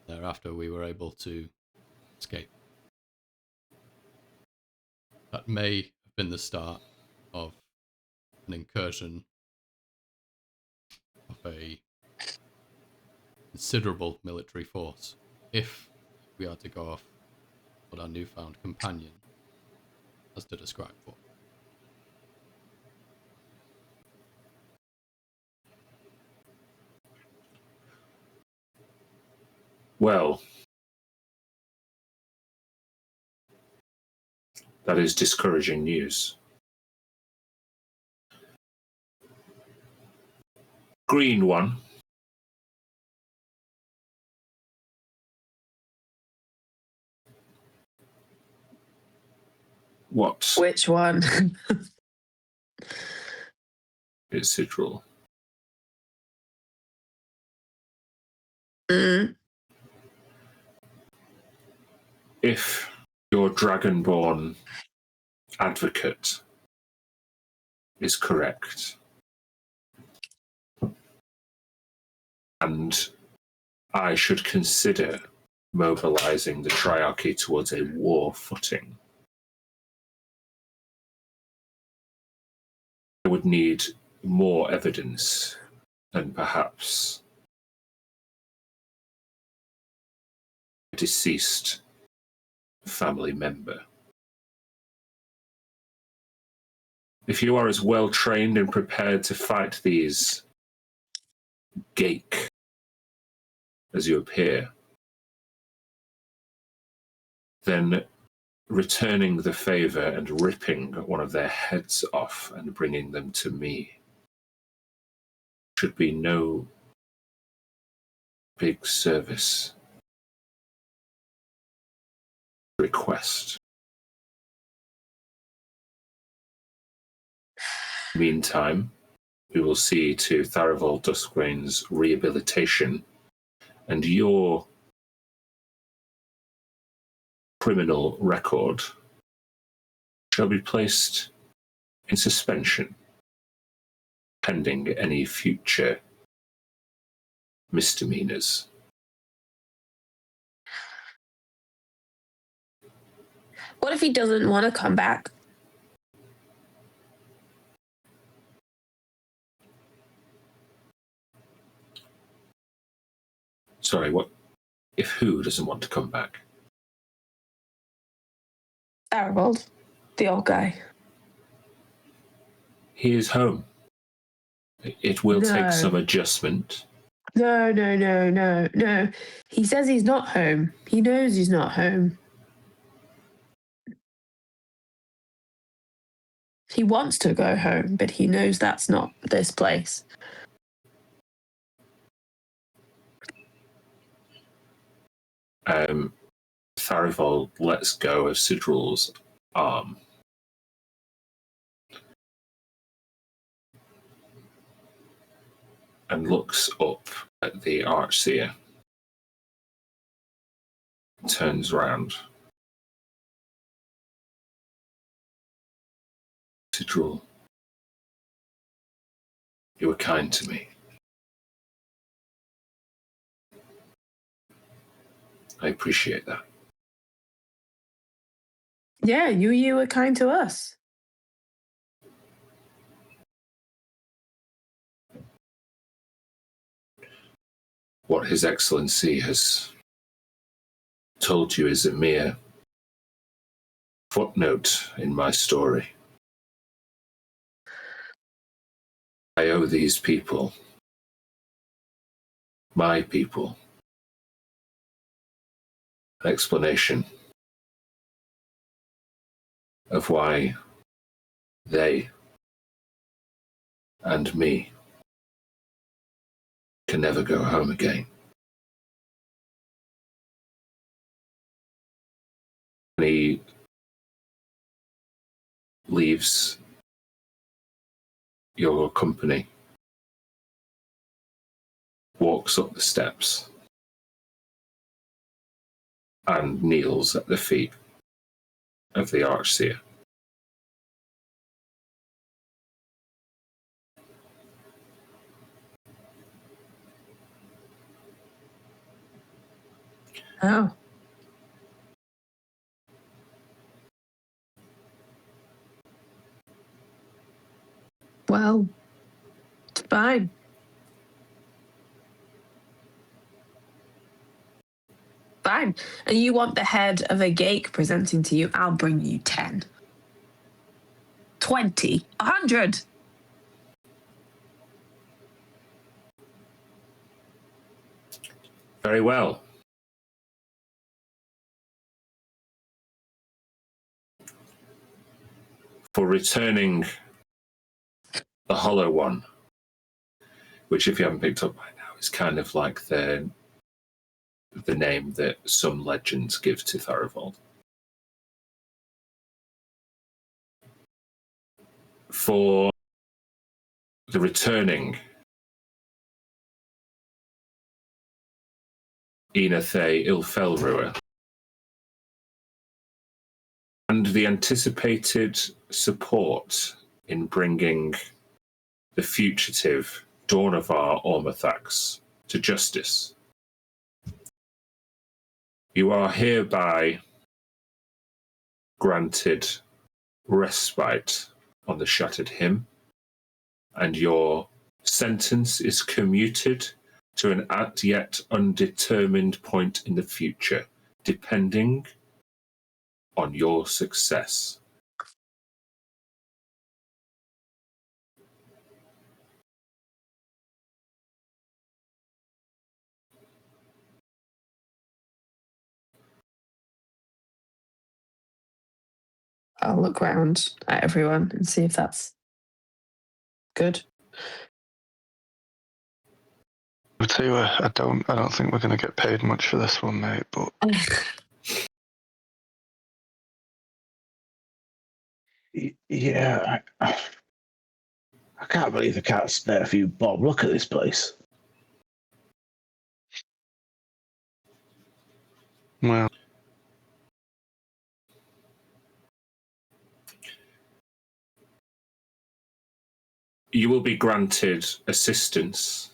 Thereafter, we were able to escape. That may have been the start of an incursion of a considerable military force, if we are to go off what our newfound companion has to describe for. Well, that is discouraging news. Green one. What? Which one? It's Sidral. Mm. If your Dragonborn advocate is correct, and I should consider mobilizing the Triarchy towards a war footing, I would need more evidence than perhaps a deceased family member. If you are as well trained and prepared to fight these Gake as you appear, then returning the favor and ripping one of their heads off and bringing them to me should be no big service request. Meantime, we will see to Tharival Duskgrain's rehabilitation, and your criminal record shall be placed in suspension pending any future misdemeanors. What if he doesn't want to come back? Sorry, what? If who doesn't want to come back? Arvold, the old guy. He is home. It will take No. some adjustment. No. He says he's not home. He knows he's not home. He wants to go home, but he knows that's not this place. Tharival lets go of Sidrul's arm. And looks up at the Archseer. Turns round. Sidrul, you were kind to me. I appreciate that. Yeah, you were kind to us. What His Excellency has told you is a mere footnote in my story. I owe these people, my people, an explanation of why they and me can never go home again. And he leaves your company, walks up the steps, and kneels at the feet of the Archseer. Oh. Well, it's fine. Fine. And you want the head of a geik presenting to you? I'll bring you 10. 20. 100. Very well. For returning the Hollow One, which, if you haven't picked up by now, is kind of like the name that some legends give to Tharival. For the returning Enathe Ilfelrua, and the anticipated support in bringing the fugitive Dornavar Ormathax to justice, you are hereby granted respite on the Shattered Hymn, and your sentence is commuted to an as yet undetermined point in the future, depending on your success. I'll look round at everyone and see if that's good. I'll tell you what, I don't think we're going to get paid much for this one, mate, but Yeah. can't believe I can't spare a few bob. Look at this place. Well, You will be granted assistance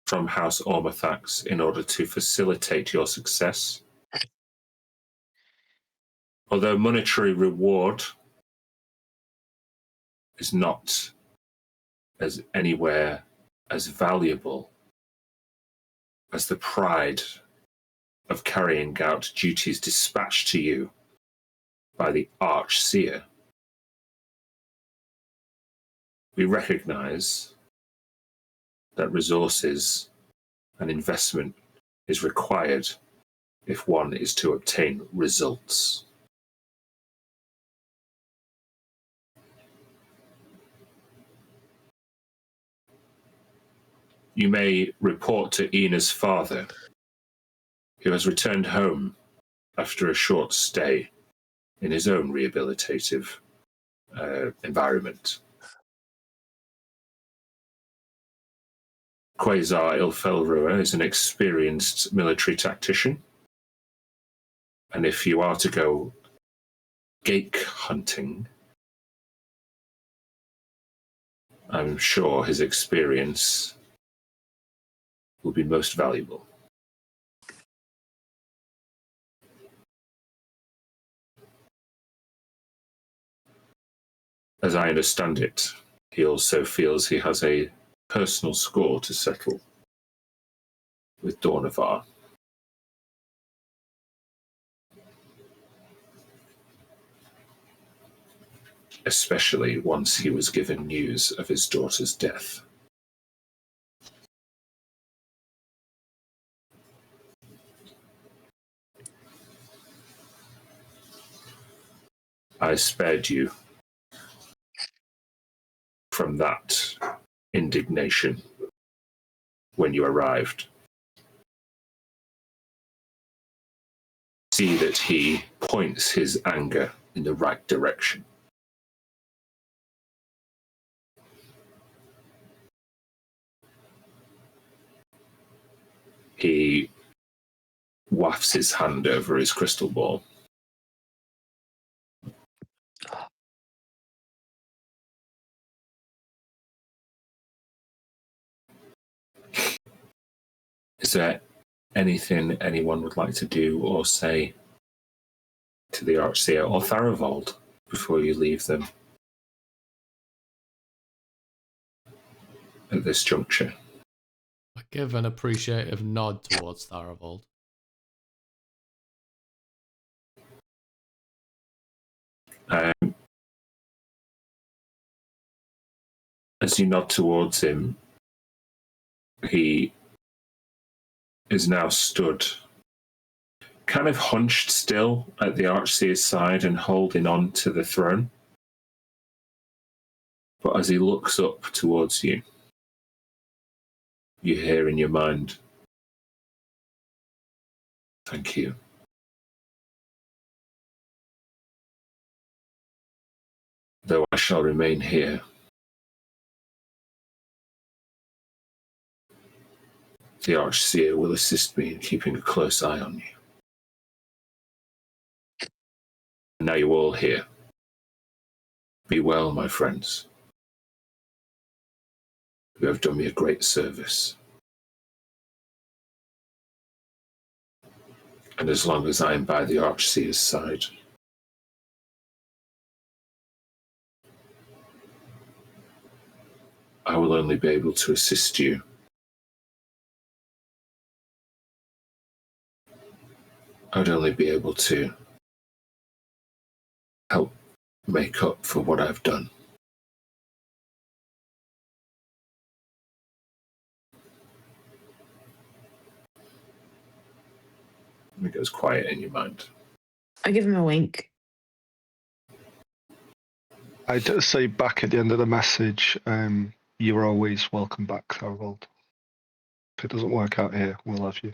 from House Ormathax in order to facilitate your success. Although monetary reward is not as anywhere as valuable as the pride of carrying out duties dispatched to you by the Archseer, we recognize that resources and investment is required if one is to obtain results. You may report to Ina's father, who has returned home after a short stay in his own rehabilitative environment. Quasar Ilfelrua is an experienced military tactician, and if you are to go gate hunting, I'm sure his experience will be most valuable. As I understand it, he also feels he has a personal score to settle with Dornavar. Especially once he was given news of his daughter's death. I spared you from that indignation when you arrived. See that he points his anger in the right direction. He wafts his hand over his crystal ball. Is there anything anyone would like to do or say to the Archseer or Tharivold before you leave them at this juncture? I give an appreciative nod towards Tharivold. As you nod towards him, he is now stood, kind of hunched still at the Archseer's side and holding on to the throne. But as he looks up towards you, you hear in your mind, "Thank you." Though I shall remain here, the Archseer will assist me in keeping a close eye on you. And now you're all here. Be well, my friends. You have done me a great service. And as long as I am by the Archseer's side, I will only be able to assist you. I would only be able to help make up for what I've done. It goes quiet in your mind. I give him a wink. I'd say back at the end of the message, you're always welcome back, Tharivold. If it doesn't work out here, we'll have you.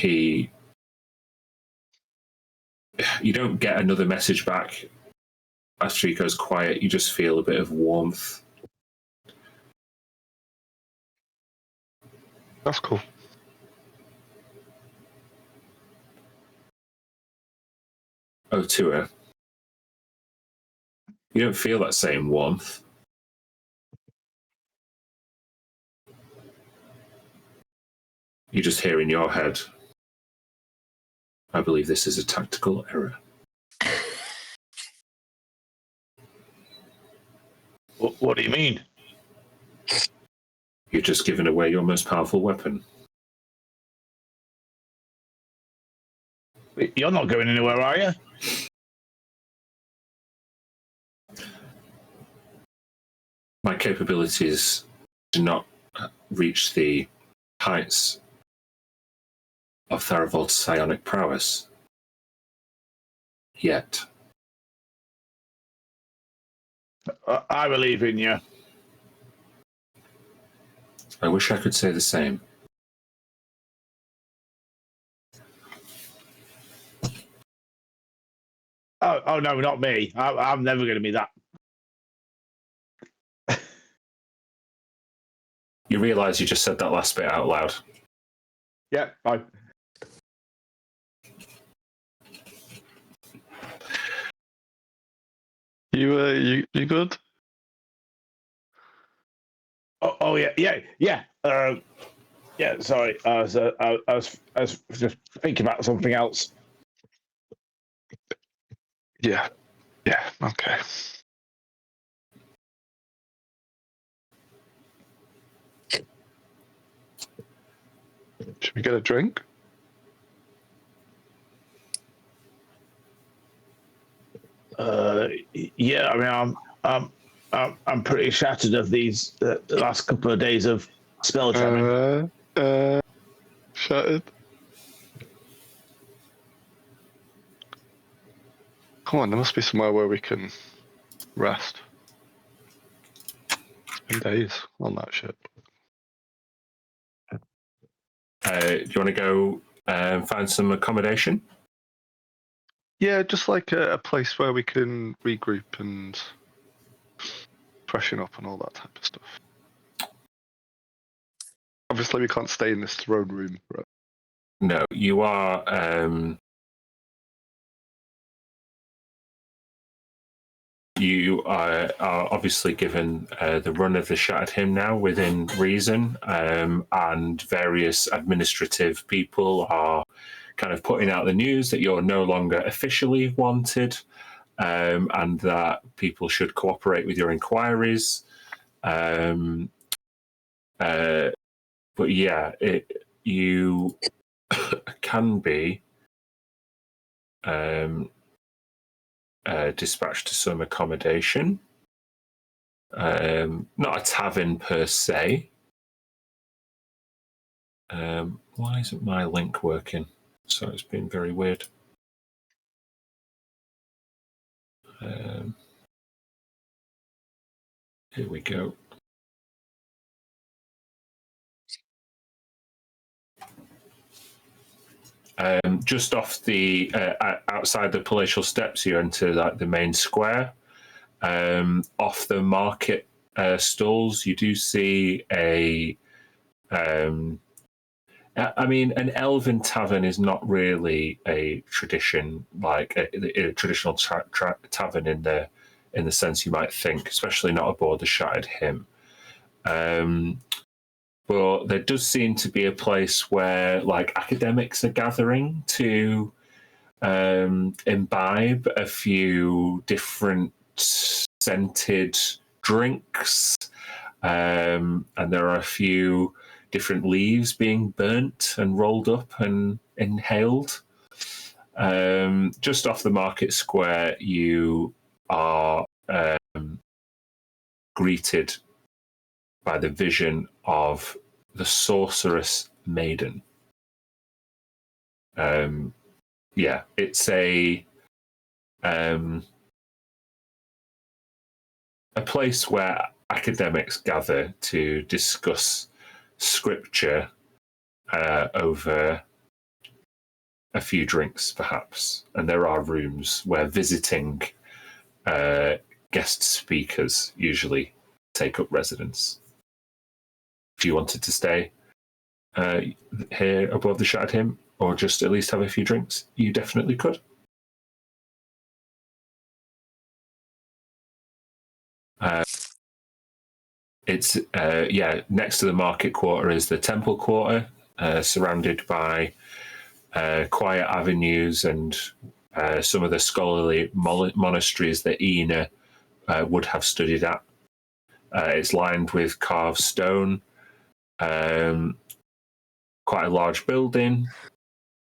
you don't get another message back after he goes quiet. You just feel a bit of warmth. That's cool. Otua, you don't feel that same warmth. You just hear in your head, I believe this is a tactical error. What do you mean? You've just given away your most powerful weapon. You're not going anywhere, are you? My capabilities do not reach the heights of Theravolt's psionic prowess. Yet. I believe in you. I wish I could say the same. Oh no, not me. I'm never going to be that. You realise you just said that last bit out loud. Yeah, fine. You good? Oh yeah. Yeah. Sorry, I was just thinking about something else. Yeah. Okay. Should we get a drink? Yeah. I mean, I'm pretty shattered of these the last couple of days of spelljamming. Shattered. Come on, there must be somewhere where we can rest. It's been days on that ship. Do you want to go find some accommodation? Yeah, just like a place where we can regroup and freshen up and all that type of stuff. Obviously, we can't stay in this throne room. Right? No, you are. You are obviously given the run of the Shattered Hymn now within reason, and various administrative people are kind of putting out the news that you're no longer officially wanted, and that people should cooperate with your inquiries. But yeah, you can be dispatched to some accommodation. Not a tavern per se. Why isn't my link working? So it's been very weird. Here we go. Just off the outside the palatial steps, you enter like the main square. Off the market stalls, you do see a. I mean, an elven tavern is not really a tradition, like a traditional tavern in the sense you might think, especially not aboard the Shattered Hymn. But there does seem to be a place where, like, academics are gathering to imbibe a few different scented drinks, and there are a few different leaves being burnt and rolled up and inhaled. Just off the market square, you are greeted by the vision of the sorceress maiden. Yeah, it's a place where academics gather to discuss scripture over a few drinks, perhaps. And there are rooms where visiting guest speakers usually take up residence. If you wanted to stay here above the Shattered Hymn, or just at least have a few drinks, you definitely could. It's next to the market quarter is the temple quarter, surrounded by quiet avenues and some of the scholarly monasteries that Ina would have studied at. It's lined with carved stone, quite a large building,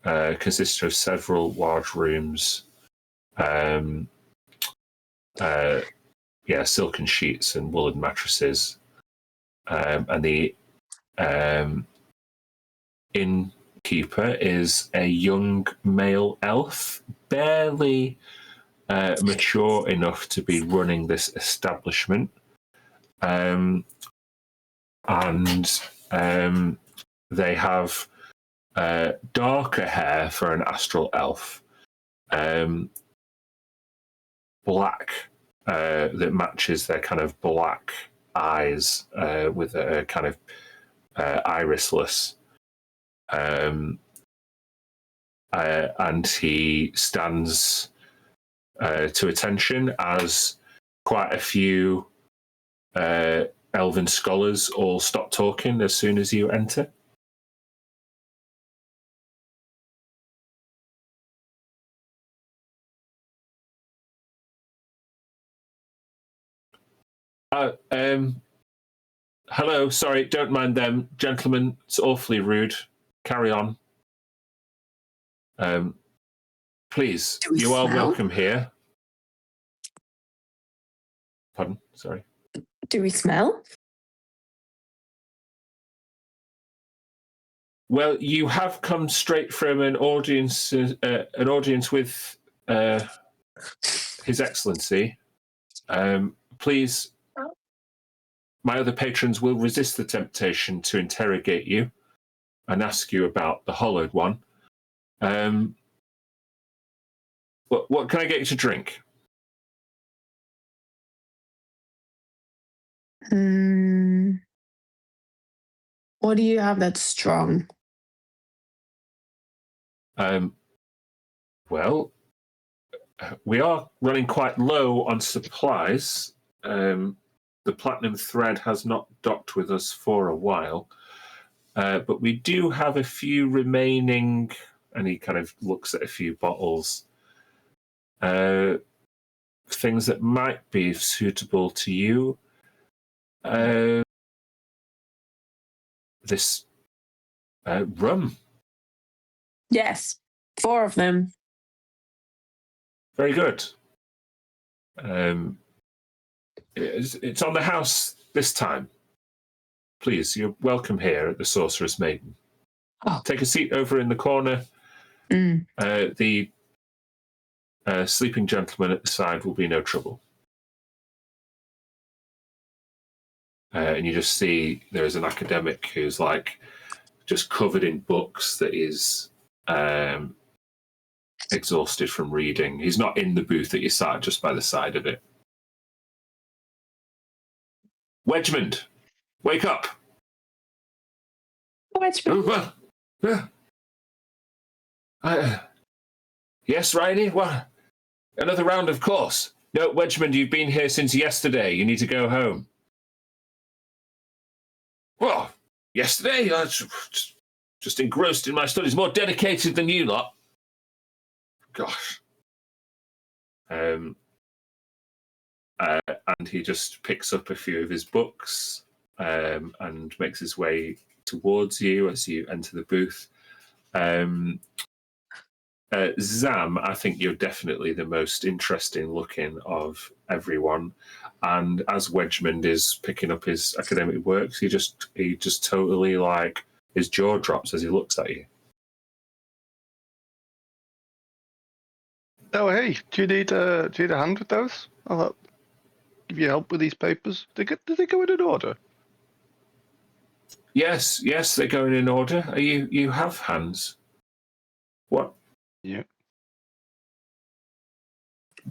consists of several large rooms, silken sheets and woolen mattresses. And the innkeeper is a young male elf, barely mature enough to be running this establishment. And they have darker hair for an astral elf, black, that matches their kind of black eyes with a kind of irisless. And he stands to attention as quite a few elven scholars all stop talking as soon as you enter. Hello, sorry, don't mind them. Gentlemen, it's awfully rude. Carry on. Please, you are welcome here. Pardon, sorry. Do we smell? Well, you have come straight from an audience with His Excellency. Please, my other patrons will resist the temptation to interrogate you and ask you about the Hollowed One. What can I get you to drink? What do you have that's strong? Well, we are running quite low on supplies. The Platinum Thread has not docked with us for a while, but we do have a few remaining, and he kind of looks at a few bottles, things that might be suitable to you. This rum. Yes, 4 of them. Very good. It's on the house this time. Please, you're welcome here at the Sorceress Maiden. Oh. Take a seat over in the corner. The sleeping gentleman at the side will be no trouble. And you just see there's an academic who's like just covered in books that is exhausted from reading. He's not in the booth that you sat, just by the side of it. Wedgmund, wake up! Wedgmund. Yes, Riley? What? Another round, of course. No, Wedgmund, you've been here since yesterday. You need to go home. Well, yesterday? I was just engrossed in my studies, more dedicated than you lot. Gosh. And he just picks up a few of his books and makes his way towards you as you enter the booth. Zam, I think you're definitely the most interesting looking of everyone. And as Wedgmund is picking up his academic works, he just totally, like, his jaw drops as he looks at you. Oh, hey, do you need a hand with those? I'll give you help with these papers. Do they go in an order? Yes, they're going in order. You have hands. What Yeah.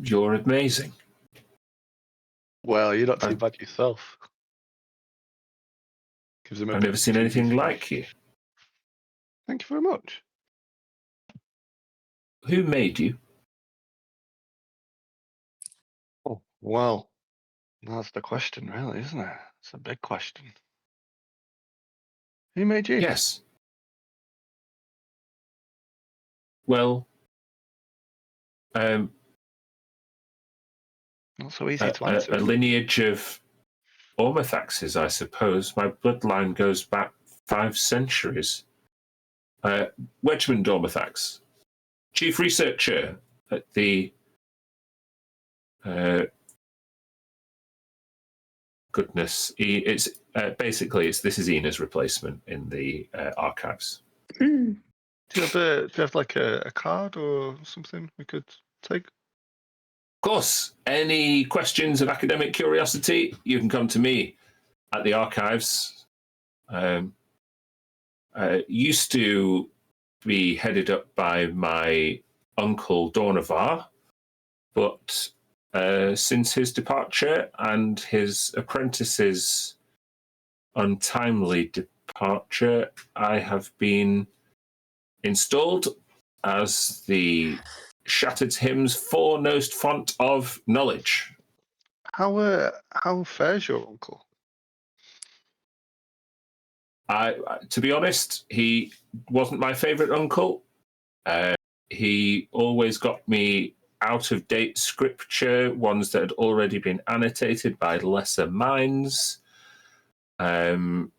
You're amazing. Well, you're not too I- bad yourself. Gives him a I've bit never of seen cheesy anything smile. like you. Thank you very much. Who made you? Oh, well, that's the question, really, isn't it? It's a big question. Who made you? Yes. Well, Not so easy to answer. a Is it? lineage of Ormathaxes, I suppose. My bloodline goes back 5 centuries. Wedgman Ormathax, chief researcher at the it's basically this is Ina's replacement in the archives. Mm. Do you have like a card or something we could take? Of course, any questions of academic curiosity, you can come to me at the archives. Used to be headed up by my uncle Dornavar, but since his departure and his apprentice's untimely departure, I have been installed as the Shattered Hymn's foremost font of knowledge. How fares your uncle? To be honest, he wasn't my favourite uncle. He always got me out of date scripture, ones that had already been annotated by lesser minds. Not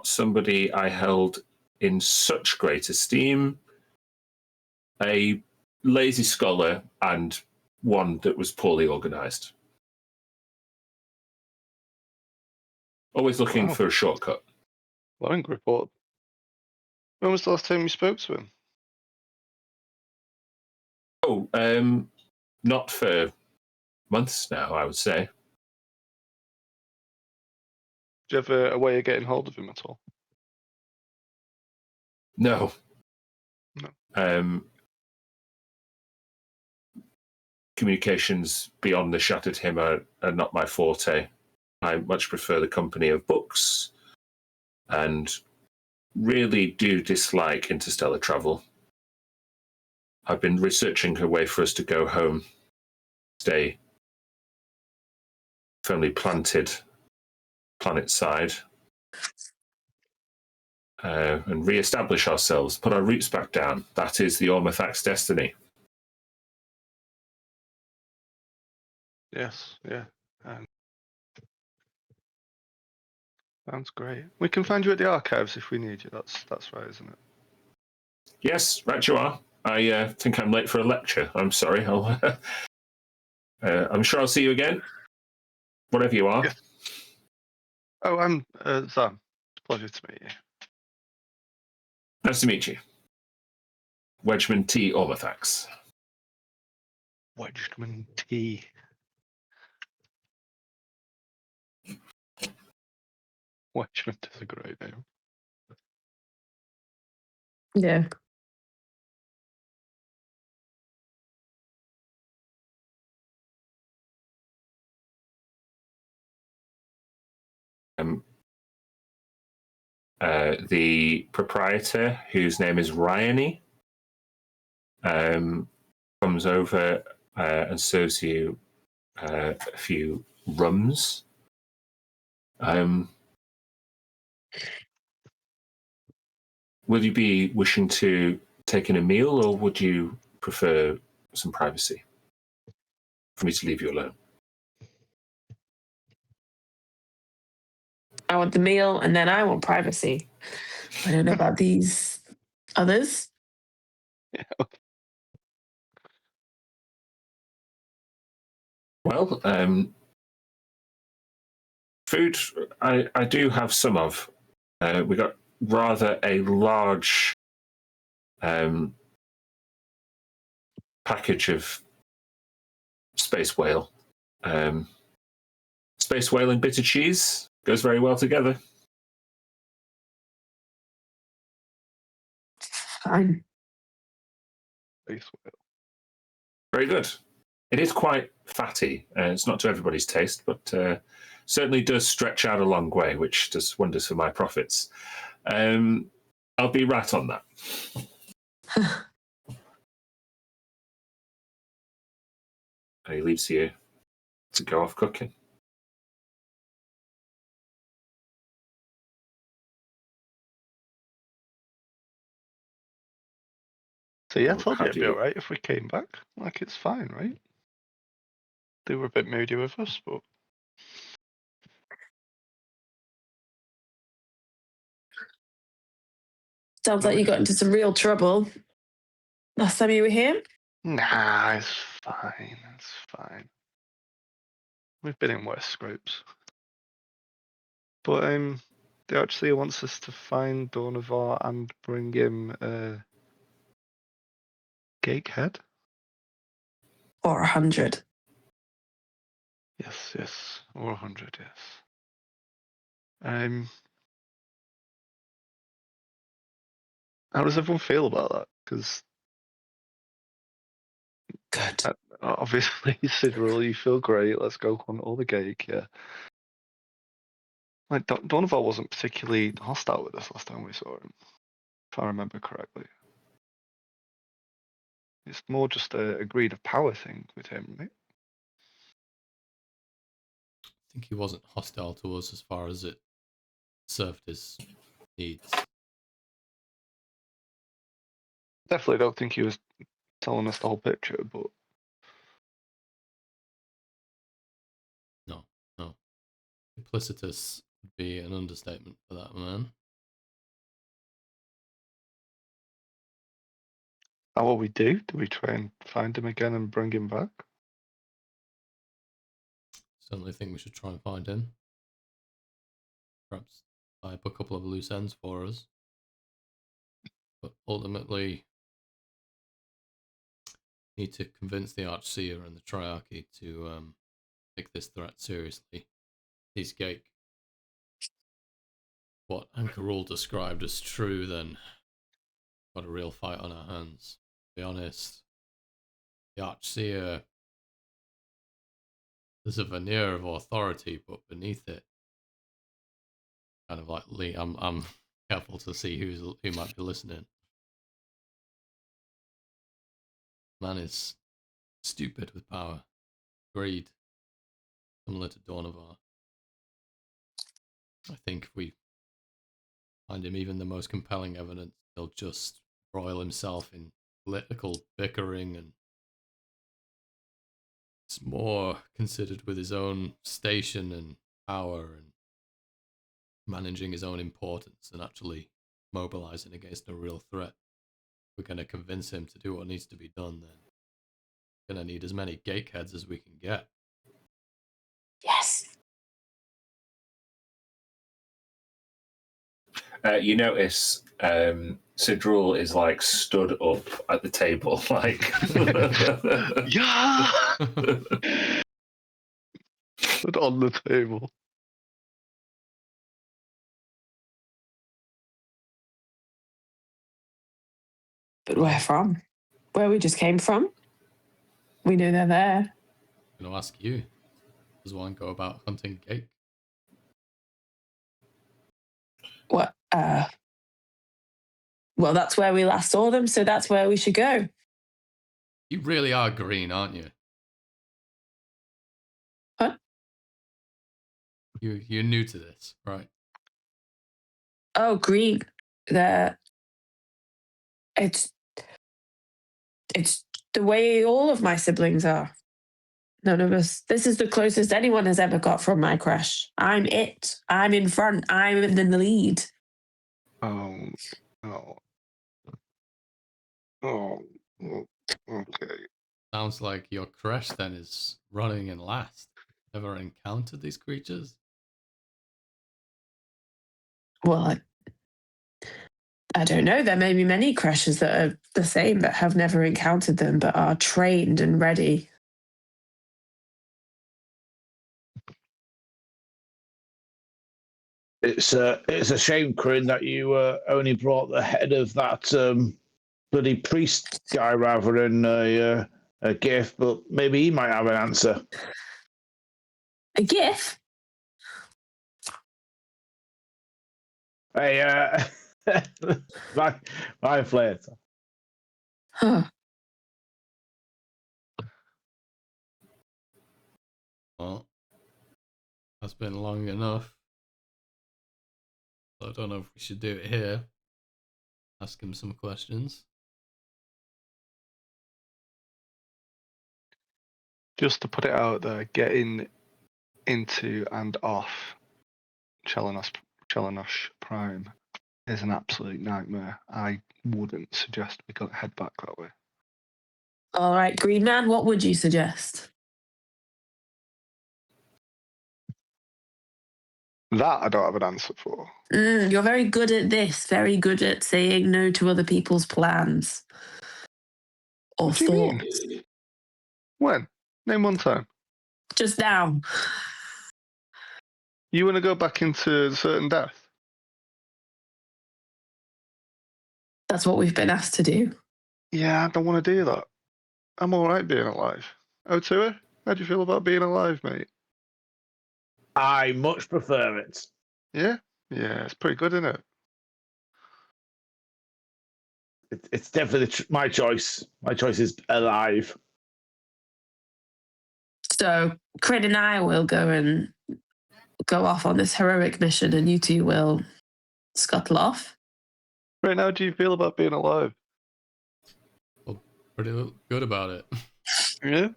somebody I held in such great esteem. A lazy scholar and one that was poorly organised. Always looking Wow. for a shortcut. Long report. When was the last time you spoke to him? Oh, not for months now, I would say. Do you have a way of getting hold of him at all? No. No. Communications beyond the Shattered Hymn are not my forte. I much prefer the company of books and really do dislike interstellar travel. I've been researching a way for us to go home, stay firmly planted planet side, and re-establish ourselves, put our roots back down. That is the Ormathax destiny. Yes, yeah. Sounds great. We can find you at the archives if we need you. That's right, isn't it? Yes, right you are. I think I'm late for a lecture. I'm sorry. I'm sure I'll see you again, whatever you are. Yes. Oh, I'm Zam. It's a pleasure to meet you. Nice to meet you. Wedgman T. Ormathax. Wedgman T. Wedgman is a great name. Yeah. The proprietor, whose name is Ryany, comes over and serves you a few rums. Will you be wishing to take in a meal, or would you prefer some privacy for me to leave you alone? I want the meal and then I want privacy. I don't know about these others. Yeah. Well, food I do have some of. We got rather a large package of space whale. Space whale and bitter cheese goes very well together. Fine. Space whale. Very good. It is quite fatty. It's not to everybody's taste, but certainly does stretch out a long way, which does wonders for my profits. I'll be right on that. And he leaves you to go off cooking. So yeah, I told How you it'd do be you- alright if we came back. Like, it's fine, right? They were a bit moody with us, but Sounds like you got into some real trouble last time you were here. nah, it's fine. It's fine. We've been in worse scrapes. But they actually wants us to find Dornavar and bring him a Gate head. Or 100. Yes, or 100, yes. How does everyone feel about that? Because Good. obviously, Sidril, you feel great. Let's go hunt all the Gate, yeah. Like, Dornavar wasn't particularly hostile with us last time we saw him, if I remember correctly. It's more just a greed of power thing with him, right? I think he wasn't hostile to us as far as it served his needs. Definitely don't think he was telling us the whole picture, but No. Duplicitous would be an understatement for that man. how will we do? Do we try and find him again and bring him back? Certainly think we should try and find him. Perhaps tie up a couple of loose ends for us. But ultimately, need to convince the Archseer and the Triarchy to take this threat seriously. These Gate, what Ankarul described as true, then got a real fight on our hands. To be honest, the Archseer, there's a veneer of authority, but beneath it, kind of like Lee, I'm careful to see who might be listening. Man is stupid with power, greed, similar to Dornavar. I think if we find him even the most compelling evidence, he'll just broil himself in political bickering, and it's more considered with his own station and power and managing his own importance than actually mobilizing against a real threat. If we're going to convince him to do what needs to be done, then we're going to need as many gateheads as we can get. Yes. You notice Sidrul is like stood up at the table, like Yeah! Put on the table. But where from? Where we just came from? We know they're there. I'm going to ask you, does one go about hunting Gate? What? Well, that's where we last saw them, so that's where we should go. You really are green, aren't you? What? You're new to this, right? Oh, green. It's the way all of my siblings are. None of us. This is the closest anyone has ever got from my crush. I'm it. I'm in front. I'm in the lead. Oh. Okay. Sounds like your crush then is running in last. Ever encountered these creatures? Well, I don't know. There may be many crushes that are the same but have never encountered them but are trained and ready. It's a shame, Corinne, that you only brought the head of that bloody priest guy rather than a gift, but maybe he might have an answer. A GIF? Hey, my flair. Huh. Well, that's been long enough. I don't know if we should do it here. Ask him some questions. Just to put it out there, getting into and off Chelenosh Prime is an absolute nightmare. I wouldn't suggest we head back that way. All right, Green Man, what would you suggest? That I don't have an answer for. You're very good at this, very good at saying no to other people's plans or What do you mean? thoughts. When? Name one time. Just now. You want to go back into certain death? That's what we've been asked to do. Yeah, I don't want to do that. I'm all right being alive. Otua, how do you feel about being alive, mate? I much prefer it. Yeah? Yeah, it's pretty good, isn't it? It's definitely my choice. My choice is alive. So Crid and I will go off on this heroic mission, and you two will scuttle off. Right, how do you feel about being alive? Well, pretty good about it. Yeah?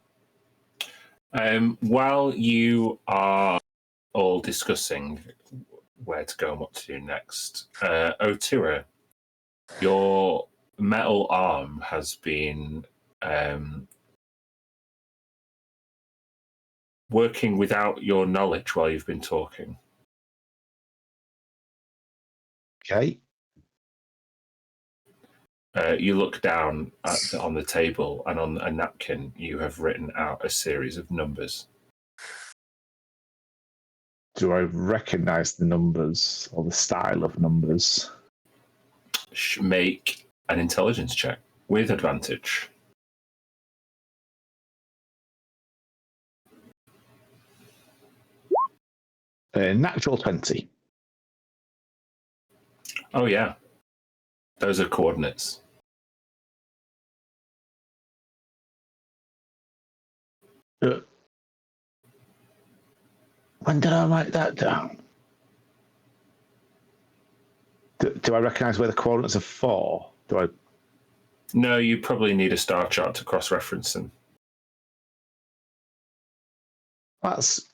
While you are all discussing where to go and what to do next, Otua, your metal arm has been working without your knowledge while you've been talking. Okay. You look down on the table, and on a napkin you have written out a series of numbers. Do I recognize the numbers or the style of numbers? Make an intelligence check with advantage. Natural 20. Oh, yeah. Those are coordinates. When did I write that down? Do I recognize where the coordinates are for? Do I? No, you probably need a star chart to cross-reference them. That's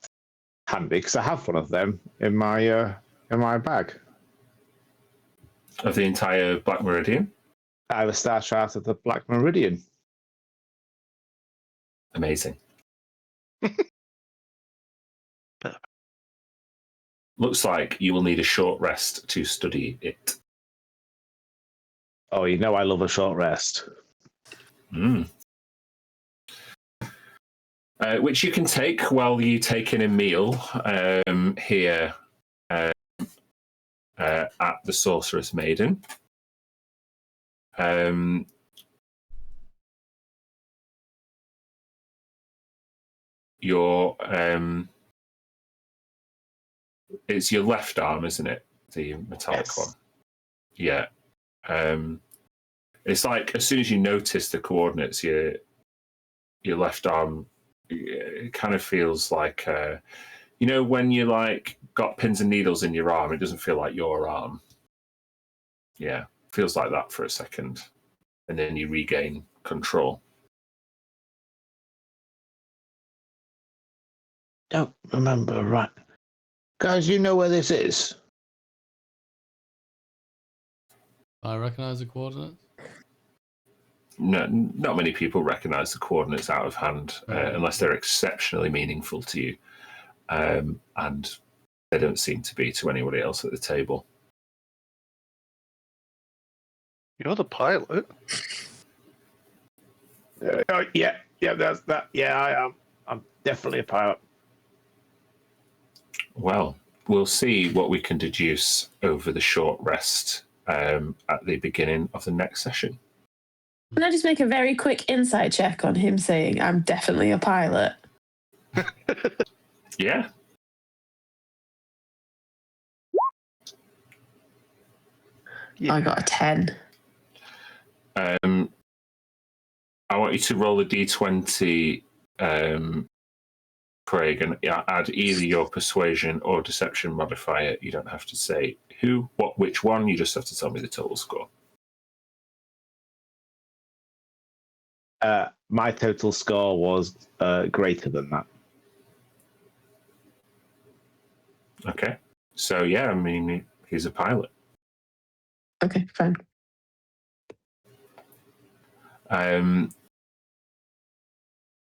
handy because I have one of them in my bag. Of the entire Black Meridian? I have a star chart of the Black Meridian. Amazing. Looks like you will need a short rest to study it. Oh, you know I love a short rest. Which you can take while you take in a meal here at the Sorceress Maiden. It's your left arm, isn't it? The metallic Yes. one. Yeah. It's like as soon as you notice the coordinates, your left arm, it kind of feels like when you like got pins and needles in your arm, it doesn't feel like your arm. Yeah, feels like that for a second, and then you regain control. Don't remember right. Guys, you know where this is? I recognize the coordinates. No, not many people recognize the coordinates out of hand unless they're exceptionally meaningful to you, and they don't seem to be to anybody else at the table. You're the pilot. Yeah, that's that. Yeah, I am. I'm definitely a pilot. Well, we'll see what we can deduce over the short rest at the beginning of the next session. Can I just make a very quick insight check on him saying, I'm definitely a pilot? Yeah. I got a 10. I want you to roll a d20, Craig, and add either your persuasion or deception modifier. You don't have to say who, what, which one. You just have to tell me the total score. My total score was greater than that. Okay. So, yeah, I mean, he's a pilot. Okay, fine.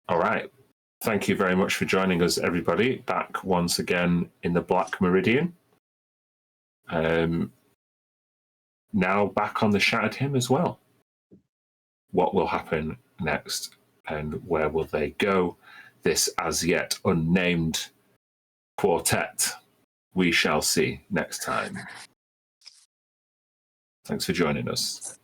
All right. Thank you very much for joining us, everybody. Back once again in the Black Meridian. Now back on the Shattered Hymn as well. What will happen next and where will they go? This as yet unnamed quartet. We shall see next time. Thanks for joining us.